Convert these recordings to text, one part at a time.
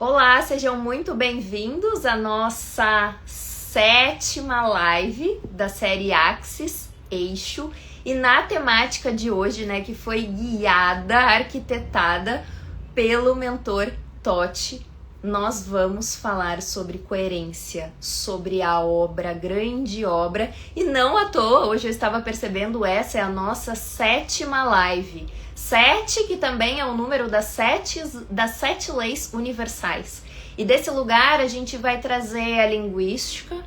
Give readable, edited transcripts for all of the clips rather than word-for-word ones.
Olá, sejam muito bem-vindos à nossa 7ª live da série Axis, Eixo, e na temática de hoje, né, que foi guiada, arquitetada pelo mentor Totti, nós vamos falar sobre coerência, sobre a obra, a grande obra, e não à toa, hoje eu estava percebendo, essa é a nossa 7ª live. 7, que também é o número das sete leis universais. E desse lugar a gente vai trazer a linguística,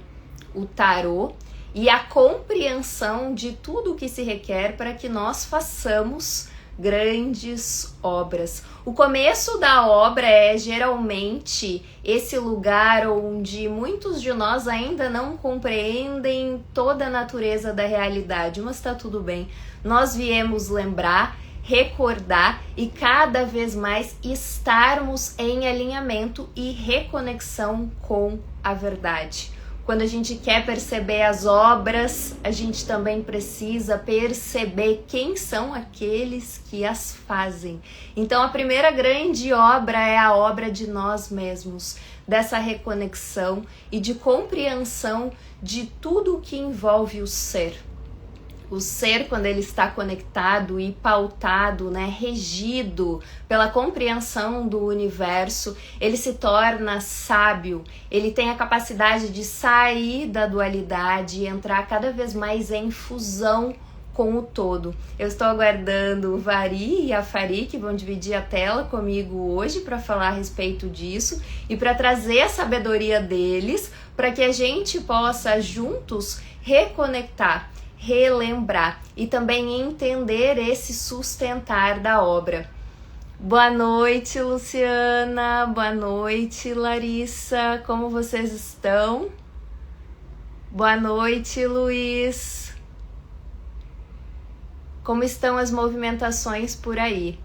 o tarô e a compreensão de tudo o que se requer para que nós façamos grandes obras. O começo da obra é geralmente esse lugar onde muitos de nós ainda não compreendem toda a natureza da realidade, mas está tudo bem. Nós viemos lembrar, recordar e cada vez mais estarmos em alinhamento e reconexão com a verdade. Quando a gente quer perceber as obras, a gente também precisa perceber quem são aqueles que as fazem. Então a primeira grande obra é a obra de nós mesmos, dessa reconexão e de compreensão de tudo o que envolve o ser. O ser, quando ele está conectado e pautado, né, regido pela compreensão do universo, ele se torna sábio, ele tem a capacidade de sair da dualidade e entrar cada vez mais em fusão com o todo. Eu estou aguardando o Vari e a Fari, que vão dividir a tela comigo hoje para falar a respeito disso e para trazer a sabedoria deles, para que a gente possa juntos reconectar, relembrar e também entender esse sustentar da obra. Boa noite, Luciana. Boa noite, Larissa. Como vocês estão? Boa noite, Luiz. Como estão as movimentações por aí?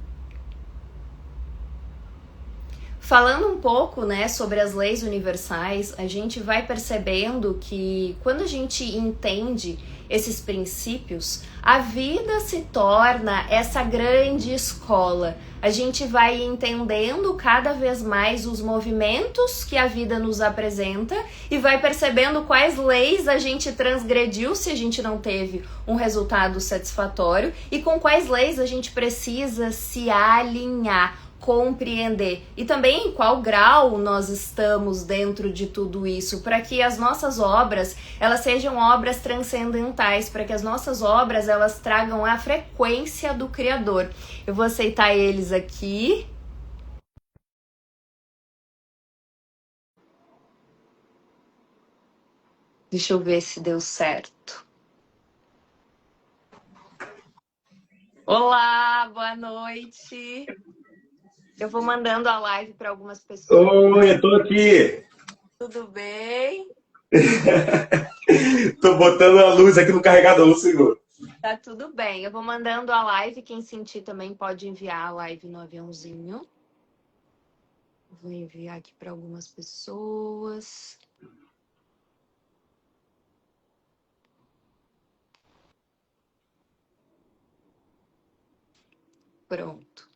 Falando um pouco, né, sobre as leis universais, a gente vai percebendo que quando a gente entende esses princípios, a vida se torna essa grande escola. A gente vai entendendo cada vez mais os movimentos que a vida nos apresenta e vai percebendo quais leis a gente transgrediu se a gente não teve um resultado satisfatório e com quais leis a gente precisa se alinhar, compreender e também em qual grau nós estamos dentro de tudo isso, para que as nossas obras elas sejam obras transcendentais, para que as nossas obras elas tragam a frequência do Criador. Eu vou aceitar eles aqui. Deixa eu ver se deu certo. Olá, boa noite. Eu vou mandando a live para algumas pessoas. Oi, eu tô aqui. Tudo bem? Tô botando a luz aqui no carregador, um segundo. Tá tudo bem. Eu vou mandando a live. Quem sentir também pode enviar a live no aviãozinho. Vou enviar aqui para algumas pessoas. Pronto.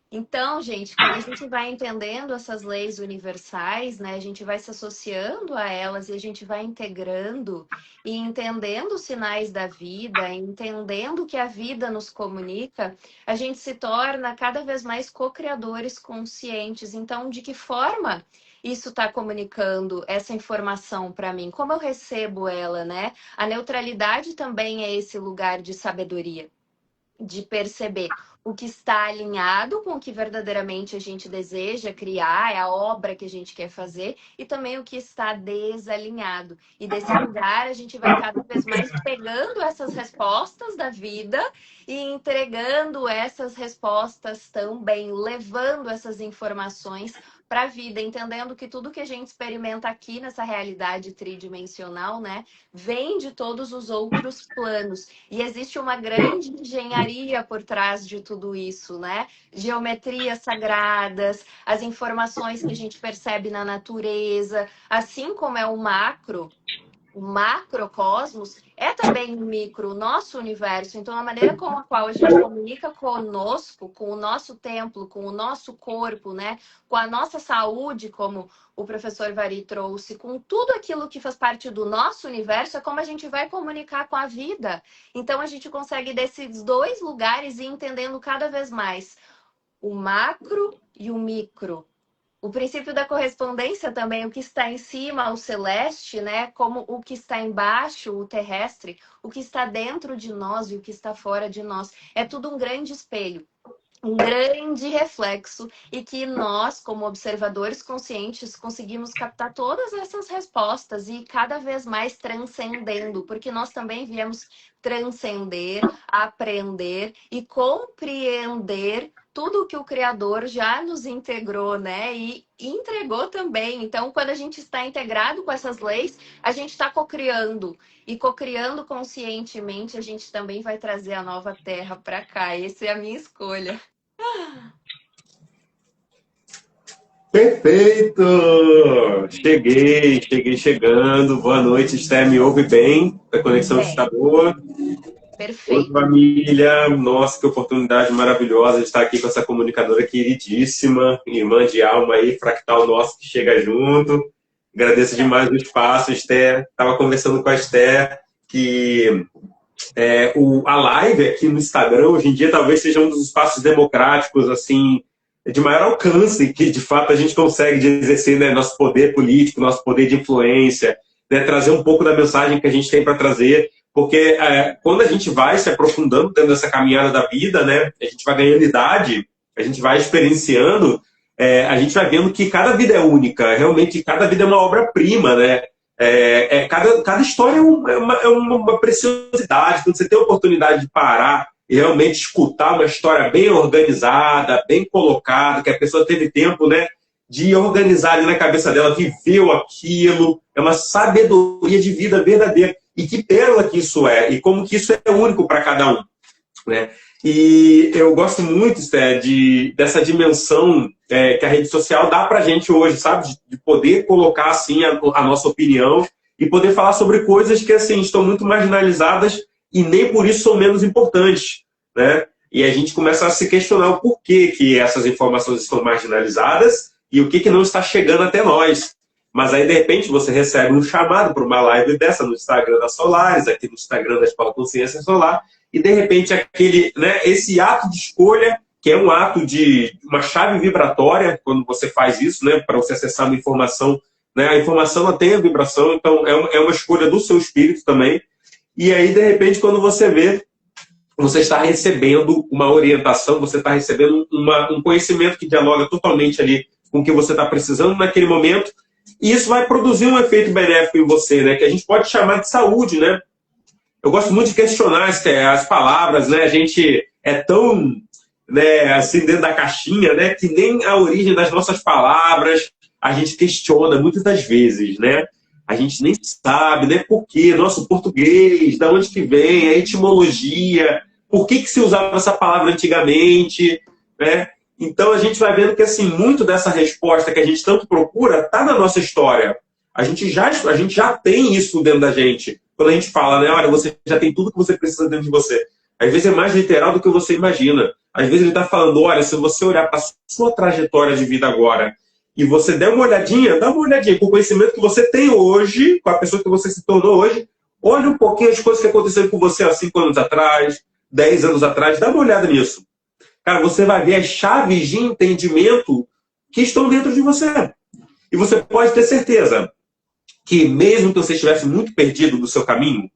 Então, gente, quando a gente vai entendendo essas leis universais, né, a gente vai se associando a elas e a gente vai integrando e entendendo os sinais da vida, entendendo o que a vida nos comunica, a gente se torna cada vez mais co-criadores conscientes. Então, de que forma isso está comunicando essa informação para mim? Como eu recebo ela, né? A neutralidade também é esse lugar de sabedoria, de perceber o que está alinhado com o que verdadeiramente a gente deseja criar, é a obra que a gente quer fazer, e também o que está desalinhado. E desse lugar a gente vai cada vez mais pegando essas respostas da vida e entregando essas respostas também, levando essas informações para a vida, entendendo que tudo que a gente experimenta aqui nessa realidade tridimensional, né, vem de todos os outros planos. E existe uma grande engenharia por trás de tudo isso, né? Geometrias sagradas, as informações que a gente percebe na natureza, assim como é o macro, o macrocosmos é também o micro, o nosso universo. Então, a maneira com a qual a gente comunica conosco, com o nosso templo, com o nosso corpo, né? Com a nossa saúde, como o professor Vari trouxe, com tudo aquilo que faz parte do nosso universo, é como a gente vai comunicar com a vida. Então, a gente consegue desses dois lugares ir entendendo cada vez mais o macro e o micro. O princípio da correspondência também, o que está em cima, o celeste, né? Como o que está embaixo, o terrestre, o que está dentro de nós e o que está fora de nós. É tudo um grande espelho, um grande reflexo, e que nós, como observadores conscientes, conseguimos captar todas essas respostas e cada vez mais transcendendo, porque nós também viemos transcender, aprender e compreender tudo que o Criador já nos integrou, né? E entregou também. Então, quando a gente está integrado com essas leis, a gente está cocriando. E cocriando conscientemente, a gente também vai trazer a nova terra para cá. Essa é a minha escolha. Perfeito! Cheguei chegando. Boa noite, Esther. Me ouve bem? A conexão está boa? Oi, Perfeito. família. Nossa, que oportunidade maravilhosa de estar aqui com essa comunicadora queridíssima, irmã de alma aí, fractal nosso que chega junto. Agradeço demais o espaço, Esther. Estava conversando com a Esther que a live aqui no Instagram, hoje em dia, talvez seja um dos espaços democráticos, assim, de maior alcance, que de fato a gente consegue exercer, né, nosso poder político, nosso poder de influência, né, trazer um pouco da mensagem que a gente tem para trazer, porque quando a gente vai se aprofundando dentro dessa caminhada da vida, né, a gente vai ganhando idade, a gente vai experienciando, a gente vai vendo que cada vida é única, realmente cada vida é uma obra-prima, né? Cada história é uma preciosidade. Quando você tem a oportunidade de parar e realmente escutar uma história bem organizada, bem colocada, que a pessoa teve tempo, né, de organizar ali na cabeça dela, viveu aquilo, é uma sabedoria de vida verdadeira. E que pérola que isso é, e como que isso é único para cada um, né? E eu gosto muito, Sté, dessa dimensão que a rede social dá para a gente hoje, sabe? De poder colocar assim a nossa opinião e poder falar sobre coisas que assim estão muito marginalizadas e nem por isso são menos importantes, né? E a gente começa a se questionar o porquê que essas informações estão marginalizadas e o que não está chegando até nós. Mas aí, de repente, você recebe um chamado para uma live dessa no Instagram da Solaris, aqui no Instagram da Escola Consciência Solar, e de repente esse ato de escolha, que é um ato de uma chave vibratória, quando você faz isso, né, para você acessar uma informação, né, a informação ela tem a vibração, então é uma escolha do seu espírito também. E aí, de repente, quando você vê, você está recebendo uma orientação, você está recebendo um conhecimento que dialoga totalmente ali com o que você está precisando naquele momento, e isso vai produzir um efeito benéfico em você, né, que a gente pode chamar de saúde, né? Eu gosto muito de questionar as palavras, né? A gente é tão, né, assim, dentro da caixinha, né, que nem a origem das nossas palavras a gente questiona muitas das vezes, né? A gente nem sabe, né, por quê, nosso português, da onde que vem, a etimologia, por que se usava essa palavra antigamente, né? Então a gente vai vendo que assim, muito dessa resposta que a gente tanto procura está na nossa história. A gente já tem isso dentro da gente. Quando a gente fala, né, olha, você já tem tudo que você precisa dentro de você. Às vezes é mais literal do que você imagina. Às vezes ele está falando, olha, se você olhar para a sua trajetória de vida agora e você der uma olhadinha, dá uma olhadinha com o conhecimento que você tem hoje, com a pessoa que você se tornou hoje, olha um pouquinho as coisas que aconteceram com você há 5 anos atrás, 10 anos atrás, dá uma olhada nisso. Cara, você vai ver as chaves de entendimento que estão dentro de você. E você pode ter certeza que mesmo que você estivesse muito perdido do seu caminho,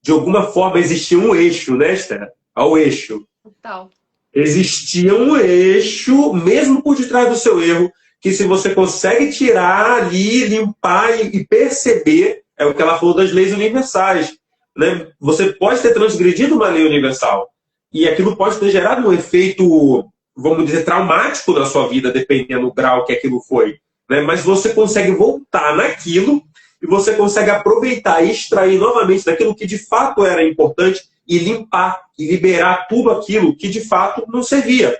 de alguma forma existia um eixo, né, Esther? Ao eixo. Total. Existia um eixo, mesmo por detrás do seu erro, que se você consegue tirar ali, limpar e perceber, é o que ela falou das leis universais, né? Você pode ter transgredido uma lei universal. E aquilo pode ter gerado um efeito, vamos dizer, traumático na sua vida, dependendo do grau que aquilo foi, né? Mas você consegue voltar naquilo e você consegue aproveitar e extrair novamente daquilo que de fato era importante e limpar e liberar tudo aquilo que de fato não servia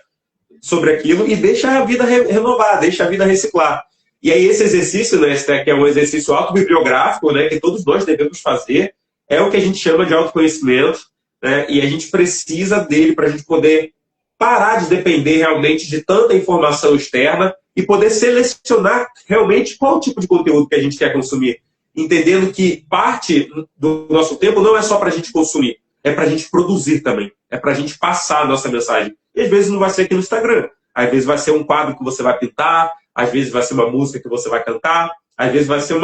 sobre aquilo e deixa a vida renovar, deixa a vida reciclar. E aí esse exercício, né, que é um exercício autobibliográfico, né, que todos nós devemos fazer, é o que a gente chama de autoconhecimento, né, e a gente precisa dele para a gente poder parar de depender realmente de tanta informação externa e poder selecionar realmente qual tipo de conteúdo que a gente quer consumir. Entendendo que parte do nosso tempo não é só para a gente consumir, é para a gente produzir também, é para a gente passar a nossa mensagem. E às vezes não vai ser aqui no Instagram, às vezes vai ser um quadro que você vai pintar, às vezes vai ser uma música que você vai cantar, às vezes vai ser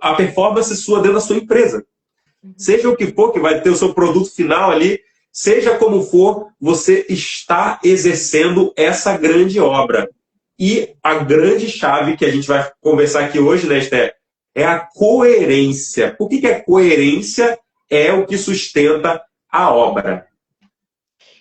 a performance sua dentro da sua empresa. Seja o que for que vai ter o seu produto final ali, seja como for, você está exercendo essa grande obra. E a grande chave que a gente vai conversar aqui hoje, né, Esther, é a coerência. Por que a coerência é o que sustenta a obra?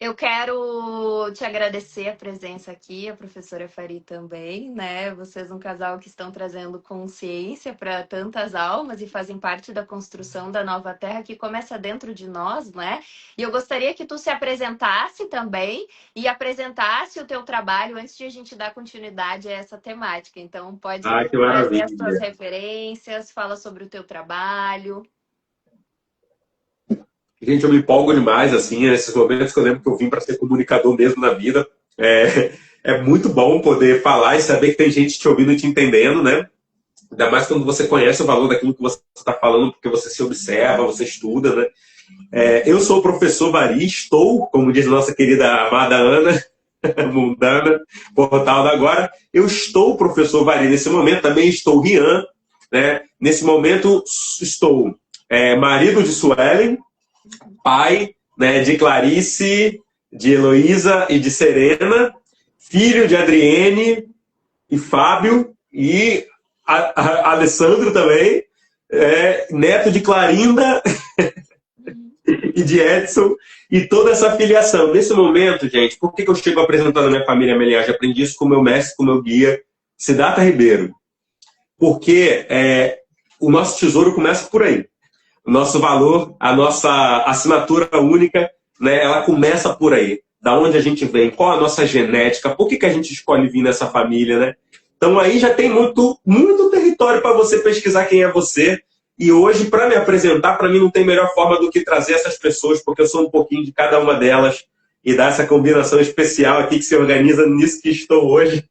Eu quero te agradecer a presença aqui, a professora Fari também, né? Vocês um casal que estão trazendo consciência para tantas almas e fazem parte da construção da nova terra que começa dentro de nós, né? E eu gostaria que tu se apresentasse também e apresentasse o teu trabalho antes de a gente dar continuidade a essa temática. Então, pode Que trazer as maravilha. tuas referências, fala sobre o teu trabalho. Gente, eu me empolgo demais, assim, nesses momentos que eu lembro que eu vim para ser comunicador mesmo na vida. É muito bom poder falar e saber que tem gente te ouvindo e te entendendo, né? Ainda mais quando você conhece o valor daquilo que você está falando, porque você se observa, você estuda, né? Eu sou o professor Vari, estou, como diz nossa querida amada Ana, mundana, portal da agora, eu estou o professor Vari nesse momento, também estou Rian, né? Nesse momento estou marido de Suelen, pai, né, de Clarice, de Heloísa e de Serena, filho de Adriene e Fábio e Alessandro também, neto de Clarinda e de Edson, e toda essa filiação. Nesse momento, gente, por que eu chego apresentando a minha família Meliage? Aprendi isso com o meu mestre, com o meu guia, Siddhartha Ribeiro. Porque o nosso tesouro começa por aí. O nosso valor, a nossa assinatura única, né, ela começa por aí. Da onde a gente vem, qual a nossa genética, por que a gente escolhe vir nessa família, né? Então aí já tem muito, muito território para você pesquisar quem é você. E hoje, para me apresentar, para mim não tem melhor forma do que trazer essas pessoas, porque eu sou um pouquinho de cada uma delas e dar essa combinação especial aqui que se organiza nisso que estou hoje.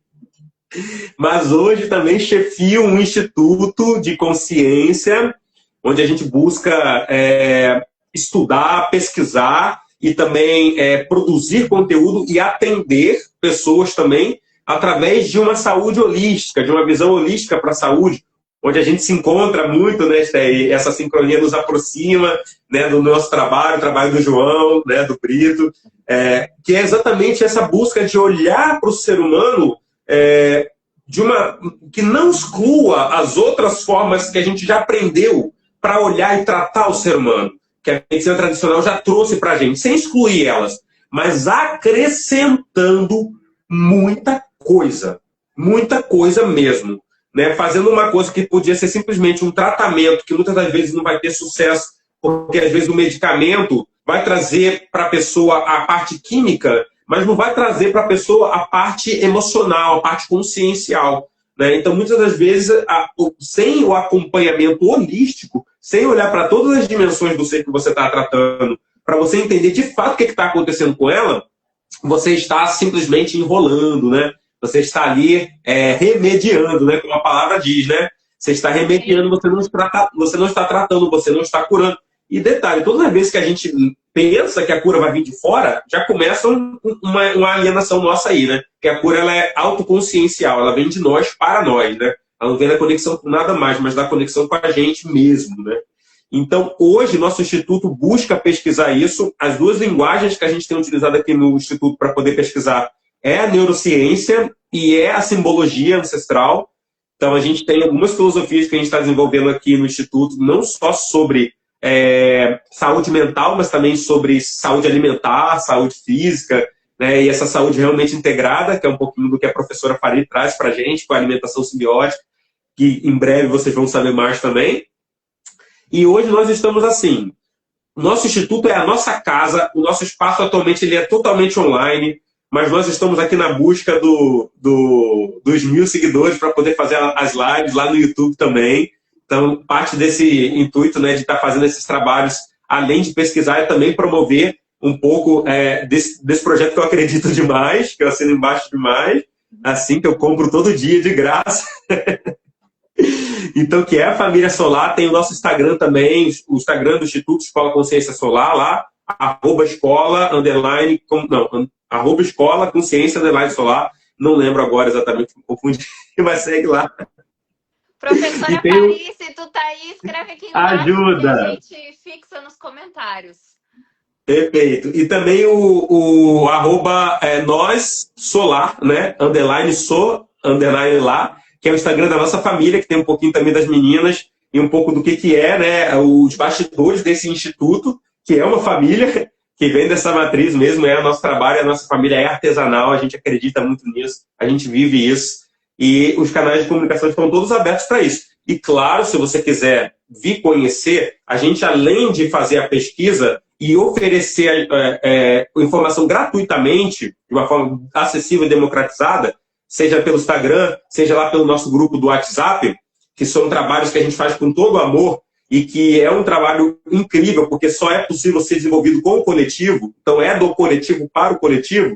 Mas hoje também chefio um instituto de consciência, onde a gente busca estudar, pesquisar e também produzir conteúdo e atender pessoas também através de uma saúde holística, de uma visão holística para a saúde, onde a gente se encontra muito, né, essa sincronia nos aproxima, né, do nosso trabalho, o trabalho do João, né, do Brito, que é exatamente essa busca de olhar para o ser humano que não exclua as outras formas que a gente já aprendeu para olhar e tratar o ser humano, que a medicina tradicional já trouxe para a gente, sem excluir elas, mas acrescentando muita coisa mesmo, né? Fazendo uma coisa que podia ser simplesmente um tratamento, que muitas das vezes não vai ter sucesso, porque às vezes o medicamento vai trazer para a pessoa a parte química, mas não vai trazer para a pessoa a parte emocional, a parte consciencial. Né? Então, muitas das vezes, sem o acompanhamento holístico, sem olhar para todas as dimensões do ser que você está tratando, para você entender de fato o que está acontecendo com ela, você está simplesmente enrolando, né? Você está ali remediando, né? Como a palavra diz, né? Você está remediando, você não está tratando, você não está curando. E detalhe, todas as vezes que a gente pensa que a cura vai vir de fora, já começa uma alienação nossa aí, né? Que a cura ela é autoconsciencial, ela vem de nós para nós, né? Ela não vem da conexão com nada mais, mas da conexão com a gente mesmo, né? Então, hoje, nosso Instituto busca pesquisar isso. As duas linguagens que a gente tem utilizado aqui no Instituto para poder pesquisar é a neurociência e é a simbologia ancestral. Então, a gente tem algumas filosofias que a gente está desenvolvendo aqui no Instituto, não só sobre saúde mental, mas também sobre saúde alimentar, saúde física, né? E essa saúde realmente integrada, que é um pouquinho do que a professora Fari traz para a gente, com a alimentação simbiótica, que em breve vocês vão saber mais também. E hoje nós estamos assim, o nosso instituto é a nossa casa, o nosso espaço atualmente ele é totalmente online, mas nós estamos aqui na busca dos 1.000 seguidores para poder fazer as lives lá no YouTube também. Então, parte desse intuito, né, de estar fazendo esses trabalhos, além de pesquisar, é também promover um pouco desse projeto que eu acredito demais, que eu assino embaixo demais, assim, que eu compro todo dia de graça. Então, que é a Família Solar, tem o nosso Instagram também, o Instagram do Instituto Escola Consciência Solar, lá, @escola, underline, não, @escola consciência, underline solar, não lembro agora exatamente, me confundi, mas segue lá. Professora Paris, se tu tá aí, escreve aqui embaixo que a gente fixa nos comentários. Perfeito. E também o arroba nós solar, né? Underline underline lá, que é o Instagram da nossa família, que tem um pouquinho também das meninas e um pouco do que é, né? Os bastidores desse instituto, que é uma família que vem dessa matriz mesmo, é o nosso trabalho, a nossa família é artesanal, a gente acredita muito nisso, a gente vive isso. E os canais de comunicação estão todos abertos para isso. E claro, se você quiser vir conhecer, a gente, além de fazer a pesquisa e oferecer informação gratuitamente, de uma forma acessível e democratizada, seja pelo Instagram, seja lá pelo nosso grupo do WhatsApp, que são trabalhos que a gente faz com todo amor e que é um trabalho incrível, porque só é possível ser desenvolvido com o coletivo, então é do coletivo para o coletivo.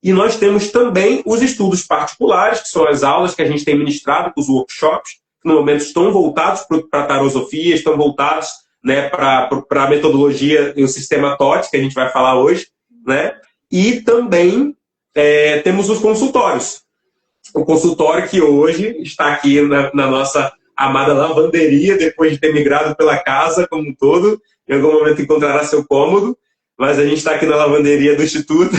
E nós temos também os estudos particulares, que são as aulas que a gente tem ministrado, os workshops, que no momento estão voltados para a tarosofia, estão voltados, né, para a metodologia e o sistema TOT, que a gente vai falar hoje, né? E também temos os consultórios. O consultório que hoje está aqui na nossa amada lavanderia, depois de ter migrado pela casa como um todo, em algum momento encontrará seu cômodo, mas a gente está aqui na lavanderia do Instituto.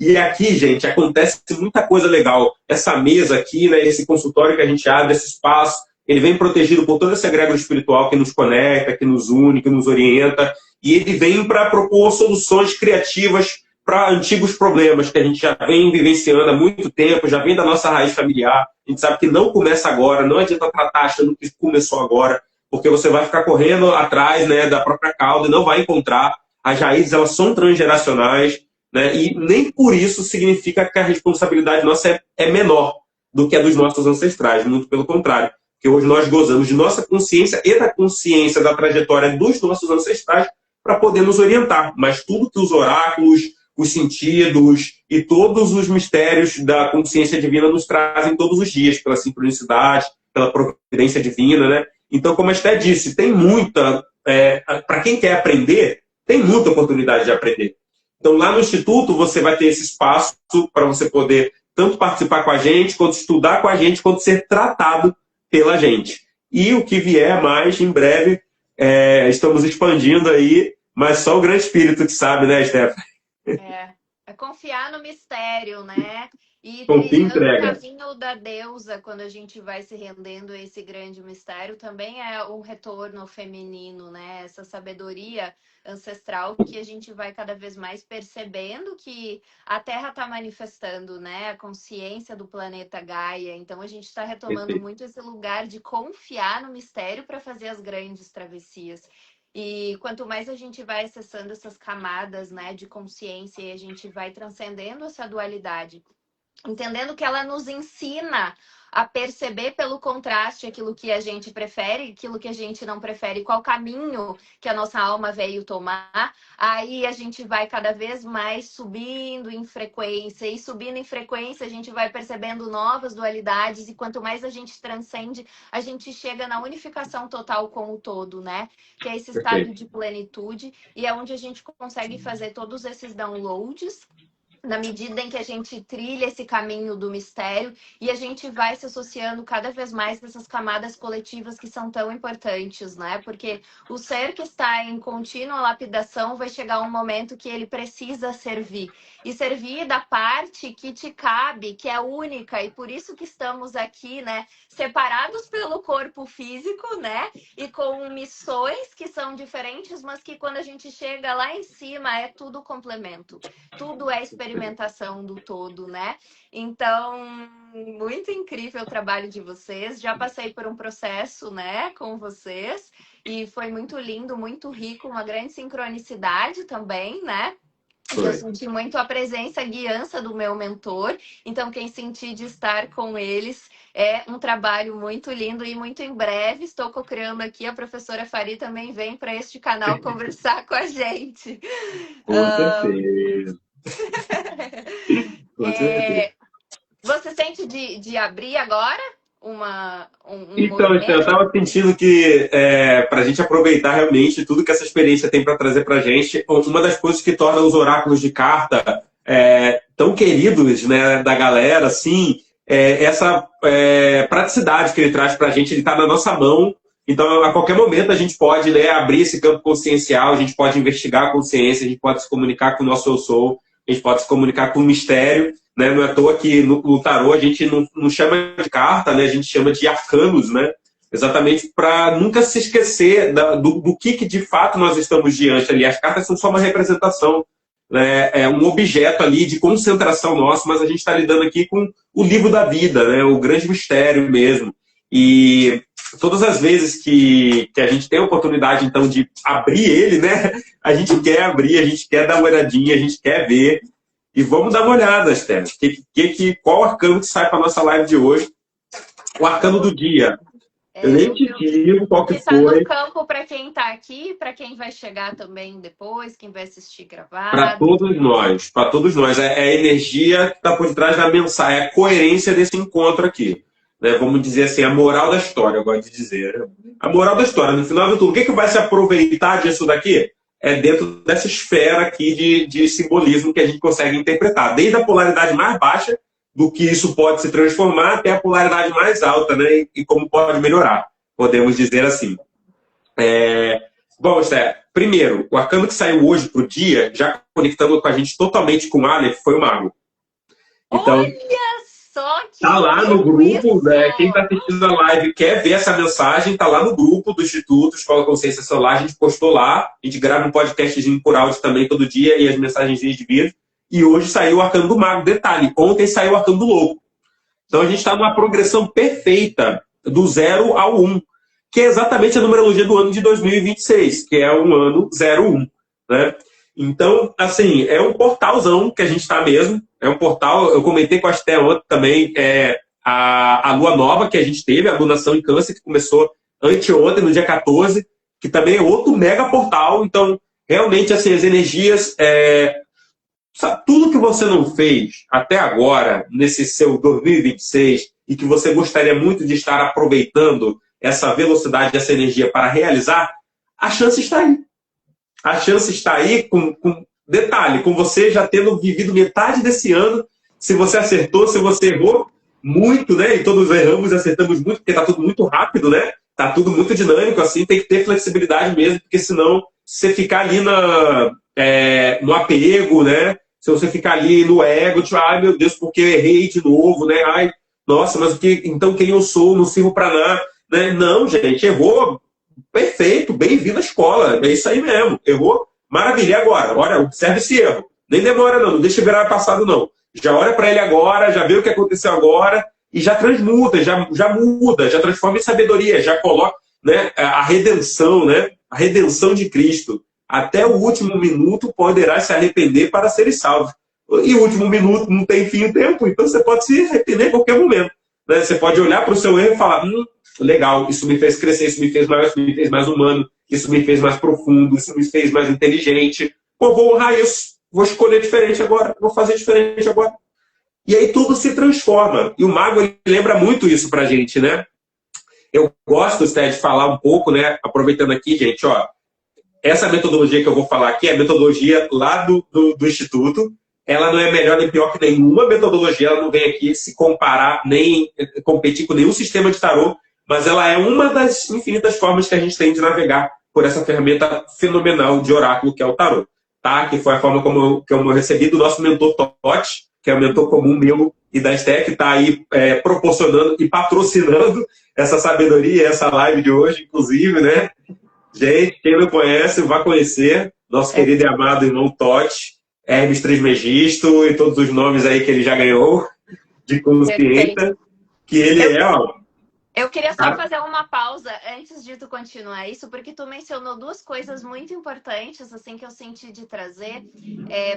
E aqui, gente, acontece muita coisa legal. Essa mesa aqui, né, esse consultório que a gente abre, esse espaço, ele vem protegido por todo esse egrégor espiritual que nos conecta, que nos une, que nos orienta, e ele vem para propor soluções criativas para antigos problemas que a gente já vem vivenciando há muito tempo, já vem da nossa raiz familiar. A gente sabe que não começa agora, não adianta tratar achando que começou agora, porque você vai ficar correndo atrás, né, da própria cauda e não vai encontrar. As raízes, elas são transgeracionais, né, e nem por isso significa que a responsabilidade nossa é menor do que a dos nossos ancestrais, muito pelo contrário. Porque hoje nós gozamos de nossa consciência e da consciência da trajetória dos nossos ancestrais para poder nos orientar. Mas tudo que os oráculos, os sentidos e todos os mistérios da consciência divina nos trazem todos os dias, pela sincronicidade, pela providência divina, né? Então, como a Esté disse, tem muita... para quem quer aprender, tem muita oportunidade de aprender. Então, lá no Instituto, você vai ter esse espaço para você poder tanto participar com a gente, quanto estudar com a gente, quanto ser tratado pela gente. E o que vier mais, em breve, estamos expandindo aí, mas só o Grande Espírito que sabe, né, Stephanie? É confiar no mistério, né? E entrega. O caminho da deusa, quando a gente vai se rendendo a esse grande mistério, também é um retorno feminino, né? Essa sabedoria ancestral que a gente vai cada vez mais percebendo que a Terra está manifestando, né? A consciência do planeta Gaia. Então a gente está retomando muito esse lugar de confiar no mistério para fazer as grandes travessias. E quanto mais a gente vai acessando essas camadas, né, de consciência e a gente vai transcendendo essa dualidade, entendendo que ela nos ensina a perceber pelo contraste aquilo que a gente prefere, aquilo que a gente não prefere, qual caminho que a nossa alma veio tomar, aí a gente vai cada vez mais subindo em frequência, e subindo em frequência a gente vai percebendo novas dualidades, e quanto mais a gente transcende, a gente chega na unificação total com o todo, né? Que é esse estado de plenitude, e é onde a gente consegue fazer todos esses downloads, na medida em que a gente trilha esse caminho do mistério e a gente vai se associando cada vez mais nessas camadas coletivas que são tão importantes, né? Porque o ser que está em contínua lapidação vai chegar um momento que ele precisa servir. E servir da parte que te cabe, que é única, e por isso que estamos aqui, né? Separados pelo corpo físico, né? E com missões que são diferentes, mas que quando a gente chega lá em cima é tudo complemento. Tudo é experimentação do todo, né? Então, muito incrível o trabalho de vocês. Já passei por um processo, né, com vocês. E foi muito lindo, muito rico, uma grande sincronicidade também, né? Eu senti muito a presença, a guiança do meu mentor. Então, quem sentir de estar com eles é um trabalho muito lindo e muito em breve estou co-criando aqui. A professora Fari também vem para este canal conversar com a gente. Com certeza. Com certeza. Você sente de abrir agora Então, movimento? eu estava sentindo que para a gente aproveitar realmente tudo que essa experiência tem para trazer para a gente, uma das coisas que torna os oráculos de carta tão queridos, né, da galera, assim, essa praticidade que ele traz para a gente. Ele está na nossa mão. Então, a qualquer momento, a gente pode, né, abrir esse campo consciencial, a gente pode investigar a consciência, a gente pode se comunicar com o nosso eu sou, a gente pode se comunicar com o mistério. Né? Não é à toa que no tarô a gente não chama de carta, né? A gente chama de arcanos, né? Exatamente para nunca se esquecer do que de fato nós estamos diante ali. As cartas são só uma representação, né? É um objeto ali de concentração nosso, mas a gente está lidando aqui com o livro da vida, né? O grande mistério mesmo. E todas as vezes que a gente tem a oportunidade, então, de abrir ele, né? A gente quer abrir, a gente quer dar uma olhadinha, a gente quer ver. E vamos dar uma olhada, Esther. Qual arcano que sai para a nossa live de hoje? O arcano do dia. Eu nem te digo qual que está foi. no campo para quem está aqui, para quem vai chegar também depois, quem vai assistir gravado. Para todos nós, para todos nós. É a energia que está por trás da mensagem, é a coerência desse encontro aqui. Né? Vamos dizer assim, a moral da história, eu gosto de dizer. Né? A moral da história, no final de tudo, o que vai se aproveitar disso daqui? É dentro dessa esfera aqui de simbolismo que a gente consegue interpretar. Desde a polaridade mais baixa, do que isso pode se transformar, até a polaridade mais alta, né? E como pode melhorar, podemos dizer assim. Bom, Esther, primeiro, o arcano que saiu hoje para o dia, já conectando com a gente totalmente com o Aleph, foi o Mago. Então, olha só que tá lá no grupo, né? Quem está assistindo a live quer ver essa mensagem, tá lá no grupo do Instituto Escola Consciência Solar, a gente postou lá, a gente grava um podcastzinho por áudio também todo dia e as mensagens de vídeo. E hoje saiu o arcano do Mago. Detalhe, ontem saiu o arcano do Louco. Então a gente está numa progressão perfeita do 0 ao 1, que é exatamente a numerologia do ano de 2026, que é um ano 01, né? Então, assim, é um portalzão que a gente está mesmo. É um portal, eu comentei com a Esther ontem também, a lua nova que a gente teve, a lunação em Câncer, que começou anteontem, no dia 14, que também é outro mega portal. Então, realmente, assim, as energias... tudo que você não fez até agora, nesse seu 2026, e que você gostaria muito de estar aproveitando essa velocidade, essa energia para realizar, a chance está aí. A chance está aí com detalhe, com você já tendo vivido metade desse ano, se você acertou, se você errou, muito, né? E todos erramos e acertamos muito, porque está tudo muito rápido, né? Está tudo muito dinâmico, assim, tem que ter flexibilidade mesmo, porque senão, se você ficar ali no apego, né? Se você ficar ali no ego, tipo, ai meu Deus, porque eu errei de novo, né? Ai, nossa, mas então quem eu sou? Não sirvo para nada. Né? Não, gente, errou. Perfeito, bem-vindo à escola. É isso aí mesmo. Errou? Maravilha. E agora? Olha, observe esse erro. Nem demora, não deixa virar passado, não. Já olha para ele agora, já vê o que aconteceu agora e já transmuta, já muda, já transforma em sabedoria, já coloca, né, a redenção, né? A redenção de Cristo. Até o último minuto poderá se arrepender para ser salvo. E o último minuto não tem fim o tempo, então você pode se arrepender em qualquer momento. Né? Você pode olhar para o seu erro e falar, legal, isso me fez crescer, isso me fez mais humano, isso me fez mais profundo, isso me fez mais inteligente. Pô, vou honrar isso, vou escolher diferente agora, vou fazer diferente agora. E aí tudo se transforma. E o Mago, ele lembra muito isso pra gente, né? Eu gosto, Sté, de falar um pouco, né? Aproveitando aqui, gente, ó. Essa metodologia que eu vou falar aqui é a metodologia lá do Instituto. Ela não é melhor nem pior que nenhuma metodologia, ela não vem aqui se comparar, nem competir com nenhum sistema de tarô, mas ela é uma das infinitas formas que a gente tem de navegar por essa ferramenta fenomenal de oráculo que é o tarô. Tá? Que foi a forma como eu recebi do nosso mentor Totti, que é o mentor comum meu e da Esther, que está aí proporcionando e patrocinando essa sabedoria, essa live de hoje, inclusive, né? Gente, quem não conhece, vá conhecer nosso querido e amado irmão Totti, Hermes Trismegisto e todos os nomes aí que ele já ganhou de consciência, que ele Eu queria só Ah, fazer uma pausa antes de tu continuar isso, porque tu mencionou duas coisas muito importantes, assim, que eu senti de trazer.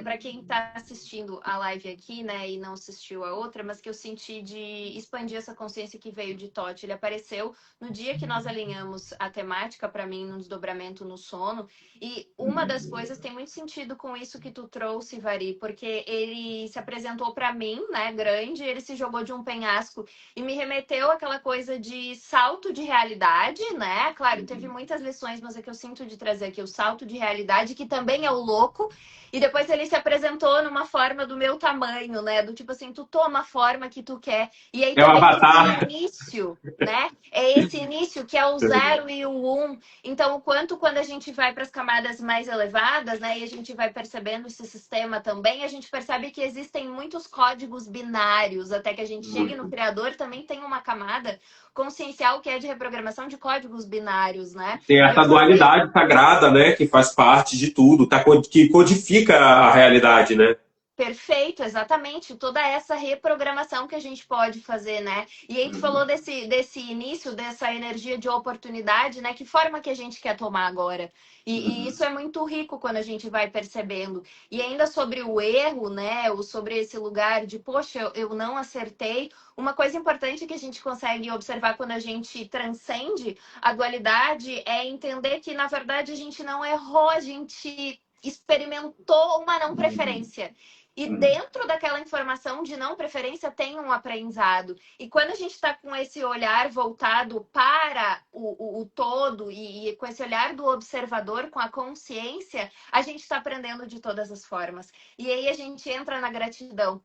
Para quem está assistindo a live aqui, né, e não assistiu a outra, mas que eu senti de expandir essa consciência que veio de Totti. Ele apareceu no dia que nós alinhamos a temática, para mim, no desdobramento no sono. E uma das coisas tem muito sentido com isso que tu trouxe, Vari, porque ele se apresentou para mim, né, grande, ele se jogou de um penhasco e me remeteu àquela coisa de salto de realidade, né? Claro, teve muitas lições, mas é que eu sinto de trazer aqui o salto de realidade, que também é o louco. E depois ele se apresentou numa forma do meu tamanho, né? Do tipo assim, tu toma a forma que tu quer. E aí é o também esse Avatar. início, né? É esse início que é o 0 e o 1. Um. Então, o quanto quando a gente vai para as camadas mais elevadas, né? E a gente vai percebendo esse sistema também, a gente percebe que existem muitos códigos binários, até que a gente chegue no Criador, também tem uma camada consciencial que é de reprogramação de códigos binários, né? Tem E eu essa falei, dualidade sagrada, né, que faz parte de tudo, tá, que codifica a realidade, né? perfeito, exatamente. Toda essa reprogramação que a gente pode fazer, né? E aí tu falou desse início, dessa energia de oportunidade, né? Que forma que a gente quer tomar agora? E isso é muito rico quando a gente vai percebendo. E ainda sobre o erro, né? Ou sobre esse lugar de, poxa, eu não acertei. Uma coisa importante que a gente consegue observar quando a gente transcende a dualidade é entender que, na verdade, a gente não errou, a gente experimentou uma não preferência. E dentro daquela informação de não preferência tem um aprendizado. E quando a gente está com esse olhar voltado para o todo e com esse olhar do observador, com a consciência, a gente está aprendendo de todas as formas. E aí a gente entra na gratidão.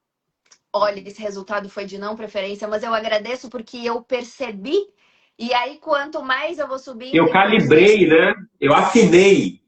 Olha, esse resultado foi de não preferência, mas eu agradeço porque eu percebi. E aí, quanto mais eu vou subindo Eu em consciência, calibrei, né? Eu afinei.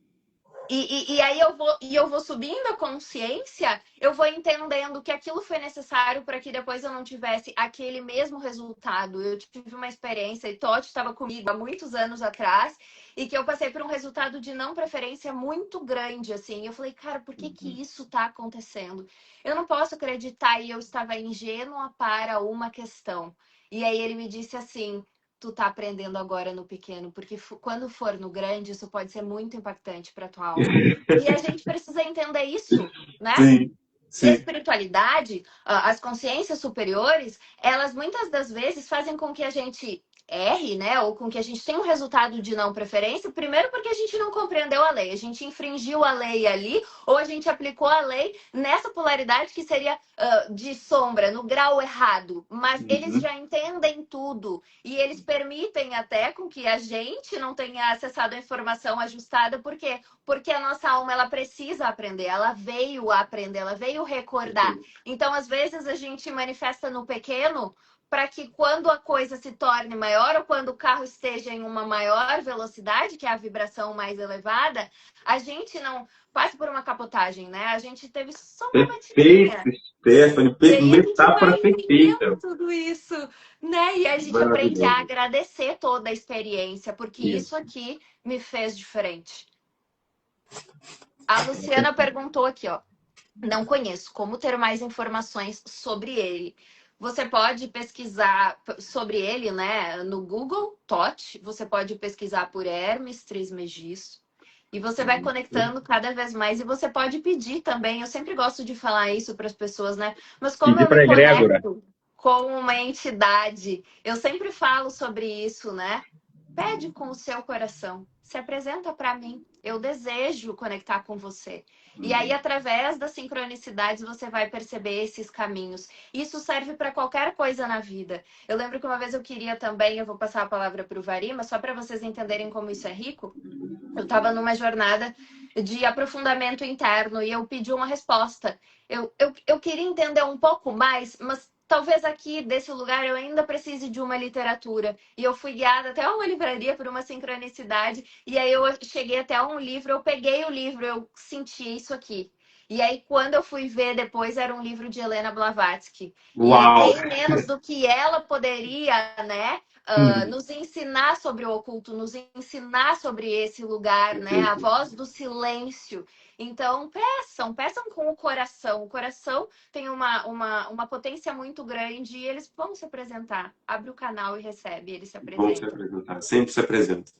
e aí eu vou subindo a consciência, eu vou entendendo que aquilo foi necessário para que depois eu não tivesse aquele mesmo resultado. Eu tive uma experiência, e Totti estava comigo há muitos anos atrás, e que eu passei por um resultado de não preferência muito grande, assim. Eu falei, cara, por que que isso está acontecendo? Eu não posso acreditar, e eu estava ingênua para uma questão. E aí ele me disse assim, tu tá aprendendo agora no pequeno, porque quando for no grande, isso pode ser muito impactante para tua alma. E a gente precisa entender isso, né? Sim, E a sim. espiritualidade, as consciências superiores, elas muitas das vezes fazem com que a gente erre, né? Ou com que a gente tenha um resultado de não preferência, primeiro porque a gente não compreendeu a lei, a gente infringiu a lei ali, ou a gente aplicou a lei nessa polaridade que seria de sombra, no grau errado. Mas eles Uhum. já entendem tudo e eles permitem até com que a gente não tenha acessado a informação ajustada, por quê? Porque a nossa alma ela precisa aprender, ela veio aprender, ela veio recordar. Então, às vezes, a gente manifesta no pequeno para que quando a coisa se torne maior ou quando o carro esteja em uma maior velocidade, que é a vibração mais elevada, a gente não passe por uma capotagem, né? A gente teve só uma Perfeito, batidinha. Stephanie. E aí a gente vai Metáfora entendendo perfeita. tudo isso, né? E a gente aprende a Maravilhoso. agradecer toda a experiência, porque isso Isso. aqui me fez diferente. A Luciana perguntou aqui, ó. Não conheço. Como ter mais informações sobre ele? Você pode pesquisar sobre ele, né? No Google, Totti. Você pode pesquisar por Hermes Trismegisto. E você vai conectando cada vez mais. E você pode pedir também. Eu sempre gosto de falar isso para as pessoas, né? Mas como Pedir eu me para a egrégora. conecto com uma entidade, eu sempre falo sobre isso, né? Pede com o seu coração. Se apresenta para mim. Eu desejo conectar com você. E aí, através das sincronicidades, você vai perceber esses caminhos. Isso serve para qualquer coisa na vida. Eu lembro que uma vez eu queria também, eu vou passar a palavra para o Vari, mas só para vocês entenderem como isso é rico. Eu estava numa jornada de aprofundamento interno e eu pedi uma resposta. Eu queria entender um pouco mais, mas talvez aqui desse lugar eu ainda precise de uma literatura. E eu fui guiada até uma livraria por uma sincronicidade. E aí eu cheguei até um livro, eu peguei o livro, eu senti isso aqui. E aí, quando eu fui ver depois, era um livro de Helena Blavatsky. E Uau! em menos do que ela poderia, né, nos ensinar sobre o oculto, nos ensinar sobre esse lugar, né? A voz do silêncio. Então, peçam com o coração. O coração tem uma potência muito grande e eles vão se apresentar. Abre o canal e recebe, eles se Vamos se apresentam. apresentar, sempre se apresenta.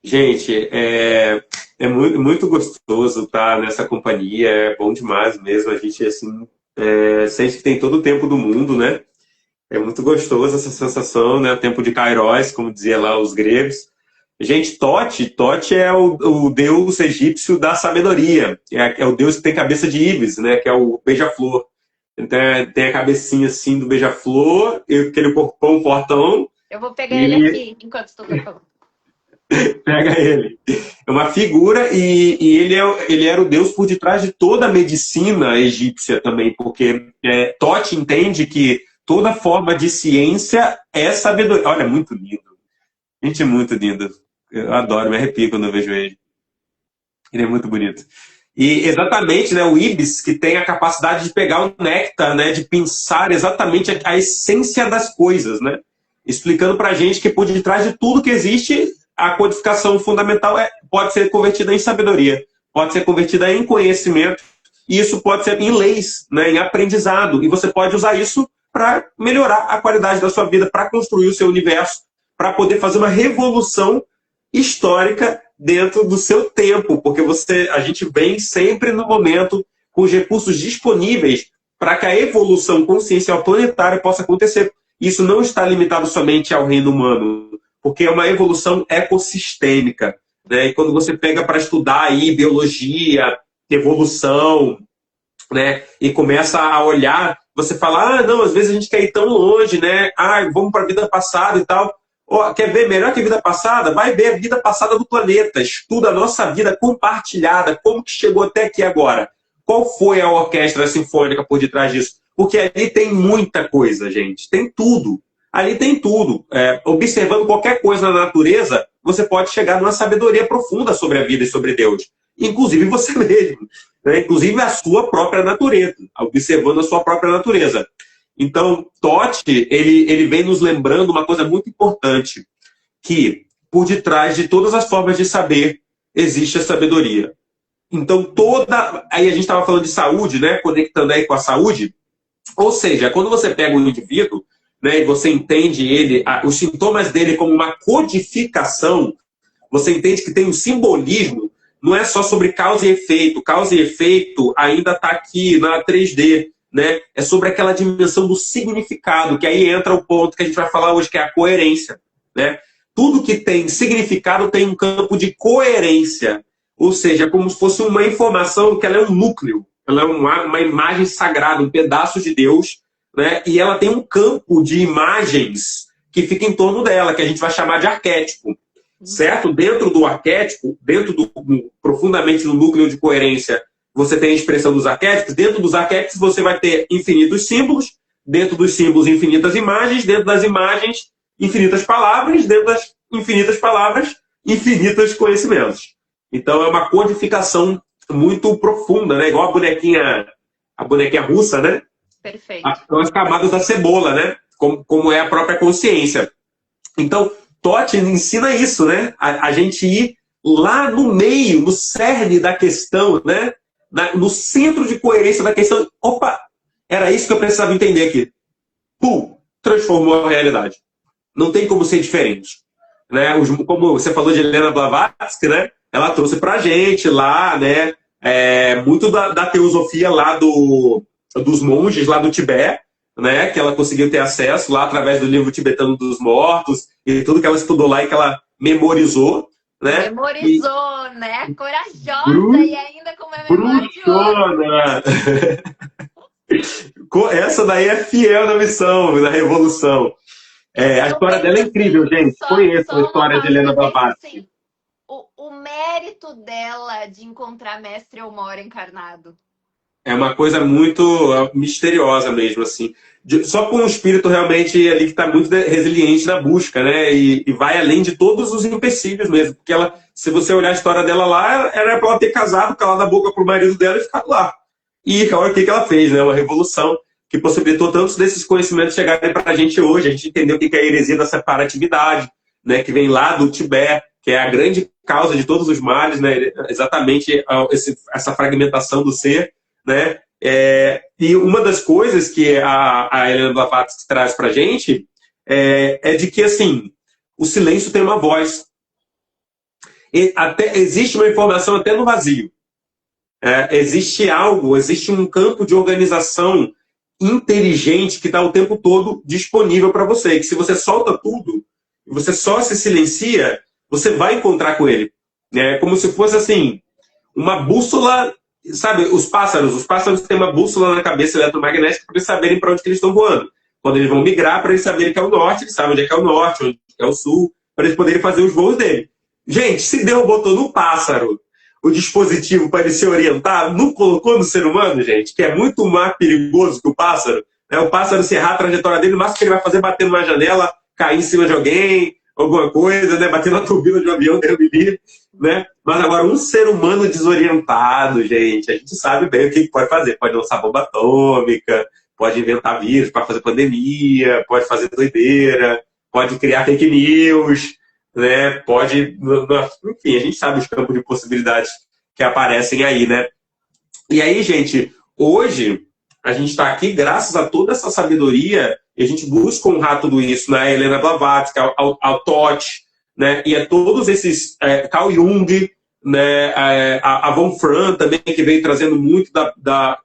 Gente, é muito, muito gostoso estar nessa companhia, é bom demais mesmo. A gente, assim, sente que tem todo o tempo do mundo, né? É muito gostoso essa sensação, né? O tempo de Kairos, como dizia lá os gregos. Gente, Tote é o deus egípcio da sabedoria. É o deus que tem cabeça de íris, né? Que é o beija-flor. Então, tem a cabecinha assim do beija-flor, aquele corpão fortão. Eu vou pegar ele aqui enquanto estou falando. Pega ele. É uma figura e ele era o deus por detrás de toda a medicina egípcia também, porque Tote entende que toda forma de ciência é sabedoria. Olha, muito lindo. Gente, é muito lindo. Eu adoro, me arrepio quando eu vejo ele. Ele é muito bonito. E exatamente, né, o Ibis, que tem a capacidade de pegar o néctar, né, de pensar exatamente a essência das coisas, né? Explicando pra gente que por detrás de tudo que existe, a codificação fundamental pode ser convertida em sabedoria, pode ser convertida em conhecimento, e isso pode ser em leis, né, em aprendizado. E você pode usar isso para melhorar a qualidade da sua vida, para construir o seu universo, para poder fazer uma revolução histórica dentro do seu tempo, porque a gente vem sempre no momento com os recursos disponíveis para que a evolução consciencial planetária possa acontecer. Isso não está limitado somente ao reino humano, porque é uma evolução ecossistêmica, né? E quando você pega para estudar aí biologia, evolução, né? E começa a olhar, você fala, não, às vezes a gente quer ir tão longe, né? Vamos para a vida passada e tal. Quer ver melhor que a vida passada? Vai ver a vida passada do planeta. Estuda a nossa vida compartilhada, como que chegou até aqui agora. Qual foi a orquestra sinfônica por detrás disso? Porque ali tem muita coisa, gente. Tem tudo. Ali tem tudo. Observando qualquer coisa na natureza, você pode chegar numa sabedoria profunda sobre a vida e sobre Deus. Inclusive você mesmo. Né? Inclusive a sua própria natureza. Observando a sua própria natureza. Então, Tote, ele vem nos lembrando uma coisa muito importante, que por detrás de todas as formas de saber, existe a sabedoria. Então, aí a gente estava falando de saúde, né? Conectando aí com a saúde. Ou seja, quando você pega um indivíduo, né, e você entende os sintomas dele como uma codificação, você entende que tem um simbolismo, não é só sobre causa e efeito. Causa e efeito ainda está aqui na 3D. Né? É sobre aquela dimensão do significado, que aí entra o ponto que a gente vai falar hoje, que é a coerência. Né? Tudo que tem significado tem um campo de coerência, ou seja, como se fosse uma informação que ela é um núcleo, ela é uma imagem sagrada, um pedaço de Deus, né? E ela tem um campo de imagens que fica em torno dela, que a gente vai chamar de arquétipo. Certo? Dentro do arquétipo, profundamente no núcleo de coerência, você tem a expressão dos arquétipos. Dentro dos arquétipos você vai ter infinitos símbolos, dentro dos símbolos infinitas imagens, dentro das imagens infinitas palavras, dentro das infinitas palavras infinitos conhecimentos. Então é uma codificação muito profunda, né? Igual a bonequinha russa, né? Perfeito. São as camadas da cebola, né? Como é a própria consciência. Então, Tote ensina isso, né? A gente ir lá no meio, no cerne da questão, né? No centro de coerência da questão. Opa, era isso que eu precisava entender aqui. Pum, transformou a realidade. Não tem como ser diferente. Né? Como você falou de Helena Blavatsky, né? Ela trouxe pra gente lá, né? Muito da teosofia lá dos monges lá do Tibete, né? Que ela conseguiu ter acesso lá através do livro tibetano dos mortos e tudo que ela estudou lá e que ela memorizou. Né? Memorizou, né? Corajosa e ainda com uma memória de ouro. Essa daí é fiel na missão, na revolução. A história dela é incrível, gente. Conheço a história de Helena Blavatsky. Assim, o mérito dela de encontrar Mestre Elmore encarnado. É uma coisa muito misteriosa mesmo, assim. Só com um espírito realmente ali que está muito resiliente na busca, né? E vai além de todos os empecilhos mesmo. Porque ela, se você olhar a história dela lá, era para ela ter casado, calado a boca pro marido dela e ficado lá. E olha o que ela fez, né? Uma revolução que possibilitou tantos desses conhecimentos chegarem para a gente hoje. A gente entendeu o que é a heresia da separatividade, né? Que vem lá do Tibete, que é a grande causa de todos os males, né? Exatamente essa fragmentação do ser, né? E uma das coisas que a Helena Blavatsky traz para a gente é de que, assim, o silêncio tem uma voz. E existe uma informação até no vazio. Existe um campo de organização inteligente que está o tempo todo disponível para você. Que se você solta tudo, você só se silencia, você vai encontrar com ele. Como se fosse assim, uma bússola. Sabe, os pássaros têm uma bússola na cabeça eletromagnética para eles saberem para onde que eles estão voando. Quando eles vão migrar, para eles saberem que é o norte, eles sabem onde é o norte, onde é o sul, para eles poderem fazer os voos dele. Gente, se Deus botou no pássaro o dispositivo para ele se orientar, não colocou no ser humano, gente, que é muito mais perigoso que o pássaro. O pássaro, se errar a trajetória dele, o máximo que ele vai fazer é bater numa janela, cair em cima de alguém, alguma coisa, né? Bater na turbina de um avião, Deus me livre, né? Mas agora, um ser humano desorientado, gente, a gente sabe bem o que pode fazer. Pode lançar bomba atômica, pode inventar vírus para fazer pandemia, pode fazer doideira, pode criar fake news, né? Pode... Enfim, a gente sabe os campos de possibilidades que aparecem aí, né? E aí, gente, hoje a gente está aqui graças a toda essa sabedoria e a gente busca honrar tudo isso, né? A Helena Blavatsky, ao Toth, né? E a todos esses... Carl Jung, né? A Von Fran também, que veio trazendo muito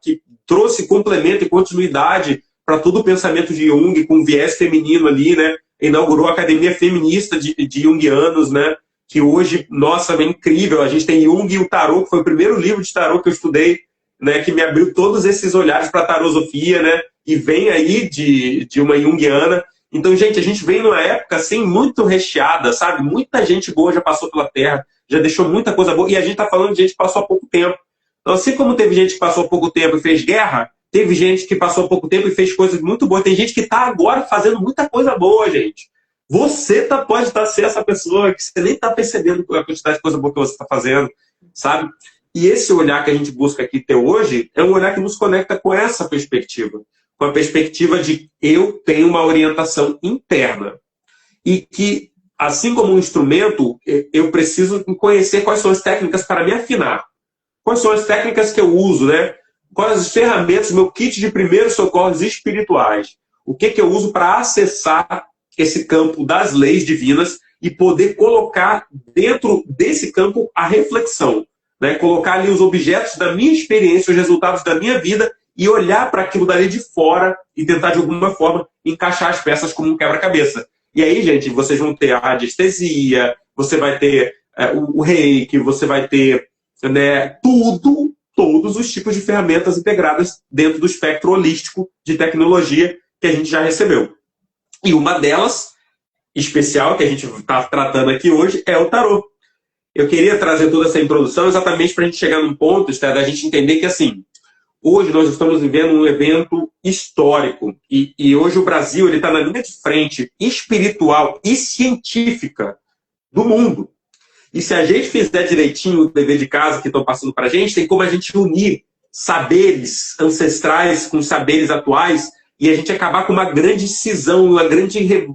que trouxe complemento e continuidade para todo o pensamento de Jung, com viés feminino ali, né? Inaugurou a Academia Feminista de Jungianos, né? Que hoje, nossa, é incrível. A gente tem Jung e o Tarot, que foi o primeiro livro de Tarot que eu estudei, né? Que me abriu todos esses olhares para a tarosofia, né? E vem aí de uma Jungiana. Então, gente, a gente vem numa época assim muito recheada, sabe? Muita gente boa já passou pela Terra, já deixou muita coisa boa. E a gente está falando de gente que passou há pouco tempo. Então, assim como teve gente que passou há pouco tempo e fez guerra, teve gente que passou há pouco tempo e fez coisas muito boas. Tem gente que está agora fazendo muita coisa boa, gente. Você pode ser essa pessoa que você nem está percebendo a quantidade de coisa boa que você está fazendo, sabe? E esse olhar que a gente busca aqui ter hoje é um olhar que nos conecta com essa perspectiva. Com a perspectiva de eu tenho uma orientação interna. E que, assim como um instrumento, eu preciso conhecer quais são as técnicas para me afinar. Quais são as técnicas que eu uso, né? Quais as ferramentas, meu kit de primeiros socorros espirituais. O que eu uso para acessar esse campo das leis divinas e poder colocar dentro desse campo a reflexão. Né? Colocar ali os objetos da minha experiência, os resultados da minha vida e olhar para aquilo dali de fora e tentar, de alguma forma, encaixar as peças como um quebra-cabeça. E aí, gente, vocês vão ter a radiestesia, você vai ter o reiki, você vai ter, né, todos os tipos de ferramentas integradas dentro do espectro holístico de tecnologia que a gente já recebeu. E uma delas, especial, que a gente está tratando aqui hoje, é o tarô. Eu queria trazer toda essa introdução exatamente para a gente chegar num ponto, da gente entender que, assim, hoje nós estamos vivendo um evento histórico. E hoje o Brasil está na linha de frente espiritual e científica do mundo. E se a gente fizer direitinho o dever de casa que estão passando para a gente, tem como a gente unir saberes ancestrais com saberes atuais e a gente acabar com uma grande cisão, uma grande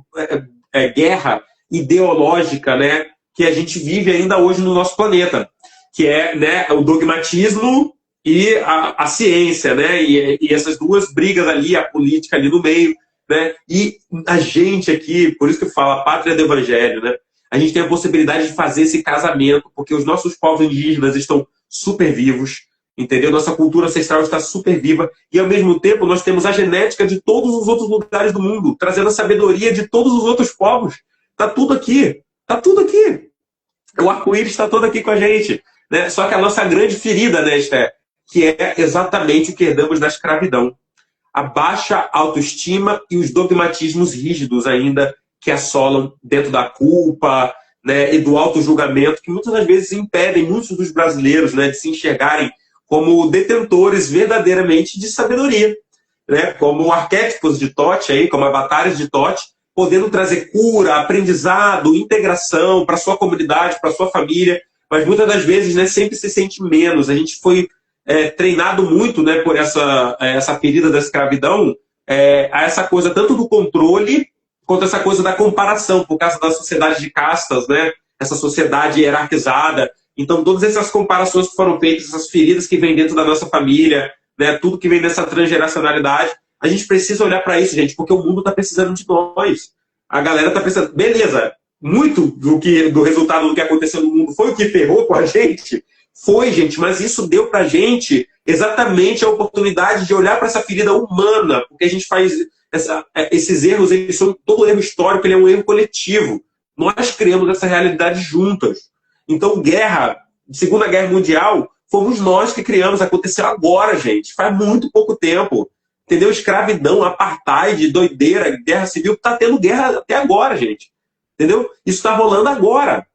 guerra ideológica, né, que a gente vive ainda hoje no nosso planeta, que é, né, o dogmatismo e a ciência, né, e essas duas brigas ali, a política ali no meio, né, e a gente aqui, por isso que eu falo, a pátria do evangelho, né, a gente tem a possibilidade de fazer esse casamento, porque os nossos povos indígenas estão super vivos, entendeu? Nossa cultura ancestral está super viva e, ao mesmo tempo, nós temos a genética de todos os outros lugares do mundo, trazendo a sabedoria de todos os outros povos. Está tudo aqui. Está tudo aqui. O arco-íris está todo aqui com a gente. Né? Só que a nossa grande ferida, né, Esther, que é exatamente o que herdamos da escravidão. A baixa autoestima e os dogmatismos rígidos ainda que assolam dentro da culpa, né, e do auto-julgamento, que muitas das vezes impedem muitos dos brasileiros, né, de se enxergarem como detentores verdadeiramente de sabedoria, né, como arquétipos de Toth, aí, como avatares de Toth, podendo trazer cura, aprendizado, integração para sua comunidade, para sua família, mas muitas das vezes, né, sempre se sente menos. A gente foi treinado muito, né, por essa ferida da escravidão, a essa coisa tanto do controle quanto essa coisa da comparação, por causa da sociedade de castas, né? essa sociedade hierarquizada. Então, todas essas comparações que foram feitas, essas feridas que vêm dentro da nossa família, né, tudo que vem dessa transgeracionalidade, a gente precisa olhar para isso, gente, porque o mundo está precisando de nós. A galera está precisando. Beleza, muito do resultado do que aconteceu no mundo foi o que ferrou com a gente. Foi, gente, mas isso deu pra gente exatamente a oportunidade de olhar para essa ferida humana, porque a gente faz esses erros, eles são todo erro histórico, ele é um erro coletivo. Nós criamos essa realidade juntas. Então, Segunda Guerra Mundial, fomos nós que criamos, aconteceu agora, gente, faz muito pouco tempo. Entendeu? Escravidão, apartheid, doideira, guerra civil, tá tendo guerra até agora, gente. Entendeu? Isso está rolando agora.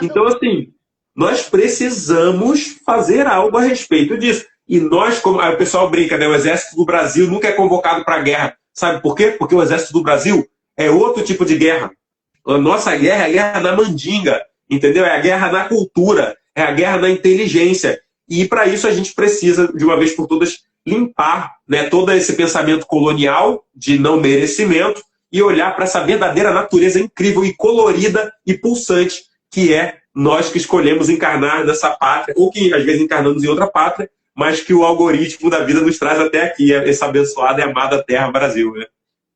Então, assim, nós precisamos fazer algo a respeito disso. E nós, como o pessoal brinca, né? O Exército do Brasil nunca é convocado para a guerra. Sabe por quê? Porque o Exército do Brasil é outro tipo de guerra. A nossa guerra é a guerra na mandinga, entendeu? É a guerra na cultura, é a guerra na inteligência. E para isso a gente precisa, de uma vez por todas, limpar, né, todo esse pensamento colonial de não merecimento e olhar para essa verdadeira natureza incrível e colorida e pulsante que é nós que escolhemos encarnar nessa pátria, ou que às vezes encarnamos em outra pátria, mas que o algoritmo da vida nos traz até aqui, essa abençoada e amada terra Brasil, né?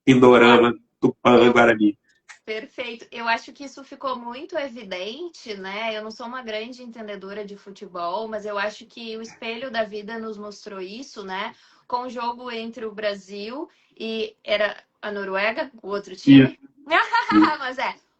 Pindorama, Tupã, Guarani. Perfeito. Eu acho que isso ficou muito evidente, né? Eu não sou uma grande entendedora de futebol, mas eu acho que o espelho da vida nos mostrou isso, né? Com o jogo entre o Brasil e era a Noruega, o outro time.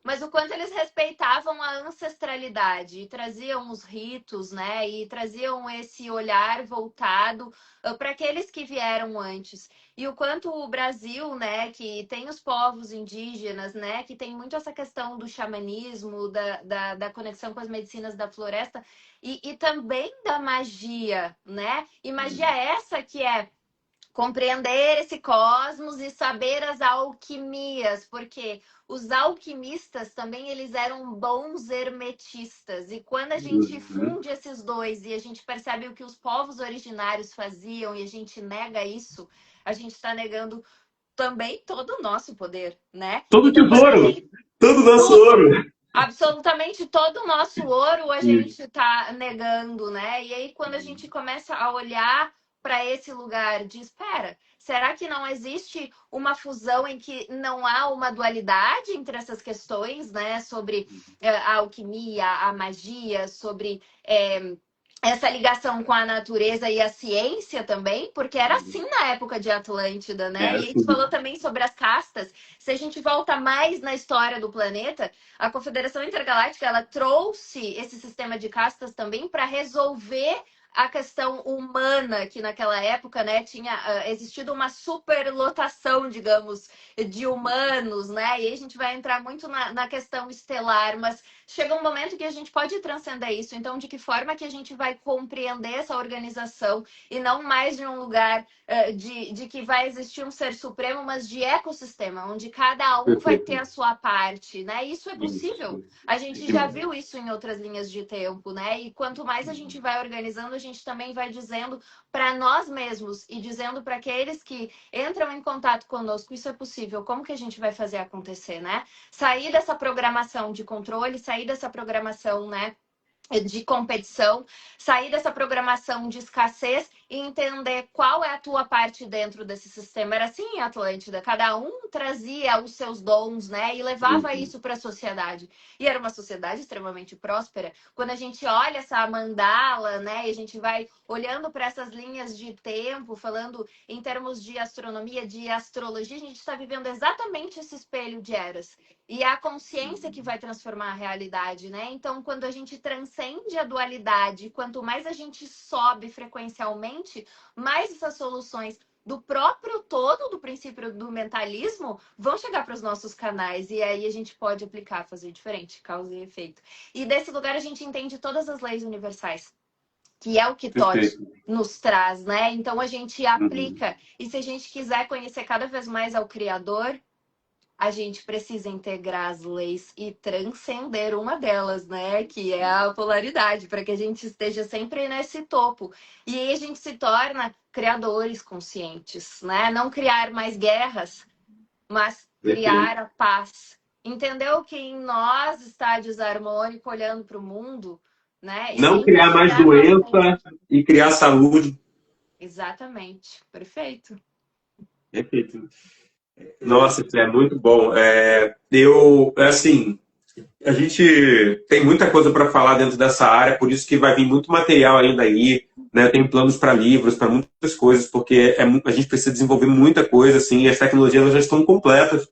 Mas o quanto eles respeitavam a ancestralidade e traziam os ritos, né? E traziam esse olhar voltado para aqueles que vieram antes. E o quanto o Brasil, né, que tem os povos indígenas, né, que tem muito essa questão do xamanismo, da conexão com as medicinas da floresta e também da magia, né? E magia essa que é compreender esse cosmos e saber as alquimias, porque os alquimistas também eles eram bons hermetistas. E quando a gente funde esses dois e a gente percebe o que os povos originários faziam e a gente nega isso, a gente está negando também todo o nosso poder, né? Todo então, tesouro, todo o nosso ouro. Absolutamente todo o nosso ouro a gente está negando, né? E aí, quando a gente começa a olhar para esse lugar de espera, será que não existe uma fusão em que não há uma dualidade entre essas questões, né? Sobre a alquimia, a magia, sobre essa ligação com a natureza e a ciência também, porque era assim na época de Atlântida, né? E a gente falou também sobre as castas. Se a gente volta mais na história do planeta, a Confederação Intergaláctica ela trouxe esse sistema de castas também para resolver a questão humana, que naquela época, né, tinha existido uma superlotação, digamos, de humanos, né? E aí a gente vai entrar muito na questão estelar, mas chega um momento que a gente pode transcender isso. Então, de que forma que a gente vai compreender essa organização e não mais de um lugar de que vai existir um ser supremo, mas de ecossistema, onde cada um vai ter a sua parte, né? Isso é possível. A gente já viu isso em outras linhas de tempo, né? E quanto mais a gente vai organizando, a gente também vai dizendo para nós mesmos e dizendo para aqueles que entram em contato conosco, isso é possível. Como que a gente vai fazer acontecer, né? Sair dessa programação de controle, sair dessa programação, né, de competição, sair dessa programação de escassez e entender qual é a tua parte dentro desse sistema. Era assim em Atlântida, cada um trazia os seus dons, né, e levava isso para a sociedade. E era uma sociedade extremamente próspera. Quando a gente olha essa mandala, né, e a gente vai olhando para essas linhas de tempo, falando em termos de astronomia, de astrologia, a gente está vivendo exatamente esse espelho de eras. E é a consciência que vai transformar a realidade, né? Então, quando a gente transcende a dualidade, quanto mais a gente sobe frequencialmente, mais essas soluções do próprio todo, do princípio do mentalismo, vão chegar para os nossos canais. E aí a gente pode aplicar, fazer diferente, causa e efeito. E desse lugar a gente entende todas as leis universais, que é o que Todd nos traz, né? Então a gente aplica. E se a gente quiser conhecer cada vez mais ao Criador, a gente precisa integrar as leis e transcender uma delas, né? Que é a polaridade, para que a gente esteja sempre nesse topo. E aí a gente se torna criadores conscientes, né? Não criar mais guerras, mas criar a paz, Entendeu que em nós está desarmônico olhando para o mundo, né? E Não tem que criar mais chegar na frente. doença e criar saúde. Exatamente. Perfeito. Perfeito. Nossa, isso é muito bom. Assim, a gente tem muita coisa para falar dentro dessa área, por isso que vai vir muito material ainda aí, né? Eu tenho planos para livros, para muitas coisas, porque a gente precisa desenvolver muita coisa, assim, as tecnologias elas já estão completas,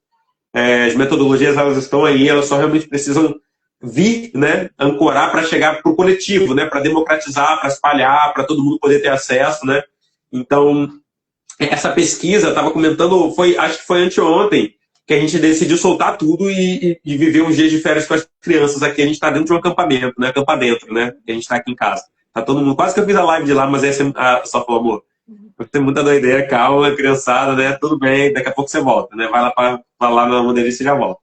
as metodologias elas estão aí, elas só realmente precisam vir, né, ancorar para chegar para o coletivo, né, para democratizar, para espalhar, para todo mundo poder ter acesso, né? Então, essa pesquisa, eu estava comentando, acho que foi anteontem, que a gente decidiu soltar tudo e viver uns dias de férias com as crianças aqui. A gente está dentro de um acampamento, né? Acampa dentro, né? Que a gente está aqui em casa. Tá todo mundo, quase que eu fiz a live de lá, mas aí você só falou, amor, tem muita doideira, calma, criançada, né? Tudo bem, daqui a pouco você volta, né? Vai lá na Mandelista e já volta.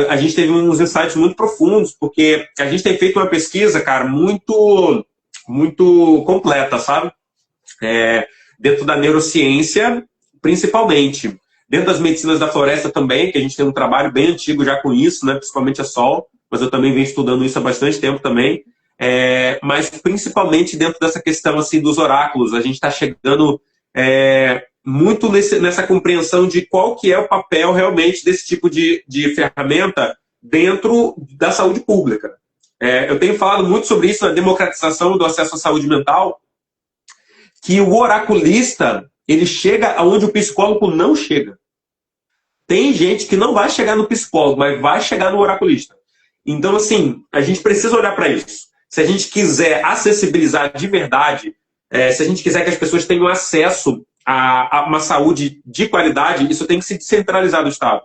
A gente teve uns insights muito profundos, porque a gente tem feito uma pesquisa, cara, muito, muito completa, sabe? Dentro da neurociência, principalmente. Dentro das medicinas da floresta também, que a gente tem um trabalho bem antigo já com isso, né? Principalmente a sol, mas eu também venho estudando isso há bastante tempo também. Mas principalmente dentro dessa questão assim, dos oráculos, a gente está chegando muito nessa compreensão de qual que é o papel realmente desse tipo de ferramenta dentro da saúde pública. Eu tenho falado muito sobre isso na democratização do acesso à saúde mental, que o oraculista ele chega aonde o psicólogo não chega. Tem gente que não vai chegar no psicólogo, mas vai chegar no oraculista. Então, assim, a gente precisa olhar para isso. Se a gente quiser acessibilizar de verdade, se a gente quiser que as pessoas tenham acesso a uma saúde de qualidade, isso tem que se descentralizar do Estado.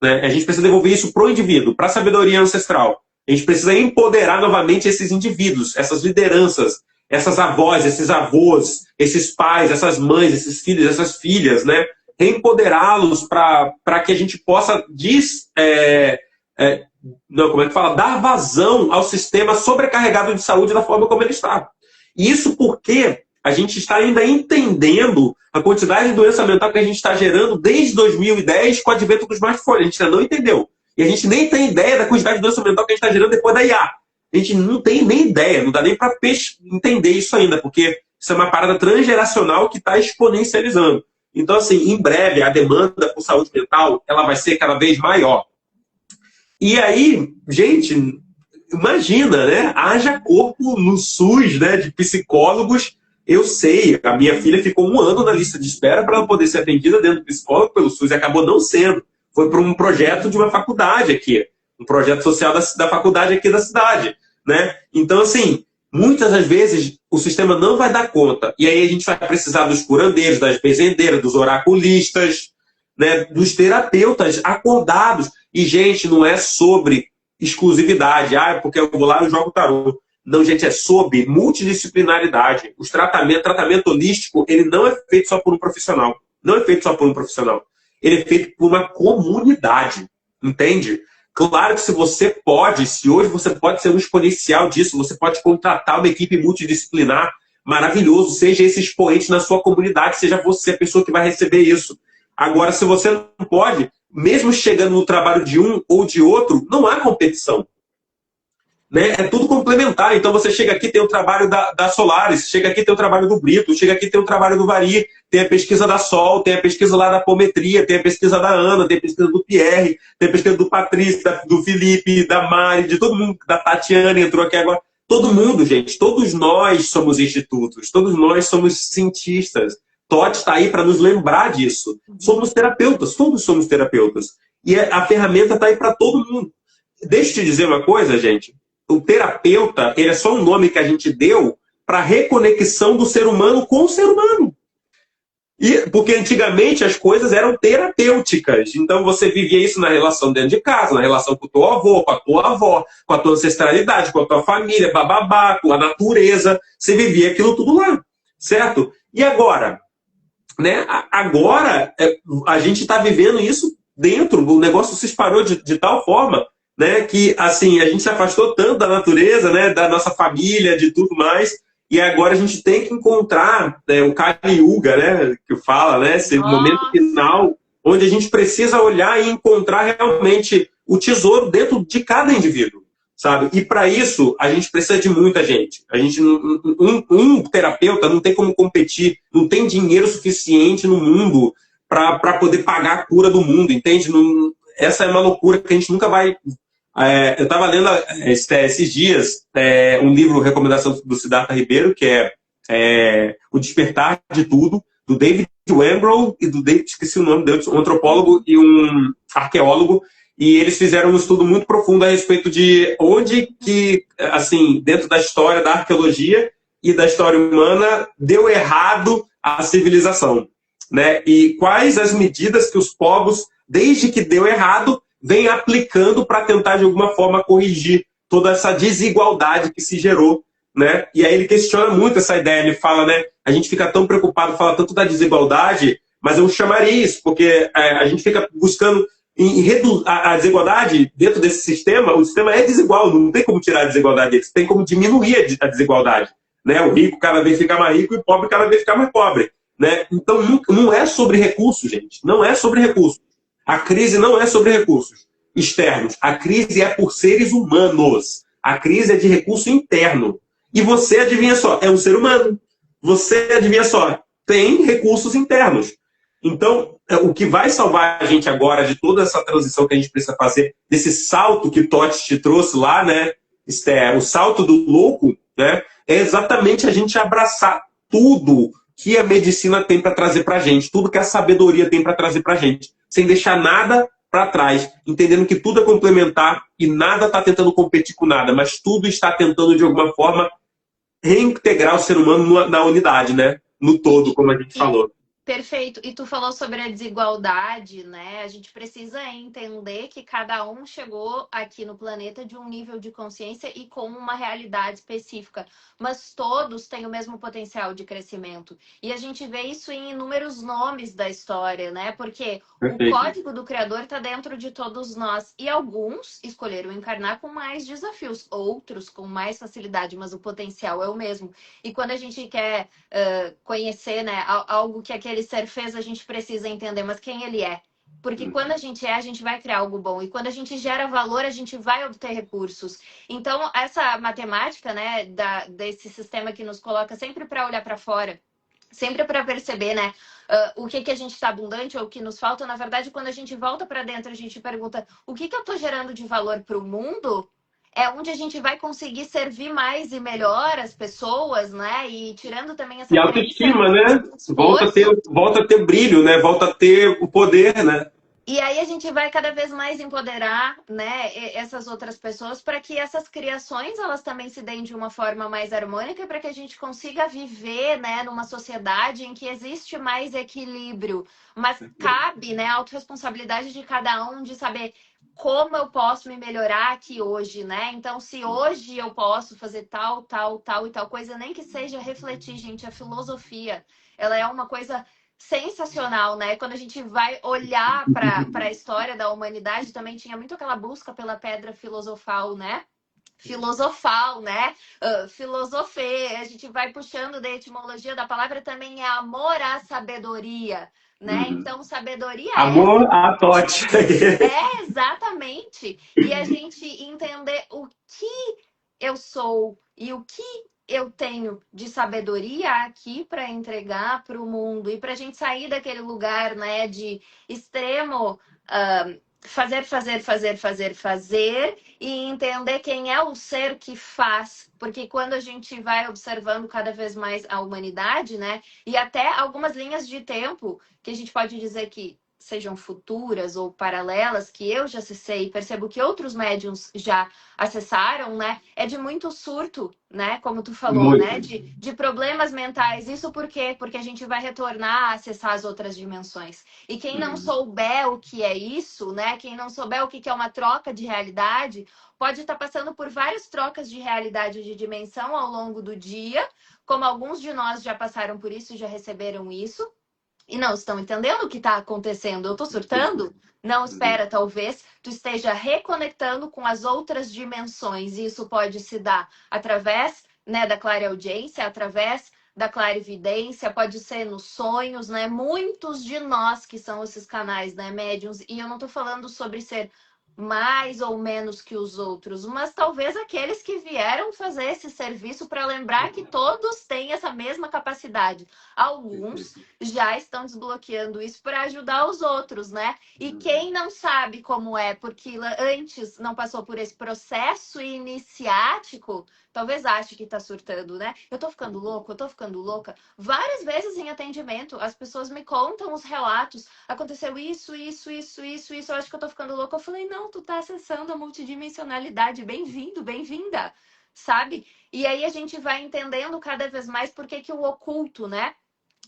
Né? A gente precisa devolver isso para o indivíduo, para a sabedoria ancestral. A gente precisa empoderar novamente esses indivíduos, essas lideranças, essas avós, esses avós, esses pais, essas mães, esses filhos, essas filhas, né? Reempoderá-los para que a gente possa dar vazão ao sistema sobrecarregado de saúde da forma como ele está. Isso porque a gente está ainda entendendo a quantidade de doença mental que a gente está gerando desde 2010 com o advento dos smartphones. A gente ainda não entendeu. E a gente nem tem ideia da quantidade de doença mental que a gente está gerando depois da IA. A gente não tem nem ideia, não dá nem para entender isso ainda, porque isso é uma parada transgeracional que está exponencializando. Então, assim, em breve, a demanda por saúde mental ela vai ser cada vez maior. E aí, gente, imagina, né? Haja corpo no SUS, né, de psicólogos. Eu sei, a minha filha ficou 1 ano na lista de espera para ela poder ser atendida dentro do psicólogo pelo SUS e acabou não sendo. Foi para um projeto de uma faculdade aqui, um projeto social da faculdade aqui da cidade, né? Então, assim, muitas das vezes o sistema não vai dar conta. E aí a gente vai precisar dos curandeiros, das benzendeiras, dos oraculistas, né, dos terapeutas acordados. E, gente, não é sobre exclusividade. Porque eu vou lá e jogo tarô. Não, gente, é sobre multidisciplinaridade. Tratamento holístico, ele não é feito só por um profissional. Não é feito só por um profissional. Ele é feito por uma comunidade. Entende? Claro que se hoje você pode ser um exponencial disso, você pode contratar uma equipe multidisciplinar, maravilhoso, seja esse expoente na sua comunidade, seja você a pessoa que vai receber isso. Agora, se você não pode, mesmo chegando no trabalho de um ou de outro, não há competição. Né? É tudo complementar. Então você chega aqui, tem o trabalho da Solaris, chega aqui, tem o trabalho do Brito, chega aqui, tem o trabalho do Vari, tem a pesquisa da Sol, tem a pesquisa lá da Apometria, tem a pesquisa da Ana, tem a pesquisa do Pierre, tem a pesquisa do Patrício, do Felipe, da Mari, de todo mundo, da Tatiana entrou aqui agora. Todo mundo, gente, todos nós somos institutos, todos nós somos cientistas. Todd está aí para nos lembrar disso. Somos terapeutas, todos somos terapeutas. E a ferramenta está aí para todo mundo. Deixa eu te dizer uma coisa, gente. O terapeuta, ele é só um nome que a gente deu para a reconexão do ser humano com o ser humano. Porque antigamente as coisas eram terapêuticas. Então você vivia isso na relação dentro de casa, na relação com o teu avô, com a tua avó, com a tua ancestralidade, com a tua família, bababá, com a natureza. Você vivia aquilo tudo lá, certo? E agora? Né? Agora a gente está vivendo isso dentro, o negócio se espalhou de tal forma, né, que assim, a gente se afastou tanto da natureza, né, da nossa família, de tudo mais, e agora a gente tem que encontrar, né, o Kali Yuga, né, que fala, né, esse momento final onde a gente precisa olhar e encontrar realmente o tesouro dentro de cada indivíduo, sabe? E para isso, a gente precisa de muita gente. A gente, um terapeuta não tem como competir, não tem dinheiro suficiente no mundo para poder pagar a cura do mundo, entende? Não, essa é uma loucura que a gente nunca vai... eu estava lendo esses dias um livro, recomendação do Siddhartha Ribeiro, que é O Despertar de Tudo, do David Wembrell e do David, esqueci o nome dele, um antropólogo e um arqueólogo, e eles fizeram um estudo muito profundo a respeito de onde que, assim, dentro da história da arqueologia e da história humana, deu errado a civilização, né? E quais as medidas que os povos, desde que deu errado, vêm aplicando para tentar, de alguma forma, corrigir toda essa desigualdade que se gerou, né? E aí ele questiona muito essa ideia, ele fala, né? A gente fica tão preocupado, fala tanto da desigualdade, mas eu chamaria isso, porque a gente fica buscando em reduzir a desigualdade dentro desse sistema. O sistema é desigual, não tem como tirar a desigualdade dele, tem como diminuir a desigualdade, né? O rico cada vez fica mais rico e o pobre cada vez fica mais pobre, né? Então não é sobre recursos, gente, não é sobre recursos. A crise não é sobre recursos externos, a crise é por seres humanos, a crise é de recurso interno. E você, adivinha só, é um ser humano. Você, adivinha só, tem recursos internos. Então, o que vai salvar a gente agora de toda essa transição que a gente precisa fazer, desse salto que Totti te trouxe lá, né, Esther, o salto do louco, né, é exatamente a gente abraçar tudo que a medicina tem para trazer para a gente, tudo que a sabedoria tem para trazer para a gente, sem deixar nada para trás, entendendo que tudo é complementar e nada está tentando competir com nada, mas tudo está tentando, de alguma forma, reintegrar o ser humano na unidade, né? No todo, como a gente falou. Perfeito. E tu falou sobre a desigualdade, né? A gente precisa entender que cada um chegou aqui no planeta de um nível de consciência e com uma realidade específica, mas todos têm o mesmo potencial de crescimento. E a gente vê isso em inúmeros nomes da história, né? Porque Perfeito. o código do Criador está dentro de todos nós. E alguns escolheram encarnar com mais desafios, outros com mais facilidade, mas o potencial é o mesmo. E quando a gente quer conhecer, né, algo que aquele ser fez, a gente precisa entender, mas quem ele é. Porque quando a gente a gente vai criar algo bom. E quando a gente gera valor, a gente vai obter recursos. Então, essa matemática, né, desse sistema que nos coloca sempre para olhar para fora, sempre para perceber, né, o que a gente está abundante ou o que nos falta. Na verdade, quando a gente volta para dentro, a gente pergunta o que eu estou gerando de valor para o mundo, é onde a gente vai conseguir servir mais e melhor as pessoas, né? E tirando também essa... E autoestima, né? Volta a ter brilho, né? Volta a ter o poder, né? E aí a gente vai cada vez mais empoderar, né, essas outras pessoas para que essas criações elas também se deem de uma forma mais harmônica e para que a gente consiga viver, né, numa sociedade em que existe mais equilíbrio. Mas cabe, né, a autorresponsabilidade de cada um de saber como eu posso me melhorar aqui hoje, né? Então, se hoje eu posso fazer tal, tal, tal e tal coisa, nem que seja refletir, gente, a filosofia, ela é uma coisa sensacional, né? Quando a gente vai olhar para a história da humanidade, também tinha muito aquela busca pela pedra filosofal, né? Filosofal, né? Filosofê, a gente vai puxando da etimologia da palavra, também é amor à sabedoria, né? Então, sabedoria amor à Totti. Exatamente. E a gente entender o que eu sou e o que eu tenho de sabedoria aqui para entregar para o mundo e para a gente sair daquele lugar, né, de extremo fazer e entender quem é o ser que faz, porque quando a gente vai observando cada vez mais a humanidade, né, e até algumas linhas de tempo que a gente pode dizer que sejam futuras ou paralelas, que eu já acessei e percebo que outros médiums já acessaram, né? É de muito surto, né? Como tu falou, muito. Né? De problemas mentais. Isso por quê? Porque a gente vai retornar a acessar as outras dimensões. E quem não souber o que é isso, né? Quem não souber o que é uma troca de realidade, pode estar passando por várias trocas de realidade de dimensão ao longo do dia, como alguns de nós já passaram por isso e já receberam isso. E não estão entendendo o que está acontecendo. Eu estou surtando? Não, espera, talvez tu esteja reconectando com as outras dimensões. E isso pode se dar através, né, da clareaudiência, através da clarividência, pode ser nos sonhos, né? Muitos de nós que são esses canais, né, médiums, e eu não tô falando sobre ser mais ou menos que os outros, mas talvez aqueles que vieram fazer esse serviço para lembrar que todos têm essa mesma capacidade. Alguns já estão desbloqueando isso para ajudar os outros, né? E quem não sabe como é, porque antes não passou por esse processo iniciático, talvez ache que tá surtando, né? Eu tô ficando louco, eu tô ficando louca. Várias vezes em atendimento, as pessoas me contam os relatos. Aconteceu isso. Eu acho que eu tô ficando louca. Eu falei, não, tu tá acessando a multidimensionalidade. Bem-vindo, bem-vinda, sabe? E aí a gente vai entendendo cada vez mais por que o oculto, né?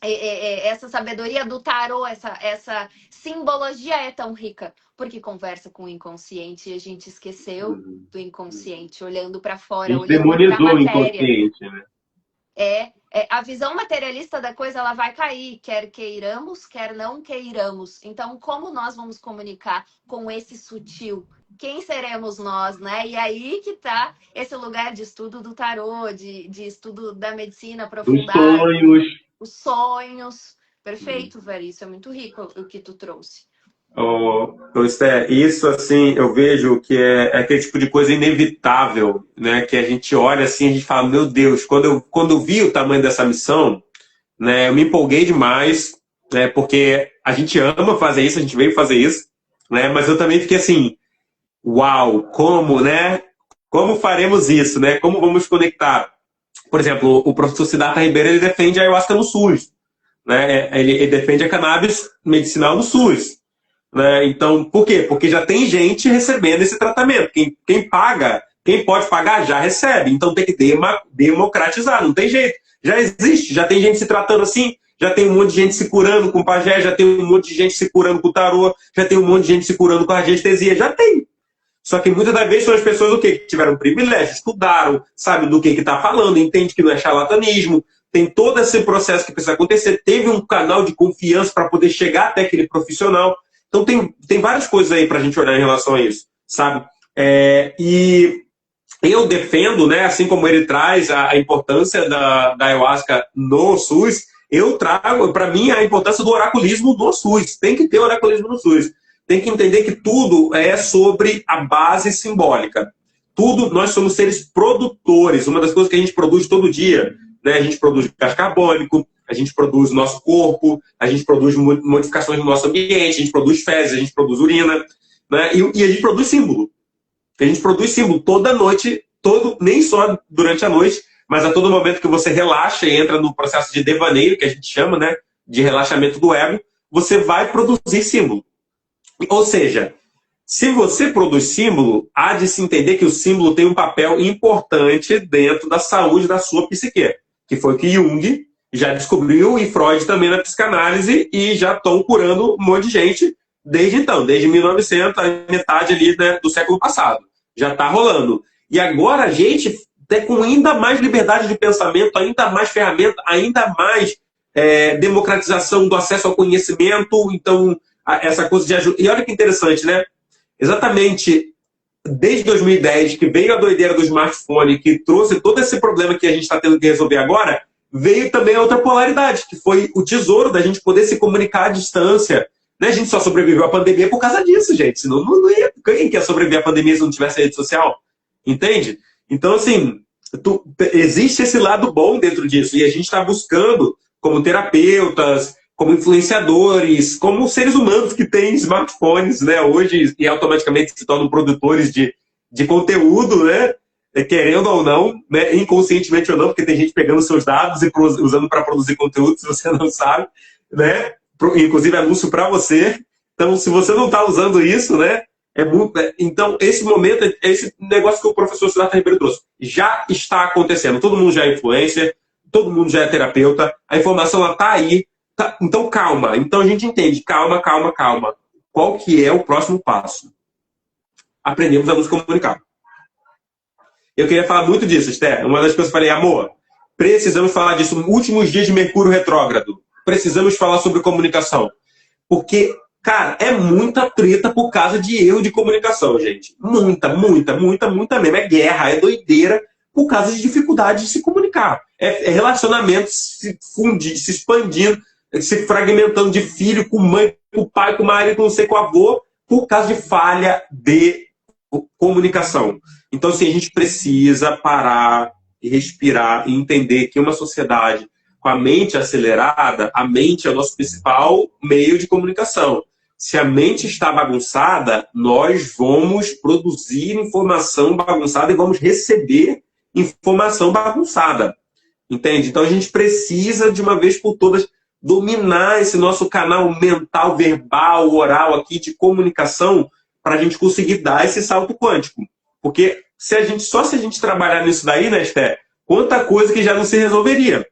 Essa sabedoria do tarô, essa simbologia é tão rica, porque conversa com o inconsciente e a gente esqueceu do inconsciente, olhando para A fora, gente olhando para a demonizou o matéria. inconsciente, né? A visão materialista da coisa, ela vai cair, quer queiramos, quer não queiramos. Então, como nós vamos comunicar com esse sutil? Quem seremos nós, né? E aí que tá esse lugar de estudo do tarô, de estudo da medicina Dos aprofundado, sonhos. os sonhos. Perfeito, velho. Isso é muito rico o que tu trouxe. Esther, isso assim, eu vejo que é aquele tipo de coisa inevitável, né? Que a gente olha assim, a gente fala, meu Deus, quando eu vi o tamanho dessa missão, né? Eu me empolguei demais, né? Porque a gente ama fazer isso, a gente veio fazer isso, né? Mas eu também fiquei assim, uau, como, né? Como faremos isso, né? Como vamos conectar? Por exemplo, o professor Siddhartha Ribeiro, ele defende a ayahuasca no SUS, né? Ele defende a cannabis medicinal no SUS. Né? Então, por quê? Porque já tem gente recebendo esse tratamento. Quem paga, quem pode pagar, já recebe. Então tem que democratizar, não tem jeito. Já existe, já tem gente se tratando assim, já tem um monte de gente se curando com pajé, já tem um monte de gente se curando com tarô, já tem um monte de gente se curando com radiestesia, já tem. Só que muitas das vezes são as pessoas o quê? Que tiveram privilégio, estudaram, sabem do que está falando, entende que não é charlatanismo, tem todo esse processo que precisa acontecer, teve um canal de confiança para poder chegar até aquele profissional. Então tem várias coisas aí para a gente olhar em relação a isso, sabe? E eu defendo, né, assim como ele traz a importância da ayahuasca no SUS, eu trago, para mim, a importância do oraculismo no SUS. Tem que ter oraculismo no SUS. Tem que entender que tudo é sobre a base simbólica. Tudo, nós somos seres produtores. Uma das coisas que a gente produz todo dia, né, a gente produz gás carbônico, a gente produz o nosso corpo, a gente produz modificações no nosso ambiente, a gente produz fezes, a gente produz urina, né? E a gente produz símbolo. A gente produz símbolo toda noite, nem só durante a noite, mas a todo momento que você relaxa e entra no processo de devaneio, que a gente chama, né, de relaxamento do ego, você vai produzir símbolo. Ou seja, se você produz símbolo, há de se entender que o símbolo tem um papel importante dentro da saúde da sua psique, que foi o que Jung já descobriu e Freud também na psicanálise, e já estão curando um monte de gente desde então, desde 1900, a metade ali, né, do século passado. Já está rolando. E agora a gente tem com ainda mais liberdade de pensamento, ainda mais ferramenta, ainda mais democratização do acesso ao conhecimento. Então, essa coisa de ajuda. E olha que interessante, né? Exatamente desde 2010, que veio a doideira do smartphone, que trouxe todo esse problema que a gente está tendo que resolver agora, veio também a outra polaridade, que foi o tesouro da gente poder se comunicar à distância. Né? A gente só sobreviveu à pandemia por causa disso, gente. Senão não ia. Quem quer sobreviver à pandemia se não tivesse rede social? Entende? Então, assim, existe esse lado bom dentro disso. E a gente está buscando, como terapeutas, como influenciadores, como seres humanos que têm smartphones, né, hoje, e automaticamente se tornam produtores de conteúdo, né? Querendo ou não, né, inconscientemente ou não, porque tem gente pegando seus dados e usando para produzir conteúdo, se você não sabe, né? Inclusive anúncio para você. Então, se você não está usando isso, né? Então, esse momento, esse negócio que o professor Siddhartha Ribeiro trouxe, já está acontecendo. Todo mundo já é influencer, todo mundo já é terapeuta, a informação está aí. Tá? Então, calma. Então, a gente entende. Calma. Qual que é o próximo passo? Aprendemos a nos comunicar. Eu queria falar muito disso, Esther. Uma das coisas que eu falei, amor, precisamos falar disso. Últimos dias de Mercúrio retrógrado. Precisamos falar sobre comunicação. Porque, cara, é muita treta por causa de erro de comunicação, gente. Muita mesmo. É guerra, é doideira por causa de dificuldade de se comunicar. comunicar. É relacionamento se fundir, se expandindo, se fragmentando de filho com mãe, com pai, com marido, com não sei, com avô, por causa de falha de comunicação. Então, assim, a gente precisa parar e respirar e entender que uma sociedade com a mente acelerada, a mente é o nosso principal meio de comunicação. Se a mente está bagunçada, nós vamos produzir informação bagunçada e vamos receber informação bagunçada. Entende? Então a gente precisa, de uma vez por todas, dominar esse nosso canal mental, verbal, oral aqui de comunicação para a gente conseguir dar esse salto quântico. Porque só se a gente trabalhar nisso daí, né, Esther, quanta coisa que já não se resolveria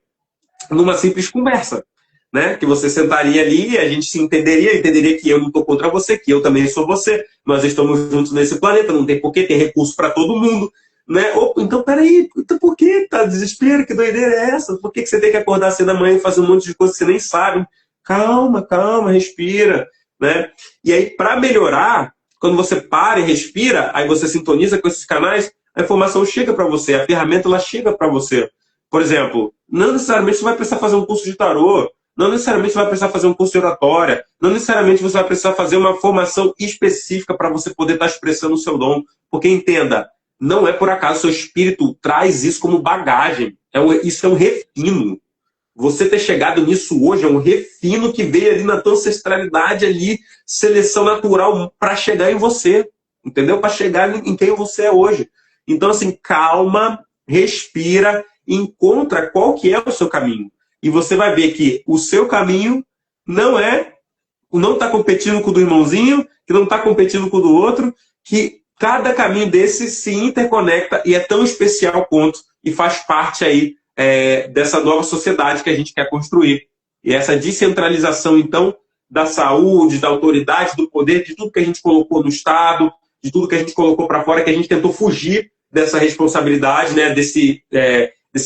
numa simples conversa. Né? Que você sentaria ali e a gente se entenderia que eu não estou contra você, que eu também sou você, nós estamos juntos nesse planeta, não tem porquê, tem recurso para todo mundo. Né? Então, peraí, então por que tá desespero? Que doideira é essa? Por que você tem que acordar cedo da manhã e fazer um monte de coisa que você nem sabe? Calma, calma, respira. Né? E aí, para melhorar, quando você para e respira, aí você sintoniza com esses canais, a informação chega para você, a ferramenta ela chega para você. Por exemplo, não necessariamente você vai precisar fazer um curso de tarô, não necessariamente você vai precisar fazer um curso de oratória, não necessariamente você vai precisar fazer uma formação específica para você poder estar expressando o seu dom. Porque entenda, não é por acaso seu espírito traz isso como bagagem. Isso é um refino. Você ter chegado nisso hoje é um refino que veio ali na tua ancestralidade, ali, seleção natural para chegar em você. Entendeu? Para chegar em quem você é hoje. Então, assim, calma, respira, encontra qual que é o seu caminho. E você vai ver que o seu caminho não está competindo com o do irmãozinho, que não está competindo com o do outro, que cada caminho desse se interconecta e é tão especial quanto e faz parte aí dessa nova sociedade que a gente quer construir. E essa descentralização, então, da saúde, da autoridade, do poder, de tudo que a gente colocou no Estado, de tudo que a gente colocou para fora, que a gente tentou fugir dessa responsabilidade, né, desse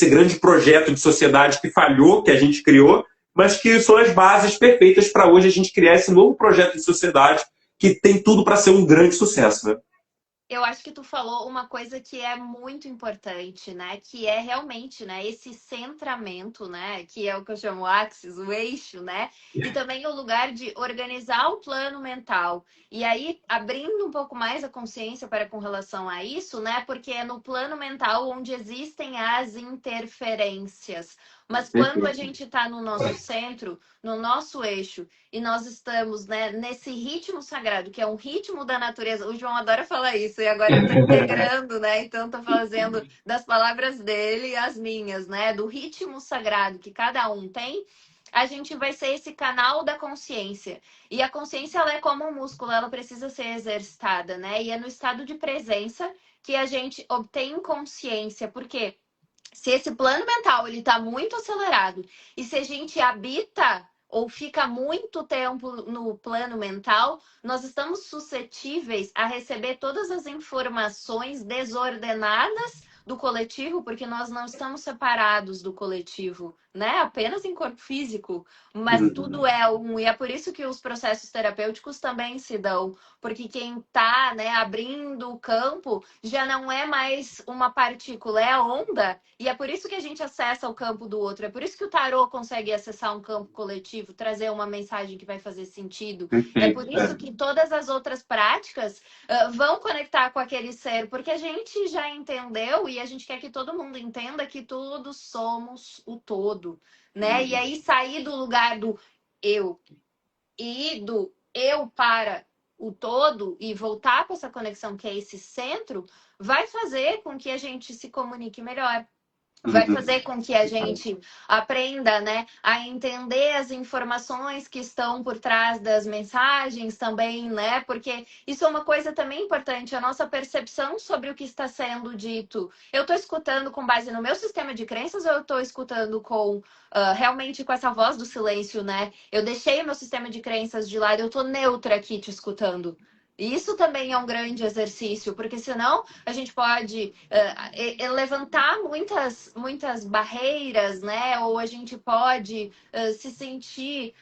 grande projeto de sociedade que falhou, que a gente criou, mas que são as bases perfeitas para hoje a gente criar esse novo projeto de sociedade que tem tudo para ser um grande sucesso. Né? Eu acho que tu falou uma coisa que é muito importante, né? Que é realmente, né, esse centramento, né? Que é o que eu chamo o axis, o eixo, né? E também o lugar de organizar o plano mental. E aí, abrindo um pouco mais a consciência para com relação a isso, né? Porque é no plano mental onde existem as interferências. Mas quando a gente está no nosso centro, no nosso eixo, e nós estamos, né, nesse ritmo sagrado, que é um ritmo da natureza. O João adora falar isso, e agora eu tô integrando, né? Então tô fazendo das palavras dele as minhas, né? Do ritmo sagrado que cada um tem, a gente vai ser esse canal da consciência. E a consciência, ela é como um músculo, ela precisa ser exercitada, né? E é no estado de presença que a gente obtém consciência. Por quê? Se esse plano mental ele está muito acelerado e se a gente habita ou fica muito tempo no plano mental, nós estamos suscetíveis a receber todas as informações desordenadas do coletivo, porque nós não estamos separados do coletivo, né? Apenas em corpo físico, mas tudo é um. E é por isso que os processos terapêuticos também se dão, porque quem está, né, abrindo o campo já não é mais uma partícula, é a onda. E é por isso que a gente acessa o campo do outro. É por isso que o tarô consegue acessar um campo coletivo, trazer uma mensagem que vai fazer sentido. É por isso que todas as outras práticas vão conectar com aquele ser, porque a gente já entendeu e a gente quer que todo mundo entenda que todos somos o todo, né? E aí sair do lugar do eu e do eu para o todo e voltar para essa conexão que é esse centro, vai fazer com que a gente se comunique melhor. Vai fazer com que a gente aprenda, né, a entender as informações que estão por trás das mensagens também, né? Porque isso é uma coisa também importante, a nossa percepção sobre o que está sendo dito. Eu estou escutando com base no meu sistema de crenças ou eu estou escutando com realmente com essa voz do silêncio, né? Eu deixei o meu sistema de crenças de lado, eu estou neutra aqui te escutando. Isso também é um grande exercício, porque senão a gente pode levantar muitas barreiras, né? Ou a gente pode se sentir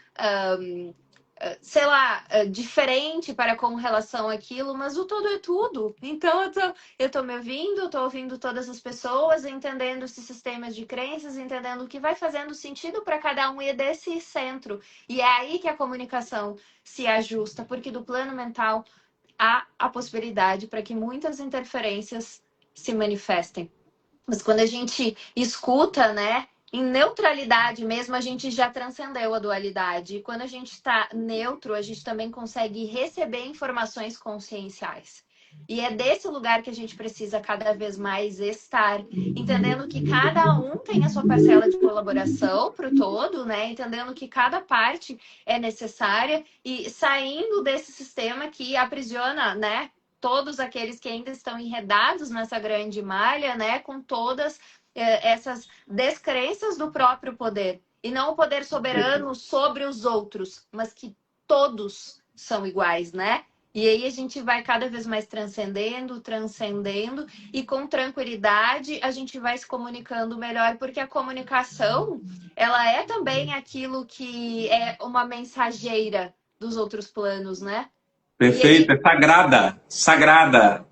sei lá, diferente para com relação àquilo, mas o todo é tudo. Então eu tô me ouvindo, eu tô ouvindo todas as pessoas, entendendo esses sistemas de crenças, entendendo o que vai fazendo sentido para cada um e é desse centro. E é aí que a comunicação se ajusta, porque do plano mental há a possibilidade para que muitas interferências se manifestem. Mas quando a gente escuta, né, em neutralidade mesmo, a gente já transcendeu a dualidade. E quando a gente está neutro, a gente também consegue receber informações conscienciais. E é desse lugar que a gente precisa cada vez mais estar, entendendo que cada um tem a sua parcela de colaboração para o todo, né? Entendendo que cada parte é necessária e saindo desse sistema que aprisiona, né? Todos aqueles que ainda estão enredados nessa grande malha, né? Com todas essas descrenças do próprio poder. E não o poder soberano sobre os outros, mas que todos são iguais, né? E aí a gente vai cada vez mais transcendendo, e com tranquilidade a gente vai se comunicando melhor, porque a comunicação, ela é também aquilo que é uma mensageira dos outros planos, né? Perfeito, é sagrada, sagrada,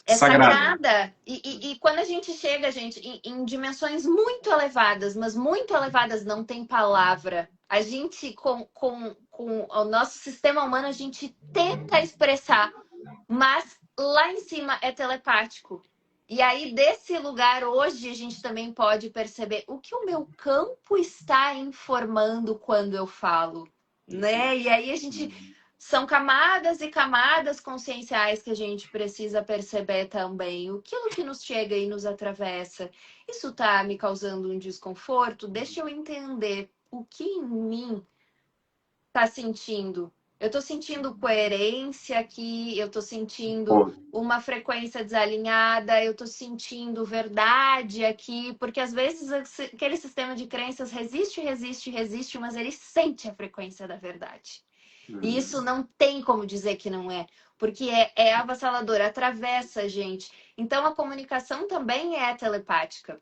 É sagrada. sagrada. E quando a gente chega, gente, em dimensões muito elevadas, mas muito elevadas não tem palavra. A gente, com o nosso sistema humano, a gente tenta expressar, mas lá em cima é telepático. E aí, desse lugar, hoje, a gente também pode perceber o que o meu campo está informando quando eu falo, né? E aí a gente são camadas e camadas conscienciais que a gente precisa perceber também. Aquilo que nos chega e nos atravessa, isso está me causando um desconforto? Deixa eu entender o que em mim está sentindo. Eu estou sentindo coerência aqui, eu estou sentindo Pô, uma frequência desalinhada, eu estou sentindo verdade aqui, porque às vezes aquele sistema de crenças resiste, mas ele sente a frequência da verdade. E isso não tem como dizer que não é, porque é avassalador, atravessa a gente. Então a comunicação também é telepática.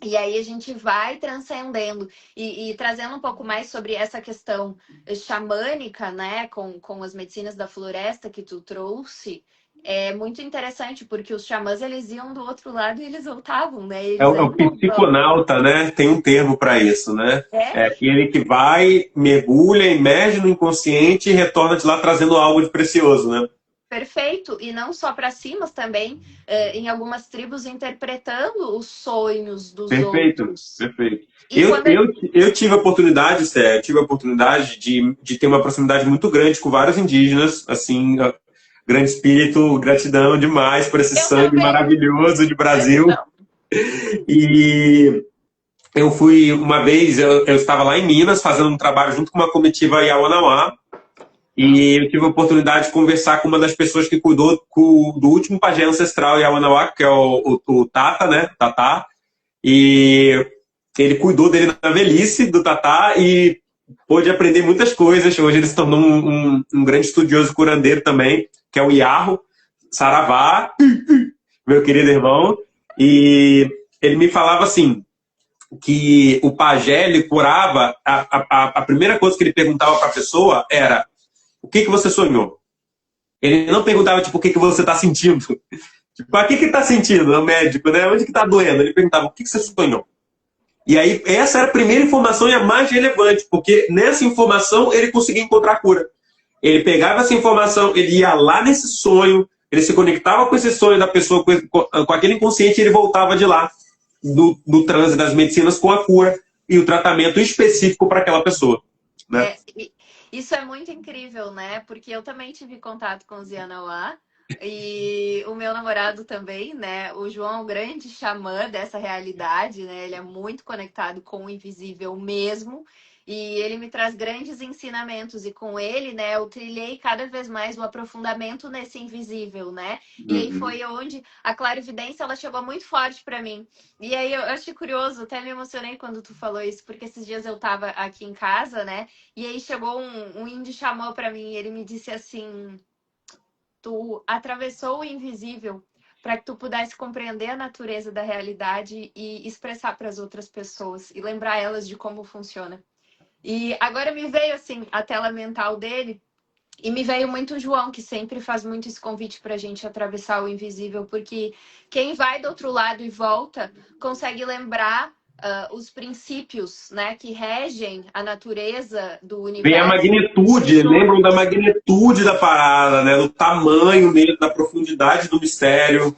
E aí a gente vai transcendendo e trazendo um pouco mais sobre essa questão xamânica, né, com as medicinas da floresta que tu trouxe. É muito interessante, porque os xamãs, eles iam do outro lado e eles voltavam, né? é Eles o ainda vão. psiconauta, né? Tem um termo para isso, né? É É aquele que vai, mergulha, imerge no inconsciente e retorna de lá trazendo algo de precioso, né? perfeito. E não só para si, mas também em algumas tribos interpretando os sonhos dos Perfeito, outros. perfeito. E Eu, quando eu, eu tive a oportunidade, Sé, tive a oportunidade de ter uma proximidade muito grande com vários indígenas, assim, grande espírito, gratidão demais por esse eu sangue também, maravilhoso de Brasil. gratidão. E eu fui uma vez, eu estava lá em Minas fazendo um trabalho junto com uma comitiva Yawanawá, e eu tive a oportunidade de conversar com uma das pessoas que cuidou do último pajé ancestral Yawanawá, que é o Tata, né? Tatá. E ele cuidou dele na velhice, do Tatá, e pôde aprender muitas coisas. Hoje ele se tornou um grande estudioso curandeiro também, que é o Iarro Saravá, meu querido irmão. E ele me falava assim, que o pajé, ele curava, a primeira coisa que ele perguntava para a pessoa era: o que que você sonhou? Ele não perguntava, tipo, o que que você está sentindo. Tipo, o que que está sentindo? O médico, né? Onde que está doendo? Ele perguntava, o que que você sonhou? E aí, essa era a primeira informação e a mais relevante, porque nessa informação ele conseguia encontrar a cura. Ele pegava essa informação, ele ia lá nesse sonho, ele se conectava com esse sonho da pessoa, com aquele inconsciente, e ele voltava de lá, do transe das medicinas, com a cura e o tratamento específico para aquela pessoa. Né? Isso é muito incrível, né? Porque eu também tive contato com os Yanauá e o meu namorado também, né? O João é um grande xamã dessa realidade, né? Ele é muito conectado com o invisível mesmo. E ele me traz grandes ensinamentos, e com ele, né, eu trilhei cada vez mais o aprofundamento nesse invisível, né? E aí Uhum. foi onde a clarividência ela chegou muito forte para mim. E aí eu achei curioso, até me emocionei quando tu falou isso, porque esses dias eu tava aqui em casa, né? E aí chegou um índio chamou para mim e ele me disse assim: tu atravessou o invisível para que tu pudesse compreender a natureza da realidade e expressar para as outras pessoas e lembrar elas de como funciona. E agora me veio assim a tela mental dele. E me veio muito o João, que sempre faz muito esse convite para a gente atravessar o invisível, porque quem vai do outro lado e volta consegue lembrar os princípios, né, que regem a natureza do Vem a universo. magnitude, lembram da magnitude da parada, né? Do tamanho mesmo, da profundidade do mistério.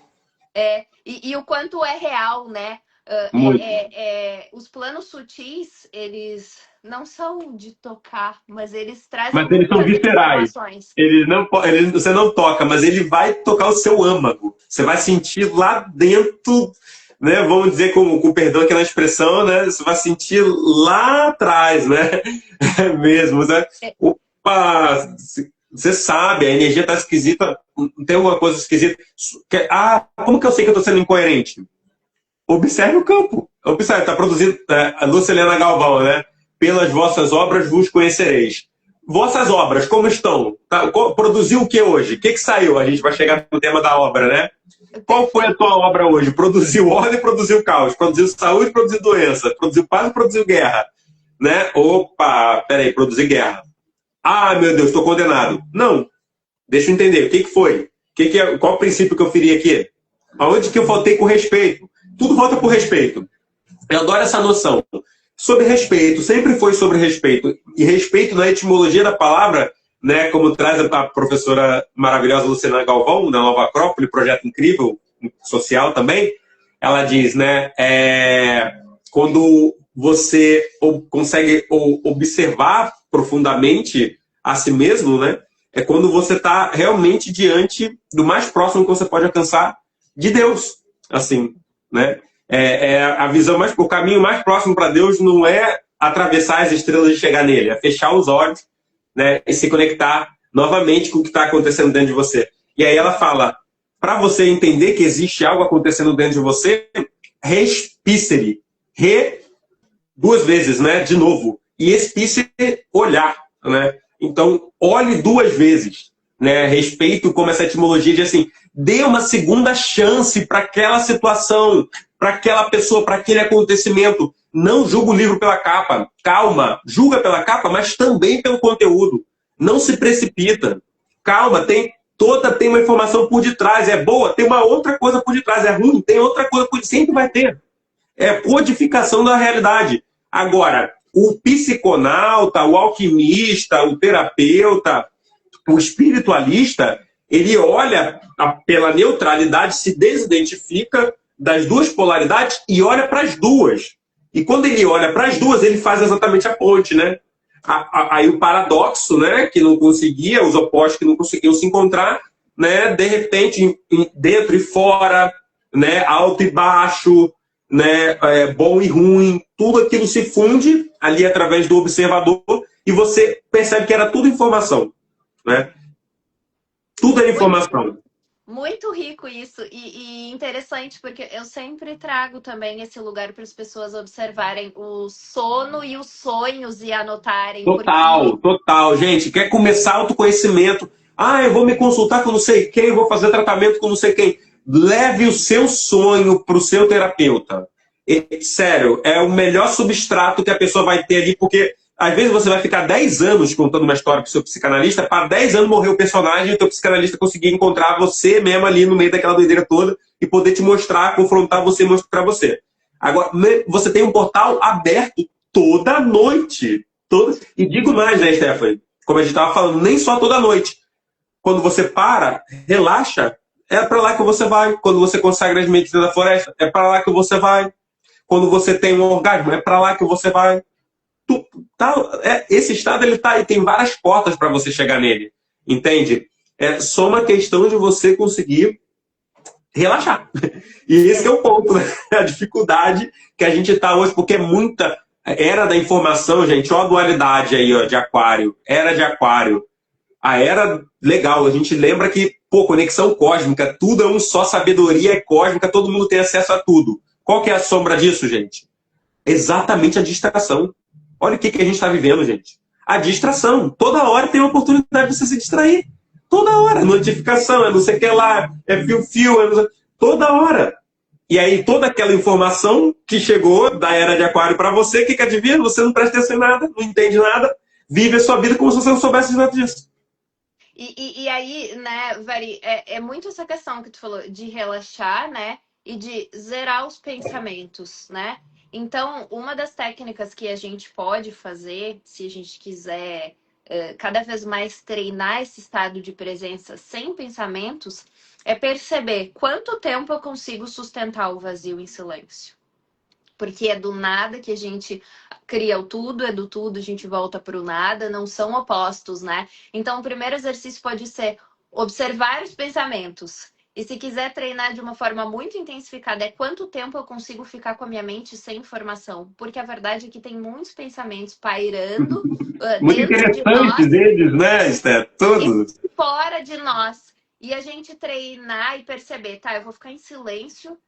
E o quanto é real, né? Muito. Os planos sutis, eles não são de tocar, mas eles trazem Mas eles são muitas viscerais. informações. Você não toca, mas ele vai tocar o seu âmago. Você vai sentir lá dentro, né? Vamos dizer com perdão aqui na expressão, né? Você vai sentir lá atrás, né? É mesmo, né? Opa! Você sabe, a energia está esquisita, tem alguma coisa esquisita. Como que eu sei que eu estou sendo incoerente? Observe o campo. Observe, está produzindo a Lucilena Galvão, né? Pelas vossas obras vos conhecereis. Vossas obras, como estão? Produziu o que hoje? O que saiu? A gente vai chegar no tema da obra, né? Qual foi a tua obra hoje? Produziu ordem, produziu caos, produziu saúde, produziu doença, produziu paz, produziu guerra, né? Opa, peraí, produzir guerra. Ah, meu Deus, estou condenado. Não. Deixa eu entender. O que foi? Qual o princípio que eu feri aqui? Aonde que eu faltei com respeito? Tudo volta por respeito. Eu adoro essa noção. Sobre respeito, sempre foi sobre respeito. E respeito na etimologia da palavra, né, como traz a professora maravilhosa Luciana Galvão, da Nova Acrópole, projeto incrível, social também, ela diz, né, quando você consegue observar profundamente a si mesmo, né, é quando você está realmente diante do mais próximo que você pode alcançar de Deus, assim, né? A visão o caminho mais próximo para Deus não é atravessar as estrelas e chegar nele, é fechar os olhos, né, e se conectar novamente com o que está acontecendo dentro de você. E aí ela fala, para você entender que existe algo acontecendo dentro de você, respicere, duas vezes, né, de novo, e espicere, olhar, né? Então, olhe duas vezes, né? Respeito como essa etimologia de assim, dê uma segunda chance para aquela situação, para aquela pessoa, para aquele acontecimento. Não julga o livro pela capa. Calma, julga pela capa, mas também pelo conteúdo. Não se precipita. Calma, tem uma informação por detrás. É boa, tem uma outra coisa por detrás. É ruim, tem outra coisa por detrás. Sempre vai ter. É codificação da realidade. Agora, o psiconauta, o alquimista, o terapeuta, o espiritualista, ele olha pela neutralidade, se desidentifica das duas polaridades e olha para as duas. E quando ele olha para as duas, ele faz exatamente a ponte, né? Aí o paradoxo, né, que não conseguia, os opostos que não conseguiam se encontrar, né, de repente, dentro e fora, né, alto e baixo, né, bom e ruim, tudo aquilo se funde ali através do observador e você percebe que era tudo informação, né? Tudo era informação. Muito rico isso e interessante, porque eu sempre trago também esse lugar para as pessoas observarem o sono e os sonhos e anotarem. Total. Gente, quer começar autoconhecimento? Eu vou me consultar com não sei quem, eu vou fazer tratamento com não sei quem. Leve o seu sonho para o seu terapeuta. Sério, é o melhor substrato que a pessoa vai ter ali, porque às vezes você vai ficar 10 anos contando uma história para o seu psicanalista, para 10 anos morrer o personagem e o teu psicanalista conseguir encontrar você mesmo ali no meio daquela doideira toda e poder te mostrar, confrontar você e mostrar você. Agora, você tem um portal aberto toda noite. E digo mais, né, Stephanie? Como a gente estava falando, nem só toda noite. Quando você para, relaxa, é para lá que você vai. Quando você consagra as medicinas da floresta, é para lá que você vai. Quando você tem um orgasmo, é para lá que você vai. Esse estado ele tá, e tem várias portas para você chegar nele, entende? É só uma questão de você conseguir relaxar. E esse é o ponto, né? A dificuldade que a gente está hoje, porque é muita era da informação, gente. Ó a dualidade aí, ó, de Aquário. Era de Aquário. A era legal. A gente lembra que, conexão cósmica, tudo é um só, sabedoria é cósmica, todo mundo tem acesso a tudo. Qual que é a sombra disso, gente? Exatamente a distração. Olha o que a gente está vivendo, gente. A distração. Toda hora tem uma oportunidade de você se distrair. Toda hora. Notificação, é não sei o que lá, é fio-fio, toda hora. E aí toda aquela informação que chegou da era de Aquário para você, que adivinha? Você não presta atenção em nada, não entende nada, vive a sua vida como se você não soubesse nada disso. E aí, né, Vari, é muito essa questão que tu falou de relaxar, né? E de zerar os pensamentos, né? Então, uma das técnicas que a gente pode fazer, se a gente quiser cada vez mais treinar esse estado de presença sem pensamentos, é perceber quanto tempo eu consigo sustentar o vazio em silêncio. Porque é do nada que a gente cria o tudo, é do tudo a gente volta para o nada, não são opostos, né? Então, o primeiro exercício pode ser observar os pensamentos. E se quiser treinar de uma forma muito intensificada, é quanto tempo eu consigo ficar com a minha mente sem informação. Porque a verdade é que tem muitos pensamentos pairando Muito dentro de nós. interessantes eles, né, Esther? Todos. E fora de nós. E a gente treinar e perceber, tá, eu vou ficar em silêncio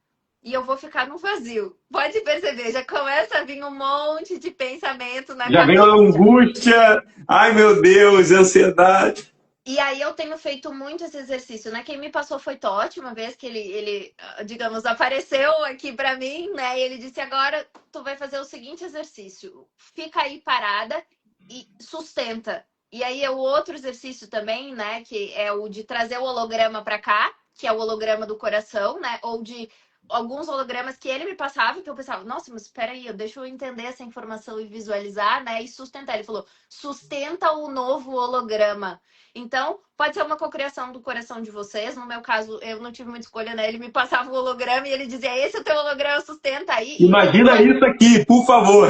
e eu vou ficar no vazio. Pode perceber, já começa a vir um monte de pensamento na Já vem cabeça. a angústia, ai meu Deus, ansiedade. E aí eu tenho feito muito esse exercício, né? Quem me passou foi Totti, uma vez que ele digamos, apareceu aqui pra mim, né? E ele disse, agora tu vai fazer o seguinte exercício. Fica aí parada e sustenta. E aí é o outro exercício também, né? Que é o de trazer o holograma pra cá, que é o holograma do coração, né? Ou de alguns hologramas que ele me passava, que eu pensava, nossa, mas espera aí, deixa eu entender essa informação e visualizar, né? E sustentar. Ele falou, sustenta o novo holograma. Então, pode ser uma cocriação do coração de vocês. No meu caso, eu não tive muita escolha, né? Ele me passava o holograma e ele dizia, esse é o teu holograma, sustenta aí. Imagina isso aqui, por favor.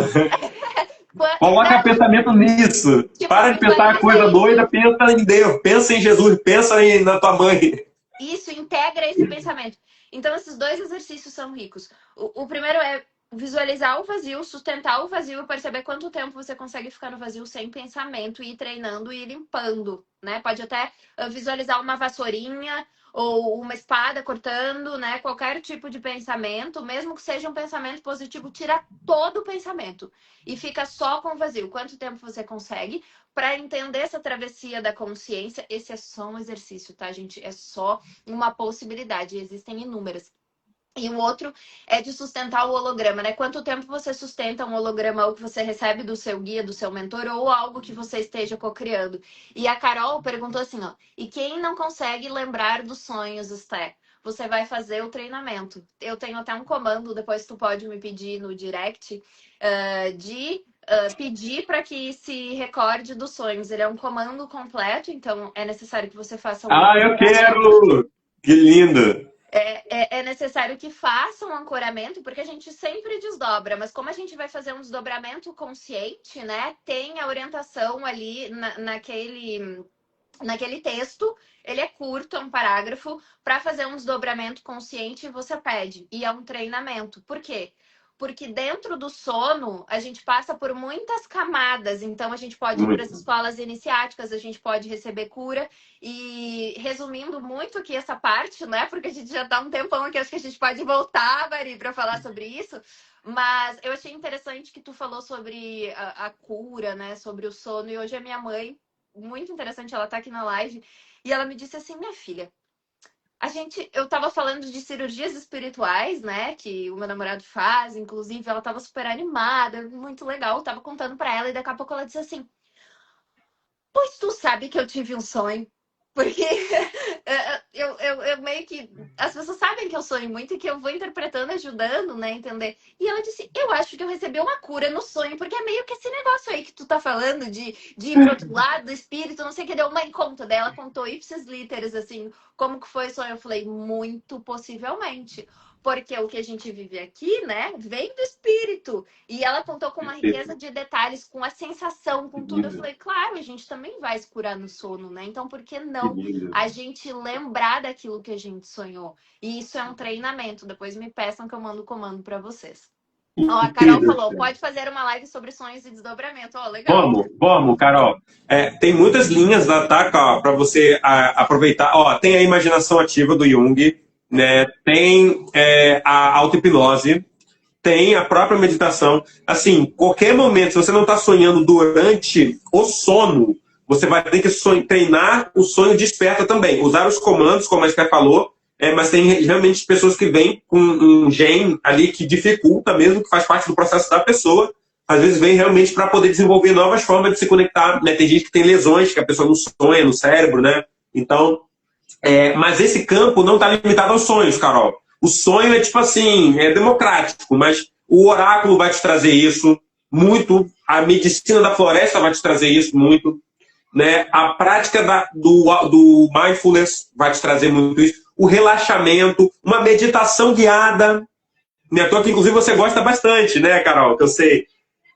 Coloca pensamento nisso. Tipo, Para de pensar coisa doida, pensa em Deus, pensa em Jesus, pensa na tua mãe. Isso, integra esse pensamento. Então, esses dois exercícios são ricos. O primeiro é visualizar o vazio, sustentar o vazio e perceber quanto tempo você consegue ficar no vazio sem pensamento, e ir treinando e ir limpando, né? Pode até visualizar uma vassourinha ou uma espada cortando, né? Qualquer tipo de pensamento, mesmo que seja um pensamento positivo, tira todo o pensamento e fica só com o vazio. Quanto tempo você consegue? Para entender essa travessia da consciência, esse é só um exercício, tá, gente? É só uma possibilidade, existem inúmeras. E o outro é de sustentar o holograma, né? Quanto tempo você sustenta um holograma, ou que você recebe do seu guia, do seu mentor, ou algo que você esteja co-criando. E a Carol perguntou assim, ó, e quem não consegue lembrar dos sonhos, Esther? Você vai fazer o treinamento. Eu tenho até um comando, depois tu pode me pedir no direct, de pedir para que se recorde dos sonhos. Ele é um comando completo, então é necessário que você faça um... Eu quero! Que lindo! É necessário que faça um ancoramento, porque a gente sempre desdobra, mas como a gente vai fazer um desdobramento consciente, né? Tem a orientação ali naquele texto, ele é curto, é um parágrafo, para fazer um desdobramento consciente você pede. E é um treinamento. Por quê? Porque dentro do sono, a gente passa por muitas camadas. Então, a gente pode ir para as escolas iniciáticas, a gente pode receber cura. E resumindo muito aqui essa parte, né? Porque a gente já tá um tempão aqui, acho que a gente pode voltar, Mari, para falar sobre isso. Mas eu achei interessante que tu falou sobre a cura, né? Sobre o sono. E hoje a minha mãe, muito interessante, ela tá aqui na live. E ela me disse assim, minha filha, eu tava falando de cirurgias espirituais, né, que o meu namorado faz, inclusive ela tava super animada, muito legal, eu tava contando pra ela e daqui a pouco ela disse assim, pois tu sabe que eu tive um sonho, porque eu meio que, as pessoas sabem que eu sonho muito e que eu vou interpretando, ajudando, né, entender. E ela disse, eu acho que eu recebi uma cura no sonho, porque é meio que esse negócio aí que tu tá falando, de ir pro outro lado, do espírito, não sei o que, deu uma conta dela, contou ipsis literis, assim, como que foi o sonho. Eu falei, muito possivelmente. Porque o que a gente vive aqui, né, vem do espírito. E ela contou com uma riqueza de detalhes, com a sensação, com tudo. Eu falei, claro, a gente também vai se curar no sono, né? Então, por que não a gente lembrar daquilo que a gente sonhou? E isso é um treinamento. Depois me peçam que eu mando o comando para vocês. Ó, a Carol falou, pode fazer uma live sobre sonhos e desdobramento. Ó, legal. Vamos, Carol. Tem muitas linhas lá, tá, para você aproveitar. Ó, tem a imaginação ativa do Jung, né? Tem a auto-hipnose, tem a própria meditação. Assim, qualquer momento, se você não está sonhando durante o sono, você vai ter que treinar o sonho desperta também. Usar os comandos, como a Esther falou, mas tem realmente pessoas que vêm com um gene ali que dificulta mesmo, que faz parte do processo da pessoa. Às vezes vem realmente para poder desenvolver novas formas de se conectar, né? Tem gente que tem lesões, que a pessoa não sonha no cérebro, né? Então, mas esse campo não está limitado aos sonhos, Carol. O sonho é tipo assim, é democrático, mas o oráculo vai te trazer isso muito, a medicina da floresta vai te trazer isso muito, né? A prática do mindfulness vai te trazer muito isso, o relaxamento, uma meditação guiada, né? À toa que, inclusive, você gosta bastante, né, Carol? Que eu sei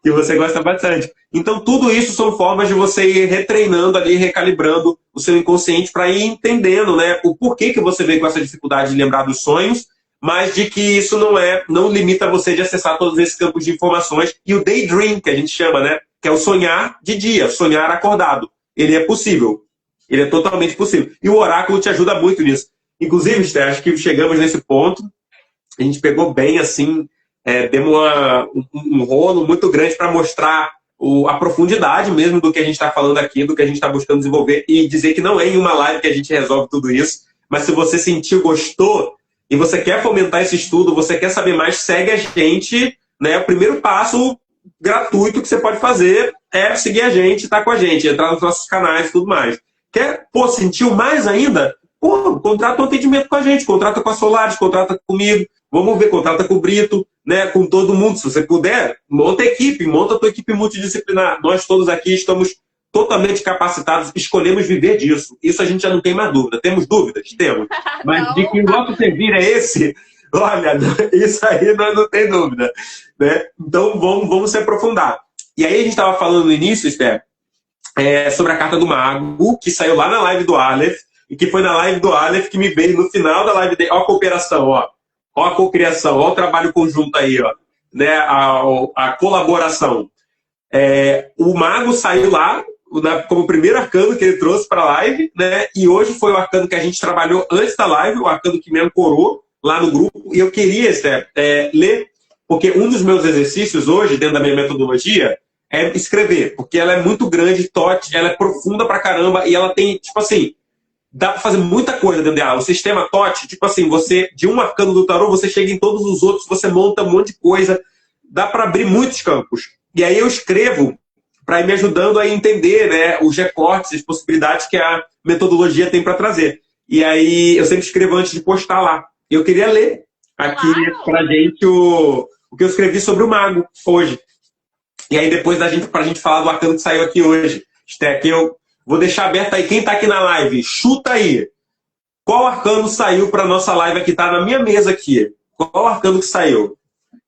que você gosta bastante. Então, tudo isso são formas de você ir retreinando ali, recalibrando o seu inconsciente para ir entendendo, né, o porquê que você veio com essa dificuldade de lembrar dos sonhos, mas de que isso não limita você de acessar todos esses campos de informações. E o daydream, que a gente chama, né, que é o sonhar de dia, sonhar acordado. Ele é possível. Ele é totalmente possível. E o oráculo te ajuda muito nisso. Inclusive, Esther, acho que chegamos nesse ponto. A gente pegou bem, assim, demos um rolo muito grande para mostrar a profundidade mesmo do que a gente está falando aqui, do que a gente está buscando desenvolver, e dizer que não é em uma live que a gente resolve tudo isso, mas se você sentiu, gostou, e você quer fomentar esse estudo, você quer saber mais, segue a gente, né? O primeiro passo gratuito que você pode fazer é seguir a gente, estar com a gente, entrar nos nossos canais e tudo mais. Quer, sentiu mais ainda? Contrata um atendimento com a gente, contrata com a Solaris, contrata comigo, vamos ver, contrata com o Brito, né, com todo mundo. Se você puder, monta a tua equipe multidisciplinar. Nós todos aqui estamos totalmente capacitados, escolhemos viver disso. Isso a gente já não tem mais dúvida. Temos dúvidas? Temos. Mas de que o nosso servir é esse, olha, isso aí nós não tem dúvida. Né? Então vamos se aprofundar. E aí a gente estava falando no início, Esther, sobre a carta do mago, que saiu lá na live do Aleph, e que foi na live do Aleph que me veio no final da live dele. Ó a cooperação, ó a cocriação, ó o trabalho conjunto aí, ó, né? A colaboração. O mago saiu lá como primeiro arcano que ele trouxe para a live, né? E hoje foi o arcano que a gente trabalhou antes da live, o arcano que me ancorou lá no grupo. E eu queria, Esther, ler, porque um dos meus exercícios hoje, dentro da minha metodologia, é escrever, porque ela é muito grande, ela é profunda pra caramba, e ela tem, tipo assim, dá para fazer muita coisa dentro dela. O sistema TOT, tipo assim, você, de um arcano do tarô, você chega em todos os outros, você monta um monte de coisa, dá para abrir muitos campos. E aí eu escrevo para ir me ajudando a entender, né, os recortes, as possibilidades que a metodologia tem para trazer. E aí eu sempre escrevo antes de postar lá. Eu queria ler aqui para a gente o que eu escrevi sobre o mago hoje. E aí depois pra gente falar do arcano que saiu aqui hoje. Esther, que eu vou deixar aberto aí. Quem está aqui na live, chuta aí. Qual arcano saiu para nossa live aqui? Está na minha mesa aqui. Qual arcano que saiu?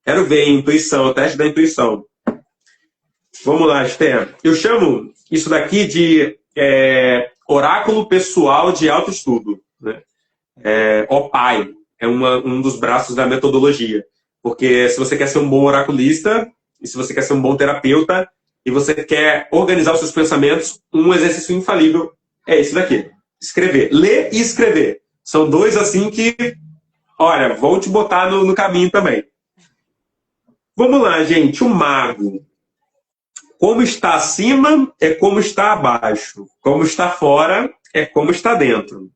Quero ver, intuição, o teste da intuição. Vamos lá, Esther. Eu chamo isso daqui de oráculo pessoal de autoestudo. Né? OPAI. É um dos braços da metodologia. Porque se você quer ser um bom oraculista, e se você quer ser um bom terapeuta, e você quer organizar os seus pensamentos, um exercício infalível é esse daqui. Escrever. Ler e escrever. São dois assim que, olha, vão te botar no caminho também. Vamos lá, gente. O mago. Como está acima é como está abaixo. Como está fora é como está dentro.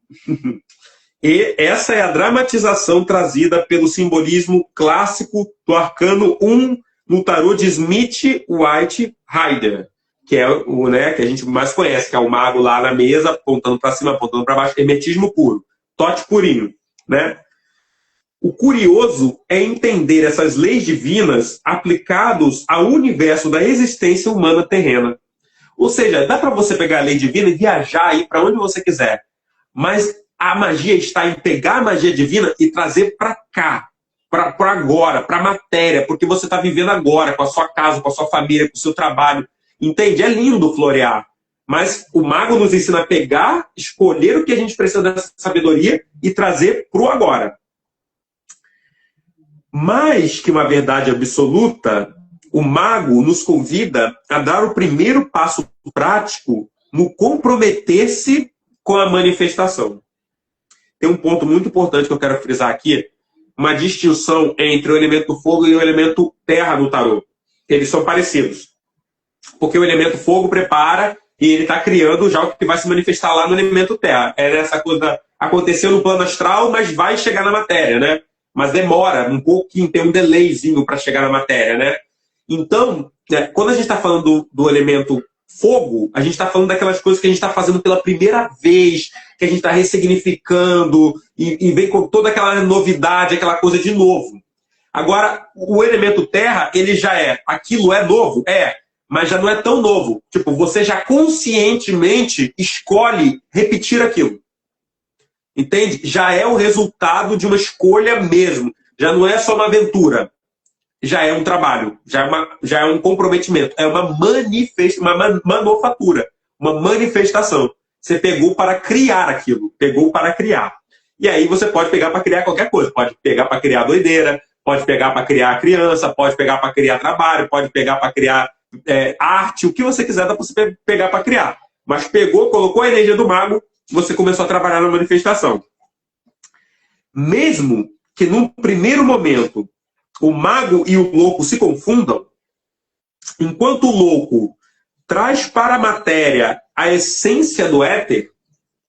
E essa é a dramatização trazida pelo simbolismo clássico do arcano 1 no tarô de Smith White Rider, que é o, né, que a gente mais conhece, que é o mago lá na mesa, apontando para cima, apontando para baixo, hermetismo puro, tote purinho, né? O curioso é entender essas leis divinas aplicados ao universo da existência humana terrena. Ou seja, dá para você pegar a lei divina e viajar aí para onde você quiser, mas a magia está em pegar a magia divina e trazer para cá, para agora, para a matéria, porque você está vivendo agora, com a sua casa, com a sua família, com o seu trabalho. Entende? É lindo florear. Mas o mago nos ensina a pegar, escolher o que a gente precisa dessa sabedoria e trazer para o agora. Mais que uma verdade absoluta, o mago nos convida a dar o primeiro passo prático no comprometer-se com a manifestação. Tem um ponto muito importante que eu quero frisar aqui, uma distinção entre o elemento fogo e o elemento terra no tarô. Eles são parecidos. Porque o elemento fogo prepara e ele está criando já o que vai se manifestar lá no elemento terra. É essa coisa aconteceu no plano astral, mas vai chegar na matéria, né? Mas demora um pouquinho, tem um delayzinho para chegar na matéria, né? Então, quando a gente está falando do elemento fogo, a gente está falando daquelas coisas que a gente está fazendo pela primeira vez, que a gente está ressignificando e vem com toda aquela novidade, aquela coisa de novo. Agora, o elemento terra, ele já aquilo é novo? Mas já não é tão novo. Tipo, você já conscientemente escolhe repetir aquilo. Entende? Já é o resultado de uma escolha mesmo. Já não é só uma aventura. Já é um trabalho. Já é um comprometimento. É uma manufatura. Uma manifestação. Você pegou para criar aquilo. Pegou para criar. E aí você pode pegar para criar qualquer coisa. Pode pegar para criar doideira. Pode pegar para criar criança. Pode pegar para criar trabalho. Pode pegar para criar arte. O que você quiser dá para você pegar para criar. Mas pegou, colocou a energia do mago, você começou a trabalhar na manifestação. Mesmo que num primeiro momento o mago e o louco se confundam, enquanto o louco traz para a matéria a essência do éter,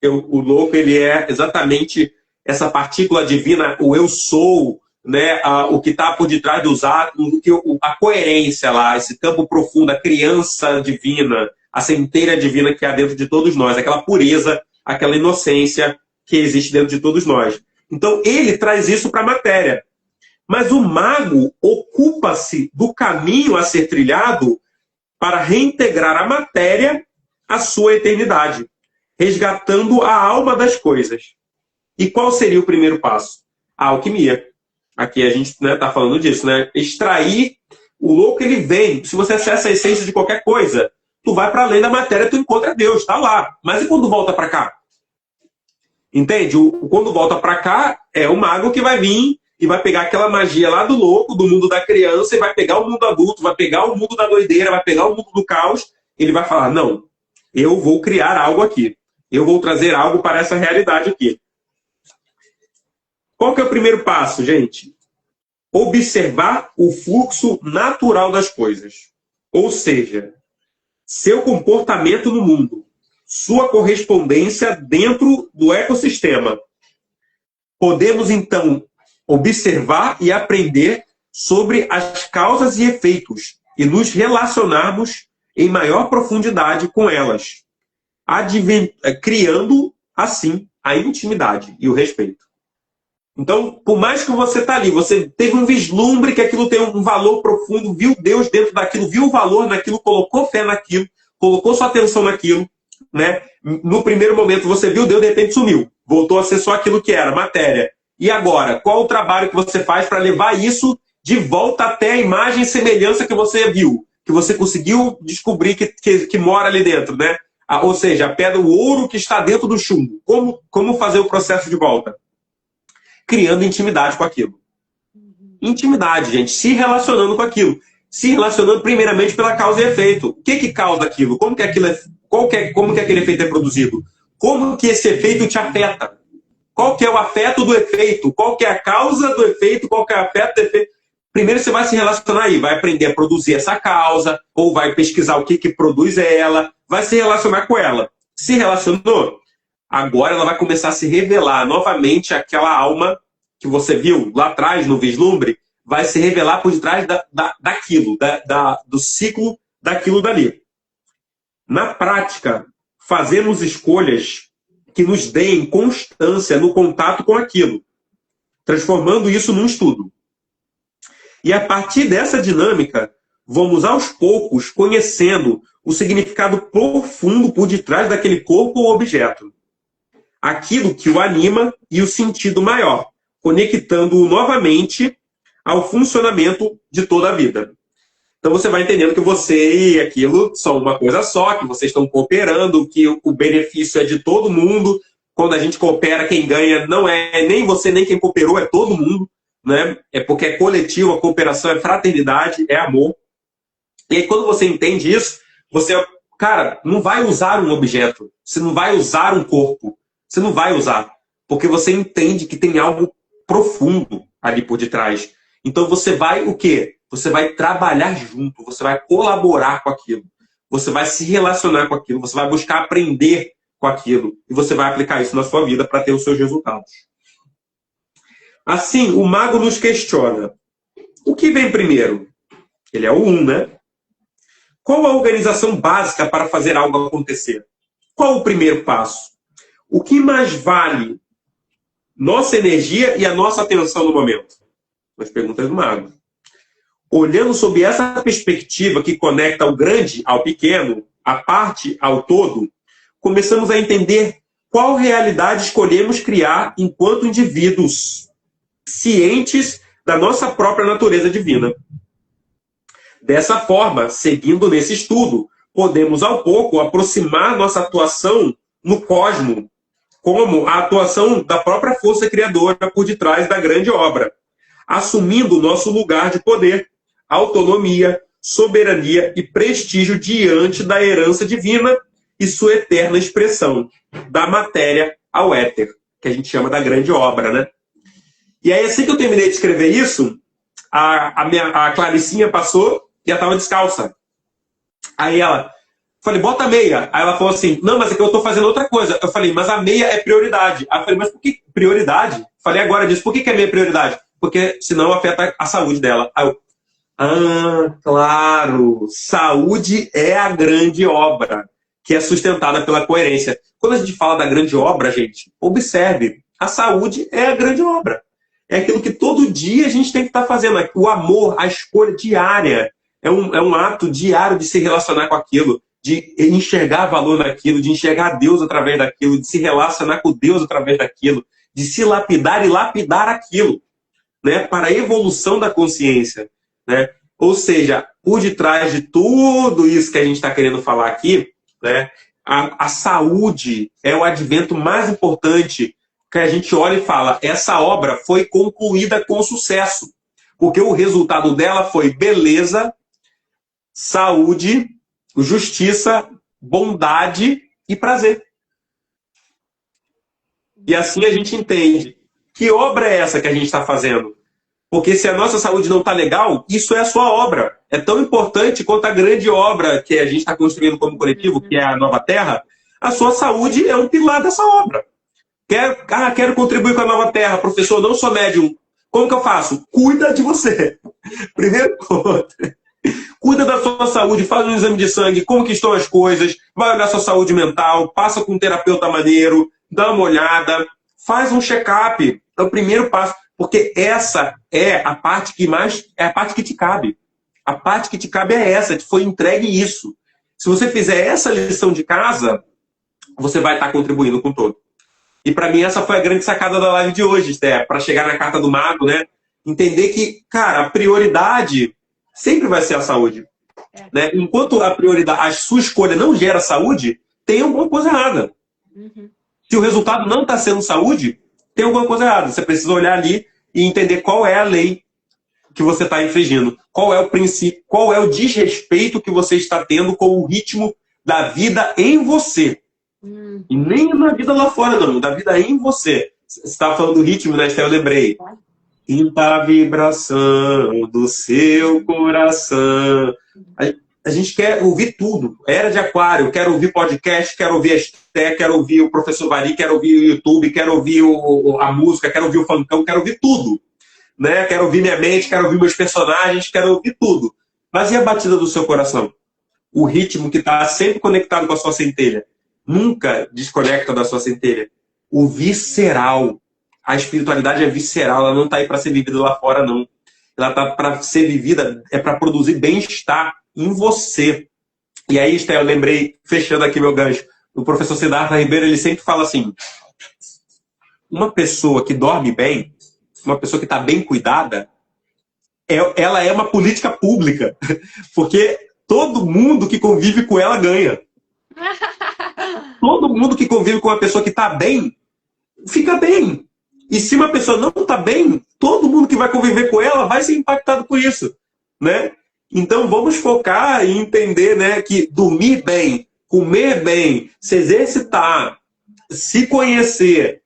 o louco ele é exatamente essa partícula divina, o eu sou, né, o que está por detrás dos átomos, a coerência lá, esse campo profundo, a criança divina, a centelha divina que há dentro de todos nós, aquela pureza, aquela inocência que existe dentro de todos nós. Então, ele traz isso para a matéria. Mas o mago ocupa-se do caminho a ser trilhado para reintegrar a matéria à sua eternidade, resgatando a alma das coisas. E qual seria o primeiro passo? A alquimia. Aqui a gente está falando disso, né? Extrair, o louco ele vem. Se você acessa a essência de qualquer coisa, tu vai para além da matéria, tu encontra Deus, está lá. Mas e quando volta para cá? Entende? Quando volta para cá, é o mago que vai vir e vai pegar aquela magia lá do louco, do mundo da criança, e vai pegar o mundo adulto, vai pegar o mundo da doideira, vai pegar o mundo do caos, ele vai falar, não, eu vou criar algo aqui. Eu vou trazer algo para essa realidade aqui. Qual que é o primeiro passo, gente? Observar o fluxo natural das coisas. Ou seja, seu comportamento no mundo, sua correspondência dentro do ecossistema. Podemos, então, observar e aprender sobre as causas e efeitos e nos relacionarmos em maior profundidade com elas, criando, assim, a intimidade e o respeito. Então, por mais que você está ali, você teve um vislumbre que aquilo tem um valor profundo, viu Deus dentro daquilo, viu o valor naquilo, colocou fé naquilo, colocou sua atenção naquilo, né? No primeiro momento você viu Deus, de repente sumiu. Voltou a ser só aquilo que era, matéria. E agora, qual o trabalho que você faz para levar isso de volta até a imagem e semelhança que você viu? Que você conseguiu descobrir que mora ali dentro, né? Ou seja, a pedra, o ouro que está dentro do chumbo. Como fazer o processo de volta? Criando intimidade com aquilo. Intimidade, gente. Se relacionando com aquilo. Se relacionando primeiramente pela causa e efeito. O que causa aquilo? Como que aquele efeito é produzido? Como que esse efeito te afeta? Qual que é o afeto do efeito? Qual que é a causa do efeito? Qual que é o afeto do efeito? Primeiro você vai se relacionar aí. Vai aprender a produzir essa causa. Ou vai pesquisar o que produz ela. Vai se relacionar com ela. Se relacionou? Agora ela vai começar a se revelar novamente aquela alma que você viu lá atrás no vislumbre, vai se revelar por detrás daquilo, do ciclo daquilo dali. Na prática, fazemos escolhas que nos deem constância no contato com aquilo, transformando isso num estudo. E a partir dessa dinâmica, vamos aos poucos conhecendo o significado profundo por detrás daquele corpo ou objeto. Aquilo que o anima e o sentido maior, conectando-o novamente ao funcionamento de toda a vida. Então você vai entendendo que você e aquilo são uma coisa só, que vocês estão cooperando, que o benefício é de todo mundo. Quando a gente coopera, quem ganha não é nem você, nem quem cooperou, é todo mundo, né? É porque é coletivo, a cooperação é fraternidade, é amor. E aí quando você entende isso, você, cara, não vai usar um objeto, você não vai usar um corpo, você não vai usar, porque você entende que tem algo profundo ali por detrás. Então você vai o quê? Você vai trabalhar junto, você vai colaborar com aquilo, você vai se relacionar com aquilo, você vai buscar aprender com aquilo. E você vai aplicar isso na sua vida para ter os seus resultados. Assim, o mago nos questiona. O que vem primeiro? Ele é o 1, né? Qual a organização básica para fazer algo acontecer? Qual o primeiro passo? O que mais vale? Nossa energia e a nossa atenção no momento? As perguntas do mago. Olhando sob essa perspectiva que conecta o grande ao pequeno, a parte ao todo, começamos a entender qual realidade escolhemos criar enquanto indivíduos cientes da nossa própria natureza divina. Dessa forma, seguindo nesse estudo, podemos ao pouco aproximar nossa atuação no cosmos como a atuação da própria força criadora por detrás da grande obra, assumindo o nosso lugar de poder, autonomia, soberania e prestígio diante da herança divina e sua eterna expressão, da matéria ao éter, que a gente chama da grande obra, né? E aí, assim que eu terminei de escrever isso, a Claricinha passou e ela estava descalça. Aí ela, falei, bota a meia. Aí ela falou assim, não, mas é que eu estou fazendo outra coisa. Eu falei, mas a meia é prioridade. Aí eu falei, mas por que prioridade? Falei agora disso, por que é meia prioridade? Porque senão afeta a saúde dela. Aí eu, claro, saúde é a grande obra, que é sustentada pela coerência. Quando a gente fala da grande obra, gente, observe, a saúde é a grande obra. É aquilo que todo dia a gente tem que estar fazendo. O amor, a escolha diária, é um ato diário de se relacionar com aquilo, de enxergar valor naquilo, de enxergar Deus através daquilo, de se relacionar com Deus através daquilo, de se lapidar e lapidar aquilo, né, para a evolução da consciência. Né? Ou seja, por detrás de tudo isso que a gente está querendo falar aqui, né, a saúde é o advento mais importante que a gente olha e fala, essa obra foi concluída com sucesso, porque o resultado dela foi beleza, saúde, justiça, bondade e prazer. E assim a gente entende. Que obra é essa que a gente está fazendo? Porque se a nossa saúde não está legal, isso é a sua obra. É tão importante quanto a grande obra que a gente está construindo como coletivo, que é a Nova Terra. A sua saúde é um pilar dessa obra. Quero contribuir com a Nova Terra. Professor, não sou médium. Como que eu faço? Cuida de você. Primeiro ponto. Cuida da sua saúde, faz um exame de sangue, como que estão as coisas, vai olhar sua saúde mental, passa com um terapeuta maneiro, dá uma olhada, faz um check-up. É o primeiro passo, porque essa é a parte que é a parte que te cabe. A parte que te cabe é essa, te foi entregue isso. Se você fizer essa lição de casa, você vai estar contribuindo com todo. E para mim essa foi a grande sacada da live de hoje, Esther, para chegar na carta do mago, né? Entender que, cara, a prioridade sempre vai ser a saúde. Né? Enquanto a prioridade, a sua escolha não gera saúde, tem alguma coisa errada. Se o resultado não está sendo saúde, tem alguma coisa errada. Você precisa olhar ali e entender qual é a lei que você está infringindo. Qual é o princípio, qual é o desrespeito que você está tendo com o ritmo da vida em você. E nem na vida lá fora, não. Da vida em você. Você estava falando do ritmo, né? Eu lembrei. Sinta a vibração do seu coração. A gente quer ouvir tudo. Era de Aquário, quero ouvir podcast, quero ouvir a Esté, quero ouvir o Professor Vari, quero ouvir o YouTube, quero ouvir a música, quero ouvir o funkão, quero ouvir tudo. Né? Quero ouvir minha mente, quero ouvir meus personagens, quero ouvir tudo. Mas e a batida do seu coração? O ritmo que está sempre conectado com a sua centelha. Nunca desconecta da sua centelha. O visceral. A espiritualidade é visceral, ela não está aí para ser vivida lá fora, não. Ela está para ser vivida, é para produzir bem-estar em você. E aí, Esté, eu lembrei, fechando aqui meu gancho, o professor Siddhartha Ribeiro, ele sempre fala assim, uma pessoa que dorme bem, uma pessoa que está bem cuidada, ela é uma política pública, porque todo mundo que convive com ela ganha. Todo mundo que convive com uma pessoa que está bem, fica bem. E se uma pessoa não está bem, todo mundo que vai conviver com ela vai ser impactado por isso. Né? Então vamos focar e entender, né, que dormir bem, comer bem, se exercitar, se conhecer,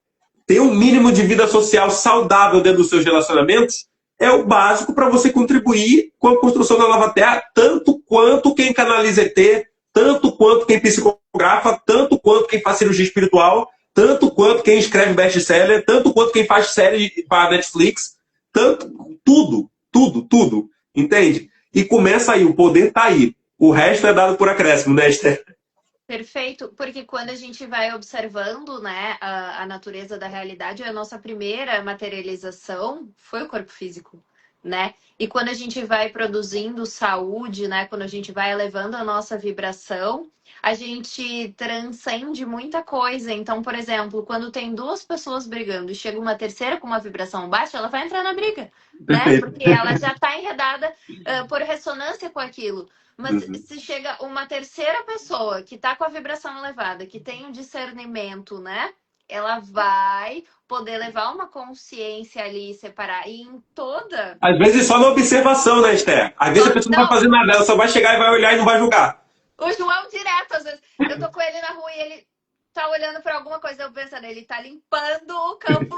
ter um mínimo de vida social saudável dentro dos seus relacionamentos, é o básico para você contribuir com a construção da Nova Terra, tanto quanto quem canaliza ET, tanto quanto quem psicografa, tanto quanto quem faz cirurgia espiritual, tanto quanto quem escreve best-seller, tanto quanto quem faz série para Netflix, tanto, tudo, entende? E começa aí, o poder tá aí. O resto é dado por acréscimo, né, Esther? Perfeito, porque quando a gente vai observando, né, a natureza da realidade, a nossa primeira materialização foi o corpo físico, né? E quando a gente vai produzindo saúde, né, quando a gente vai elevando a nossa vibração, a gente transcende muita coisa. Então, por exemplo, quando tem duas pessoas brigando e chega uma terceira com uma vibração baixa, ela vai entrar na briga, né? Perfeito. Porque ela já está enredada por ressonância com aquilo. Mas se chega uma terceira pessoa que está com a vibração elevada, que tem um discernimento, né? Ela vai poder levar uma consciência ali e separar. E em toda... Às vezes só na observação, né, Esther? Às vezes a pessoa não vai fazer nada, ela só vai chegar e vai olhar e não vai julgar. O João direto, às vezes, eu tô com ele na rua e ele tá olhando pra alguma coisa, eu pensando, ele tá limpando o campo,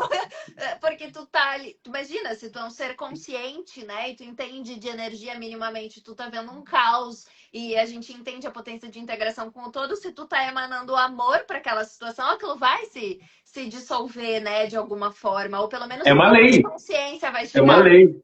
porque tu tá ali, tu imagina, se tu é um ser consciente, né, e tu entende de energia minimamente, tu tá vendo um caos, e a gente entende a potência de integração com o todo, se tu tá emanando amor pra aquela situação, aquilo vai se dissolver, né, de alguma forma, ou pelo menos uma lei. Consciência vai chegar. É uma lei.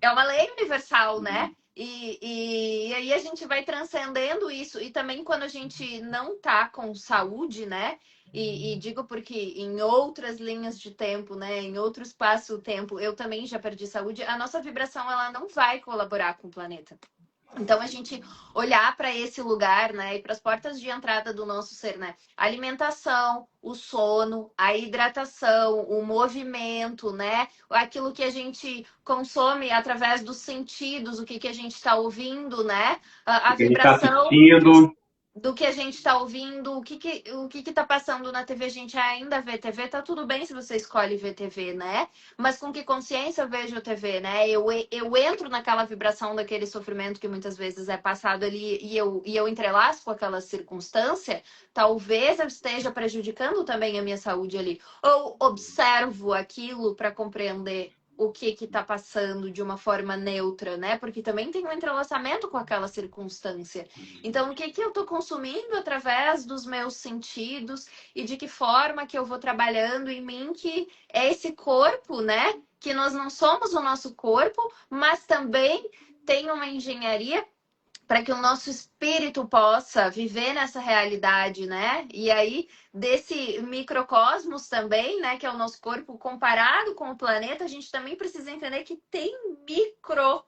É uma lei universal, né? E aí a gente vai transcendendo isso. E também quando a gente não tá com saúde, né? E digo porque em outras linhas de tempo, né? Em outro espaço-tempo, eu também já perdi saúde. A nossa vibração, ela não vai colaborar com o planeta. Então, a gente olhar para esse lugar, né, e para as portas de entrada do nosso ser, né? A alimentação, o sono, a hidratação, o movimento, né? Aquilo que a gente consome através dos sentidos, o que a gente está ouvindo, né? A vibração do que a gente está ouvindo, o que está passando na TV, a gente ainda vê TV, tá tudo bem se você escolhe ver TV, né? Mas com que consciência eu vejo a TV, né? Eu entro naquela vibração daquele sofrimento que muitas vezes é passado ali e eu entrelaço com aquela circunstância, talvez eu esteja prejudicando também a minha saúde ali. Ou observo aquilo para compreender o que está passando de uma forma neutra, né? Porque também tem um entrelaçamento com aquela circunstância. Então, o que eu estou consumindo através dos meus sentidos e de que forma que eu vou trabalhando em mim, que é esse corpo, né? Que nós não somos o nosso corpo, mas também tem uma engenharia para que o nosso espírito possa viver nessa realidade, né? E aí, desse microcosmos também, né? Que é o nosso corpo comparado com o planeta, a gente também precisa entender que tem micro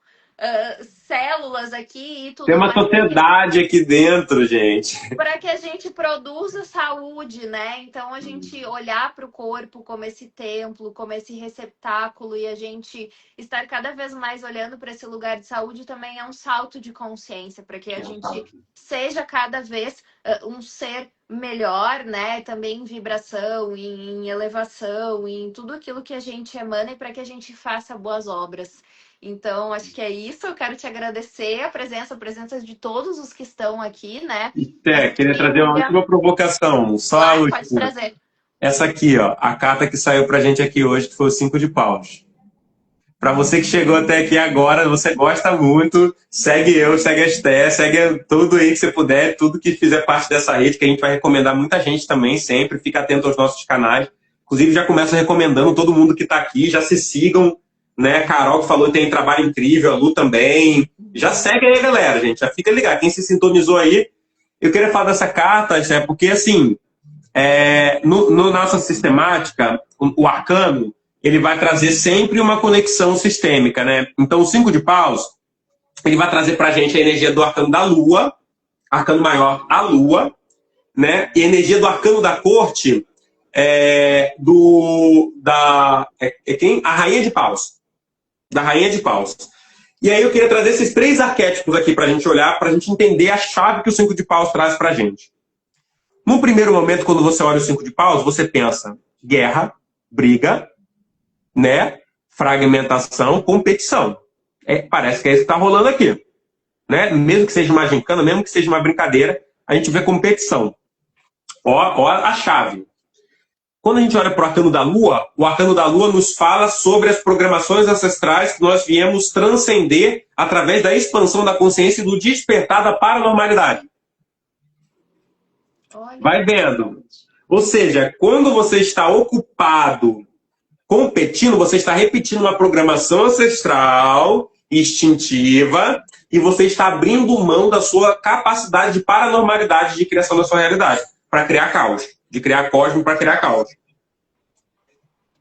células aqui e tudo tem uma mais. sociedade aqui dentro, gente. Para que a gente produza saúde, né? Então, a gente olhar para o corpo como esse templo, como esse receptáculo e a gente estar cada vez mais olhando para esse lugar de saúde também é um salto de consciência, para que a gente seja cada vez um ser melhor, né? Também em vibração, em elevação, em tudo aquilo que a gente emana e para que a gente faça boas obras. Então, acho que é isso. Eu quero te agradecer a presença de todos os que estão aqui, né? Queria trazer uma última provocação. Só pode trazer. Essa aqui, ó, a carta que saiu pra gente aqui hoje, que foi o 5 de paus. Para você que chegou até aqui agora, você gosta muito, segue eu, segue a Esther, segue tudo aí que você puder, tudo que fizer parte dessa rede, que a gente vai recomendar muita gente também, sempre. Fica atento aos nossos canais. Inclusive, já começo recomendando todo mundo que está aqui, já se sigam, né? A Carol que falou que tem trabalho incrível, a Lu também. Já segue aí, galera, gente. Já fica ligado. Quem se sintonizou aí, eu queria falar dessa carta, Esther, porque, assim, no nossa sistemática, o arcano, ele vai trazer sempre uma conexão sistêmica, né? Então, o 5 de paus, ele vai trazer pra gente a energia do arcano da Lua, arcano maior, a Lua, né? E a energia do arcano da corte quem? A Rainha de Paus. Da Rainha de Paus. E aí eu queria trazer esses 3 arquétipos aqui pra gente olhar, pra gente entender a chave que o 5 de paus traz pra gente. No primeiro momento, quando você olha o 5 de paus, você pensa guerra, briga, né? Fragmentação, competição. Parece que é isso que está rolando aqui. Né? Mesmo que seja uma gincana, mesmo que seja uma brincadeira, a gente vê competição. Ó a chave. Quando a gente olha para o arcano da Lua, o arcano da Lua nos fala sobre as programações ancestrais que nós viemos transcender através da expansão da consciência e do despertar da paranormalidade. Olha, Vai vendo. Ou seja, quando você está ocupado competindo, você está repetindo uma programação ancestral, instintiva, e você está abrindo mão da sua capacidade de paranormalidade de criação da sua realidade, para criar caos, de criar cosmos para criar caos.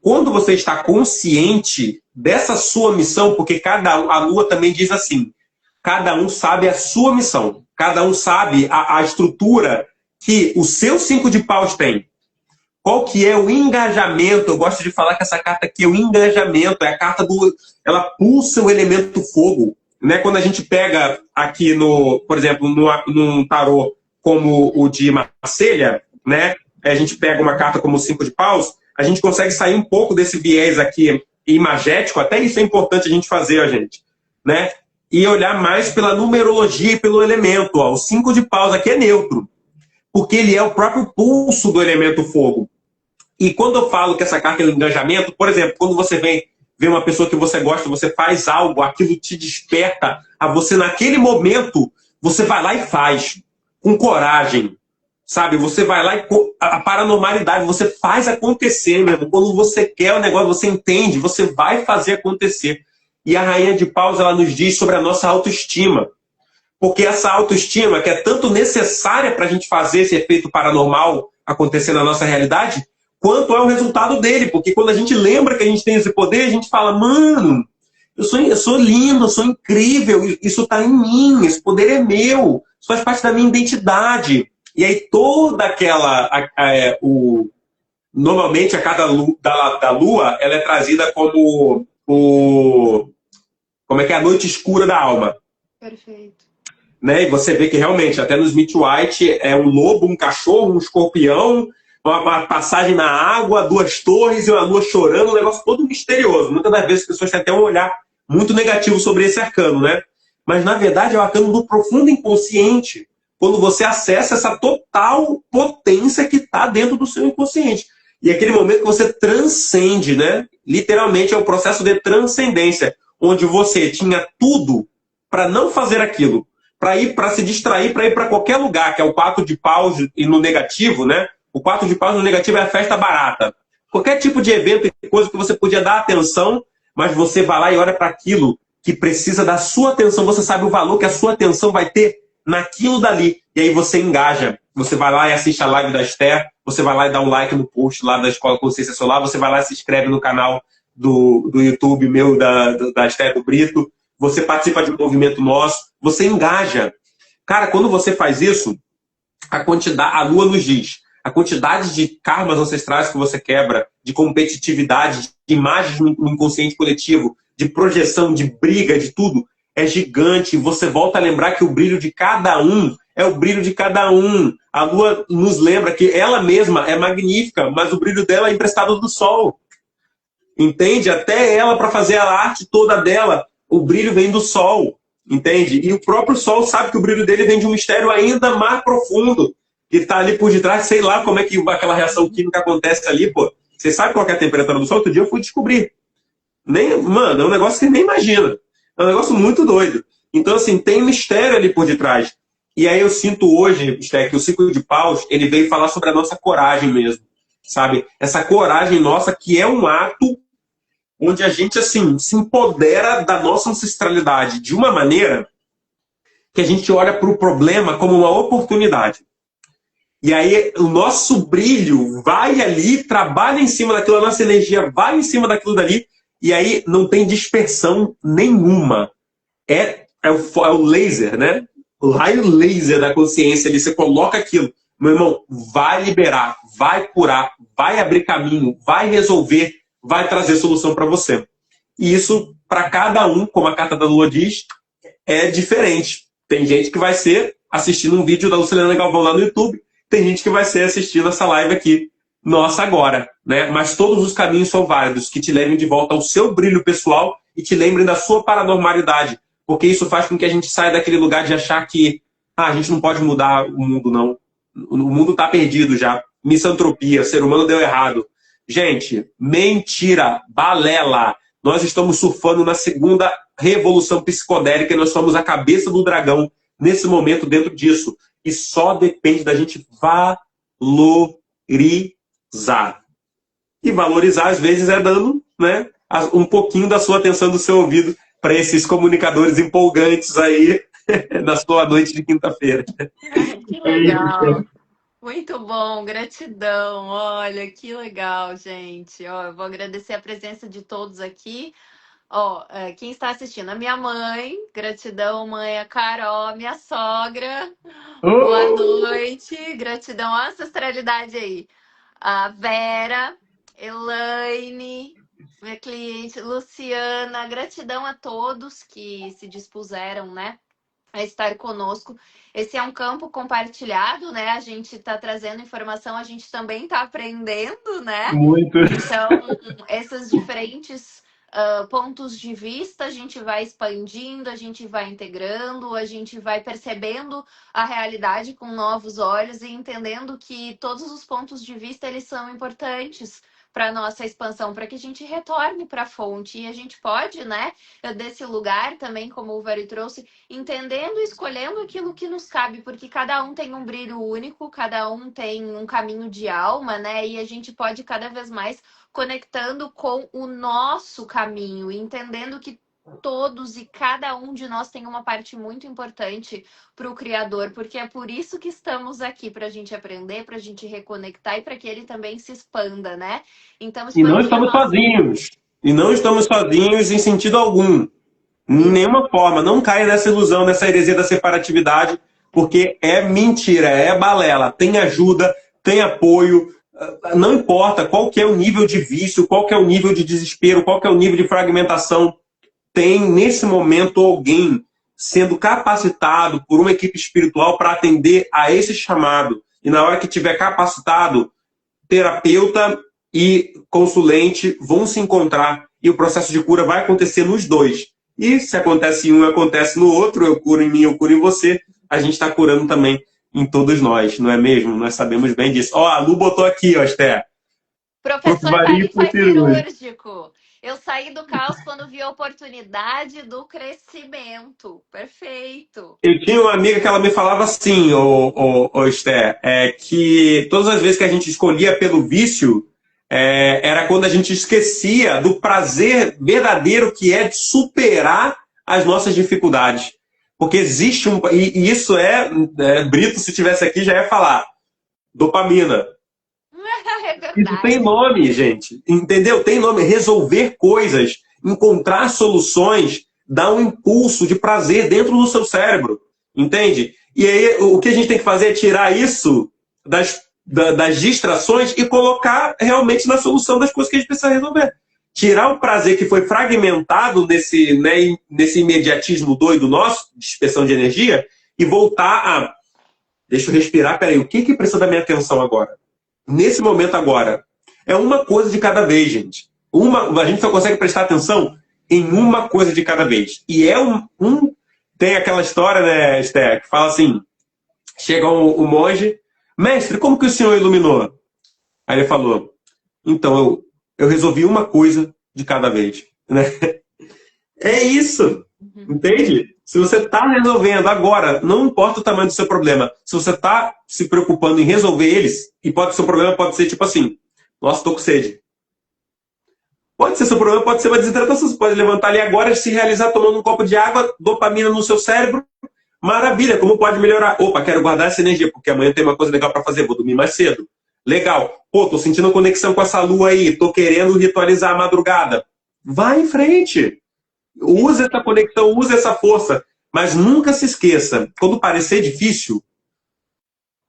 Quando você está consciente dessa sua missão, porque a Lua também diz assim, cada um sabe a sua missão, cada um sabe a estrutura que o seu 5 de paus tem. Qual que é o engajamento? Eu gosto de falar que essa carta aqui é o engajamento, é a carta ela pulsa o elemento fogo. Né? Quando a gente pega aqui, por exemplo, num tarô como o de Marselha, né? A gente pega uma carta como o 5 de paus, a gente consegue sair um pouco desse viés aqui imagético, até isso é importante a gente fazer, gente. Né? E olhar mais pela numerologia e pelo elemento. Ó. O 5 de paus aqui é neutro, porque ele é o próprio pulso do elemento fogo. E quando eu falo que essa carta é um engajamento, por exemplo, quando você vê uma pessoa que você gosta, você faz algo, aquilo te desperta a você, naquele momento, você vai lá e faz, com coragem, sabe? Você vai lá e a paranormalidade, você faz acontecer mesmo. Quando você quer o negócio, você entende, você vai fazer acontecer. E a Rainha de Paus, ela nos diz sobre a nossa autoestima. Porque essa autoestima, que é tanto necessária para a gente fazer esse efeito paranormal acontecer na nossa realidade, quanto é o resultado dele. Porque quando a gente lembra que a gente tem esse poder, a gente fala, mano, eu sou lindo, eu sou incrível, isso está em mim, esse poder é meu, isso faz parte da minha identidade. E aí toda aquela... normalmente a cada da Lua, ela é trazida como como é que é a noite escura da alma. Perfeito. Né? E você vê que realmente, até no Smith White, é um lobo, um cachorro, um escorpião, uma passagem na água, 2 torres e uma lua chorando, um negócio todo misterioso. Muitas das vezes as pessoas têm até um olhar muito negativo sobre esse arcano, né? Mas, na verdade, é o arcano do profundo inconsciente, quando você acessa essa total potência que está dentro do seu inconsciente. E aquele momento que você transcende, né? Literalmente é o processo de transcendência, onde você tinha tudo para não fazer aquilo, para se distrair, para ir para qualquer lugar, que é o 4 de paus e no negativo, né? O 4 de paus no negativo é a festa barata. Qualquer tipo de evento e coisa que você podia dar atenção, mas você vai lá e olha para aquilo que precisa da sua atenção. Você sabe o valor que a sua atenção vai ter naquilo dali. E aí você engaja. Você vai lá e assiste a live da Esther, você vai lá e dá um like no post lá da Escola Consciência Solar, você vai lá e se inscreve no canal do YouTube meu, da Esther do Brito, você participa de um movimento nosso, você engaja. Cara, quando você faz isso, a Lua nos diz, a quantidade de karmas ancestrais que você quebra, de competitividade, de imagens no inconsciente coletivo, de projeção, de briga, de tudo, é gigante. Você volta a lembrar que o brilho de cada um é o brilho de cada um. A Lua nos lembra que ela mesma é magnífica, mas o brilho dela é emprestado do Sol. Entende? Até ela, para fazer a arte toda dela, o brilho vem do Sol. Entende? E o próprio Sol sabe que o brilho dele vem de um mistério ainda mais profundo, que está ali por detrás. Sei lá como é que aquela reação química acontece ali, pô. Você sabe qual é a temperatura do Sol? Outro dia eu fui descobrir. Mano, é um negócio que nem imagina. É um negócio muito doido. Então, assim, tem mistério ali por detrás. E aí eu sinto hoje, Esther, que o 5 de paus, ele veio falar sobre a nossa coragem mesmo. Sabe? Essa coragem nossa, que é um ato onde a gente, assim, se empodera da nossa ancestralidade de uma maneira que a gente olha para o problema como uma oportunidade. E aí o nosso brilho vai ali, trabalha em cima daquilo, a nossa energia vai em cima daquilo dali, e aí não tem dispersão nenhuma. É o laser, né? O raio laser da consciência ali, você coloca aquilo. Meu irmão, vai liberar, vai curar, vai abrir caminho, vai resolver, vai trazer solução para você. E isso, para cada um, como a carta da Lua diz, é diferente. Tem gente que vai ser assistindo um vídeo da Lucilena Galvão lá no YouTube, tem gente que vai ser assistindo essa live aqui, nossa agora, né? Mas todos os caminhos são válidos, que te levem de volta ao seu brilho pessoal e te lembrem da sua paranormalidade, porque isso faz com que a gente saia daquele lugar de achar que a gente não pode mudar o mundo, não. O mundo está perdido já. Missantropia, ser humano deu errado. Gente, mentira, balela. Nós estamos surfando na segunda revolução psicodélica e nós somos a cabeça do dragão nesse momento dentro disso. E só depende da gente valorizar. E valorizar, às vezes, é dando, né, um pouquinho da sua atenção, do seu ouvido, para esses comunicadores empolgantes aí na sua noite de quinta-feira. Ai, que É isso. legal. Muito bom, gratidão. Olha, que legal, gente. Ó, eu vou agradecer a presença de todos aqui. Ó, quem está assistindo? A minha mãe, gratidão, mãe, a Carol, minha sogra. Boa Oh! noite, gratidão à ancestralidade aí. A Vera, Elaine, minha cliente, Luciana, gratidão a todos que se dispuseram, né, a estar conosco. Esse é um campo compartilhado, né? A gente está trazendo informação, a gente também está aprendendo, né? Muito. Então, esses diferentes pontos de vista, a gente vai expandindo, a gente vai integrando, a gente vai percebendo a realidade com novos olhos e entendendo que todos os pontos de vista eles são importantes para nossa expansão, para que a gente retorne para a fonte e a gente pode, né, desse lugar também, como o Vari trouxe, entendendo e escolhendo aquilo que nos cabe, porque cada um tem um brilho único, cada um tem um caminho de alma, né? E a gente pode cada vez mais conectando com o nosso caminho, entendendo que todos e cada um de nós tem uma parte muito importante para o Criador, porque é por isso que estamos aqui, para a gente aprender, para a gente reconectar e para que ele também se expanda, né? Então, E não expandir a estamos nossa. sozinhos. E não estamos sozinhos em sentido algum. Em nenhuma forma. Não caia nessa ilusão, nessa heresia da separatividade, porque é mentira, é balela. Tem ajuda, tem apoio. Não importa qual que é o nível de vício, qual que é o nível de desespero, qual que é o nível de fragmentação. Tem, nesse momento, alguém sendo capacitado por uma equipe espiritual para atender a esse chamado. E na hora que tiver capacitado, terapeuta e consulente vão se encontrar e o processo de cura vai acontecer nos dois. E se acontece em um, acontece no outro, eu curo em mim, eu curo em você, a gente está curando também em todos nós, não é mesmo? Nós sabemos bem disso. Ó, a Lu botou aqui, ó, Esther. Prof. Professor Vari Vari foi foi cirúrgico. cirúrgico. Eu saí do caos quando vi a oportunidade do crescimento. Perfeito. Eu tinha uma amiga que ela me falava assim, Esther, que todas as vezes que a gente escolhia pelo vício, era quando a gente esquecia do prazer verdadeiro que é de superar as nossas dificuldades. Porque existe um. E isso Brito, se tivesse aqui, já ia falar. Dopamina. É Isso tem verdade. nome, gente. Entendeu? Tem nome. Resolver coisas, encontrar soluções, dá um impulso de prazer dentro do seu cérebro. Entende? E aí, o que a gente tem que fazer é tirar isso das distrações e colocar realmente na solução das coisas que a gente precisa resolver. Tirar o prazer que foi fragmentado nesse imediatismo doido nosso, de dispersão de energia, e voltar a. Deixa eu respirar, peraí, o que precisa da minha atenção agora? Nesse momento agora. É uma coisa de cada vez, gente. A gente só consegue prestar atenção em uma coisa de cada vez. E tem aquela história, né, Esther, que fala assim: chega o monge, mestre, como que o senhor iluminou? Aí ele falou: então, eu resolvi uma coisa de cada vez. Né? É isso. Entende? Se você está resolvendo agora, não importa o tamanho do seu problema, se você está se preocupando em resolver eles, e seu problema pode ser tipo assim: nossa, estou com sede. Pode ser seu problema, pode ser uma desidratação. Você pode levantar ali agora e se realizar tomando um copo de água, dopamina no seu cérebro. Maravilha, como pode melhorar? Opa, quero guardar essa energia, porque amanhã tem uma coisa legal para fazer, vou dormir mais cedo. Legal. Pô, tô sentindo conexão com essa lua aí, tô querendo ritualizar a madrugada. Vai em frente. Use essa conexão, use essa força. Mas nunca se esqueça, quando parecer difícil,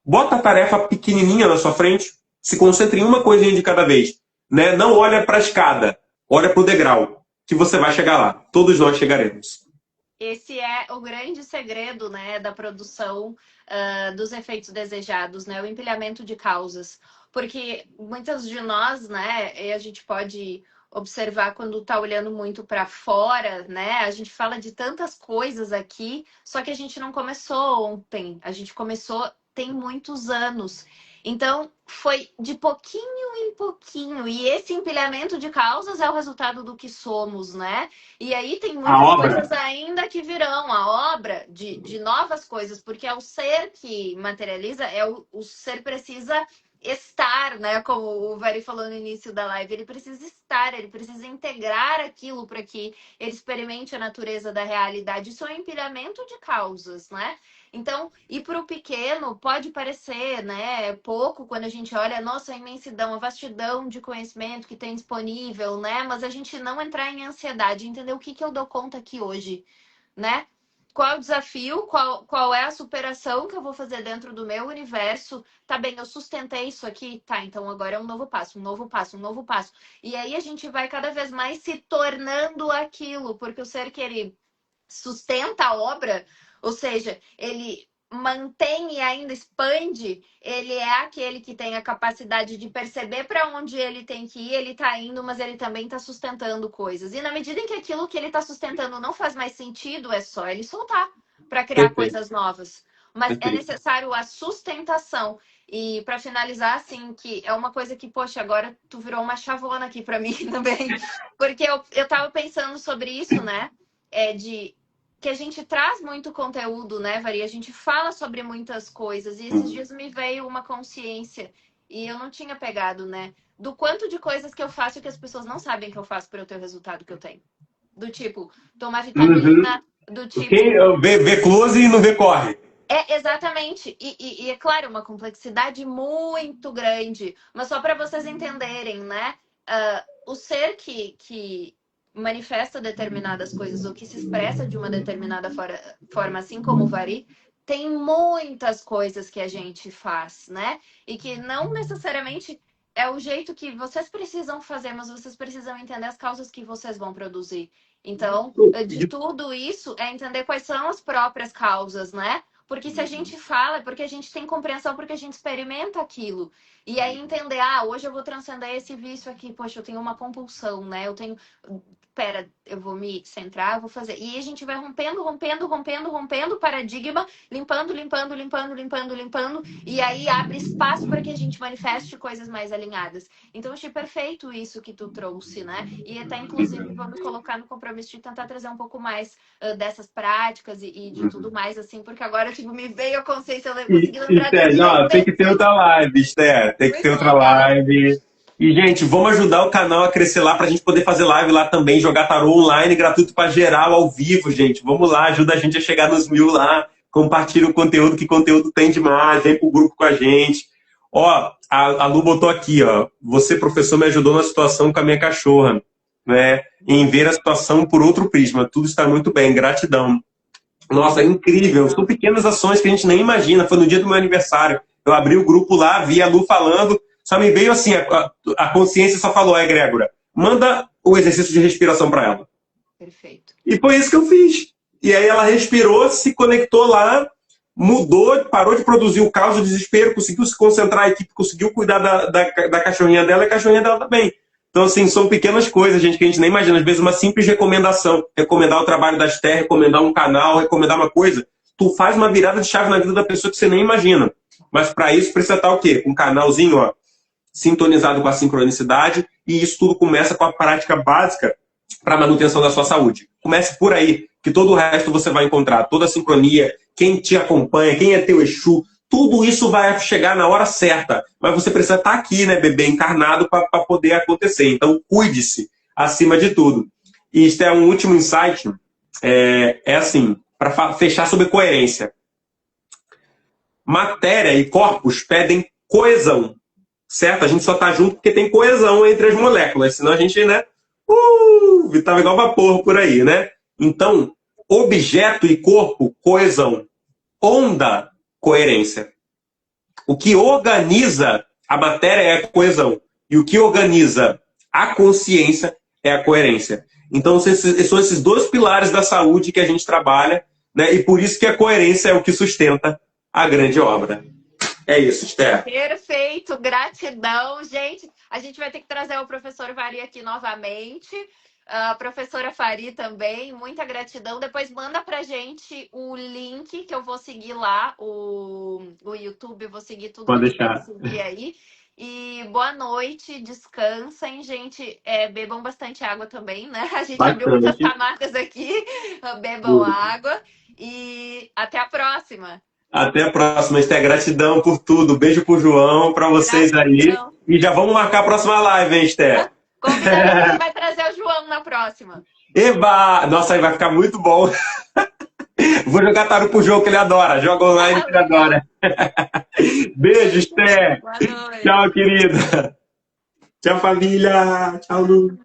bota a tarefa pequenininha na sua frente, se concentre em uma coisinha de cada vez. Né? Não olha para a escada, olha para o degrau, que você vai chegar lá. Todos nós chegaremos. Esse é o grande segredo, né, da produção dos efeitos desejados, né, o empilhamento de causas. Porque muitas de nós, né, e a gente pode observar quando está olhando muito para fora, né, a gente fala de tantas coisas aqui, só que a gente não começou ontem, a gente começou tem muitos anos. Então, foi de pouquinho em pouquinho. E esse empilhamento de causas é o resultado do que somos, né? E aí tem A muitas obra. coisas ainda que virão, a obra de novas coisas, porque é o ser que materializa, o ser precisa estar, né? Como o Vari falou no início da live, ele precisa estar, ele precisa integrar aquilo para que ele experimente a natureza da realidade. Isso é um empilhamento de causas, né? Então, e para o pequeno pode parecer, né, pouco quando a gente olha, nossa, a imensidão, a vastidão de conhecimento que tem disponível, né? Mas a gente não entrar em ansiedade, entender o que, que eu dou conta aqui hoje, né? Qual é o desafio? Qual é a superação que eu vou fazer dentro do meu universo? Tá bem, eu sustentei isso aqui, tá, então agora é um novo passo, um novo passo, um novo passo. E aí a gente vai cada vez mais se tornando aquilo, porque o ser que ele sustenta a obra, ou seja, ele mantém e ainda expande, ele é aquele que tem a capacidade de perceber para onde ele tem que ir, ele está indo, mas ele também está sustentando coisas. E na medida em que aquilo que ele está sustentando não faz mais sentido, é só ele soltar para criar Perfeito, coisas novas. Mas é perfeito. necessário a sustentação. E para finalizar, assim, que é uma coisa que, poxa, agora tu virou uma chavona aqui para mim também, porque eu tava pensando sobre isso, né? De que a gente traz muito conteúdo, né, Vari? A gente fala sobre muitas coisas. E esses dias me veio uma consciência, e eu não tinha pegado, né? Do quanto de coisas que eu faço que as pessoas não sabem que eu faço para eu ter o resultado que eu tenho. Do tipo, tomar Uhum. vitamina, do Quem tipo. vê close e não vê corre. É exatamente. E é claro, uma complexidade muito grande. Mas só para vocês entenderem, né? O ser que manifesta determinadas coisas ou que se expressa de uma determinada forma, assim como o Vari, tem muitas coisas que a gente faz, né? E que não necessariamente é o jeito que vocês precisam fazer, mas vocês precisam entender as causas que vocês vão produzir. Então, de tudo isso, é entender quais são as próprias causas, né? Porque se a gente fala, é porque a gente tem compreensão, porque a gente experimenta aquilo. E aí entender, hoje eu vou transcender esse vício aqui, poxa, eu tenho uma compulsão, né? Eu tenho. Pera, eu vou me centrar, eu vou fazer. E aí a gente vai rompendo o paradigma, limpando. E aí abre espaço para que a gente manifeste coisas mais alinhadas. Então, achei perfeito isso que tu trouxe, né? E até, inclusive, vamos colocar no compromisso de tentar trazer um pouco mais dessas práticas e de tudo mais, assim, porque agora, tipo, me veio a consciência, eu consegui lembrar do Esther, dia e ó, tem que ter pensei, outra live, Esther. Tem que ter muito outra legal. live. E, gente, vamos ajudar o canal a crescer lá pra gente poder fazer live lá também, jogar tarô online gratuito pra geral, ao vivo, gente. Vamos lá, ajuda a gente a chegar nos 1000 lá. Compartilha o conteúdo, que conteúdo tem demais. Vem pro grupo com a gente. Ó, a Lu botou aqui, ó. Você, professor, me ajudou na situação com a minha cachorra, né? Em ver a situação por outro prisma. Tudo está muito bem. Gratidão. Nossa, é incrível. São pequenas ações que a gente nem imagina. Foi no dia do meu aniversário. Eu abri o grupo lá, vi a Lu falando, só me veio assim, a consciência só falou, Grégora, manda o exercício de respiração para ela. Perfeito. E foi isso que eu fiz. E aí ela respirou, se conectou lá, mudou, parou de produzir o caos, o desespero, conseguiu se concentrar, a equipe conseguiu cuidar da cachorrinha dela e a cachorrinha dela também. Então, assim, são pequenas coisas, gente, que a gente nem imagina. Às vezes, uma simples recomendação. Recomendar o trabalho das terras, recomendar um canal, recomendar uma coisa. Tu faz uma virada de chave na vida da pessoa que você nem imagina. Mas para isso precisa estar o quê? Um canalzinho, ó, sintonizado com a sincronicidade. E isso tudo começa com a prática básica para a manutenção da sua saúde. Comece por aí, que todo o resto você vai encontrar. Toda a sincronia, quem te acompanha, quem é teu Exu, tudo isso vai chegar na hora certa. Mas você precisa estar aqui, né, bebê, encarnado para poder acontecer. Então, cuide-se acima de tudo. E isso é um último insight. Assim, para fechar sobre coerência. Matéria e corpos pedem coesão. Certo? A gente só está junto porque tem coesão entre as moléculas. Senão a gente, né? Estava igual vapor por aí, né? Então, objeto e corpo, coesão. Onda, coerência. O que organiza a matéria é a coesão. E o que organiza a consciência é a coerência. Então, são esses dois pilares da saúde que a gente trabalha, né? E por isso que a coerência é o que sustenta a grande obra. É isso, Esther. Perfeito, gratidão, gente. A gente vai ter que trazer o professor Vari aqui novamente. A professora Fari também, muita gratidão. Depois manda pra gente o link que eu vou seguir lá, o YouTube, eu vou seguir tudo que Pode tem que deixar. seguir aí. E boa noite, descansem, gente. Bebam bastante água também, né? A gente abriu muitas Bastante. camadas aqui. Bebam água e até a próxima. Até a próxima, Esther. Gratidão por tudo. Beijo pro João, para vocês aí. Gratidão. E já vamos marcar a próxima live, hein, Esther? Combinado, você vai trazer o João na próxima. Eba! Nossa, aí vai ficar muito bom. Vou jogar tarô pro jogo que ele adora. Joga online que ele Legal. adora. Beijo, Esther. Boa noite. Tchau, querida. Tchau, família. Tchau, Lu.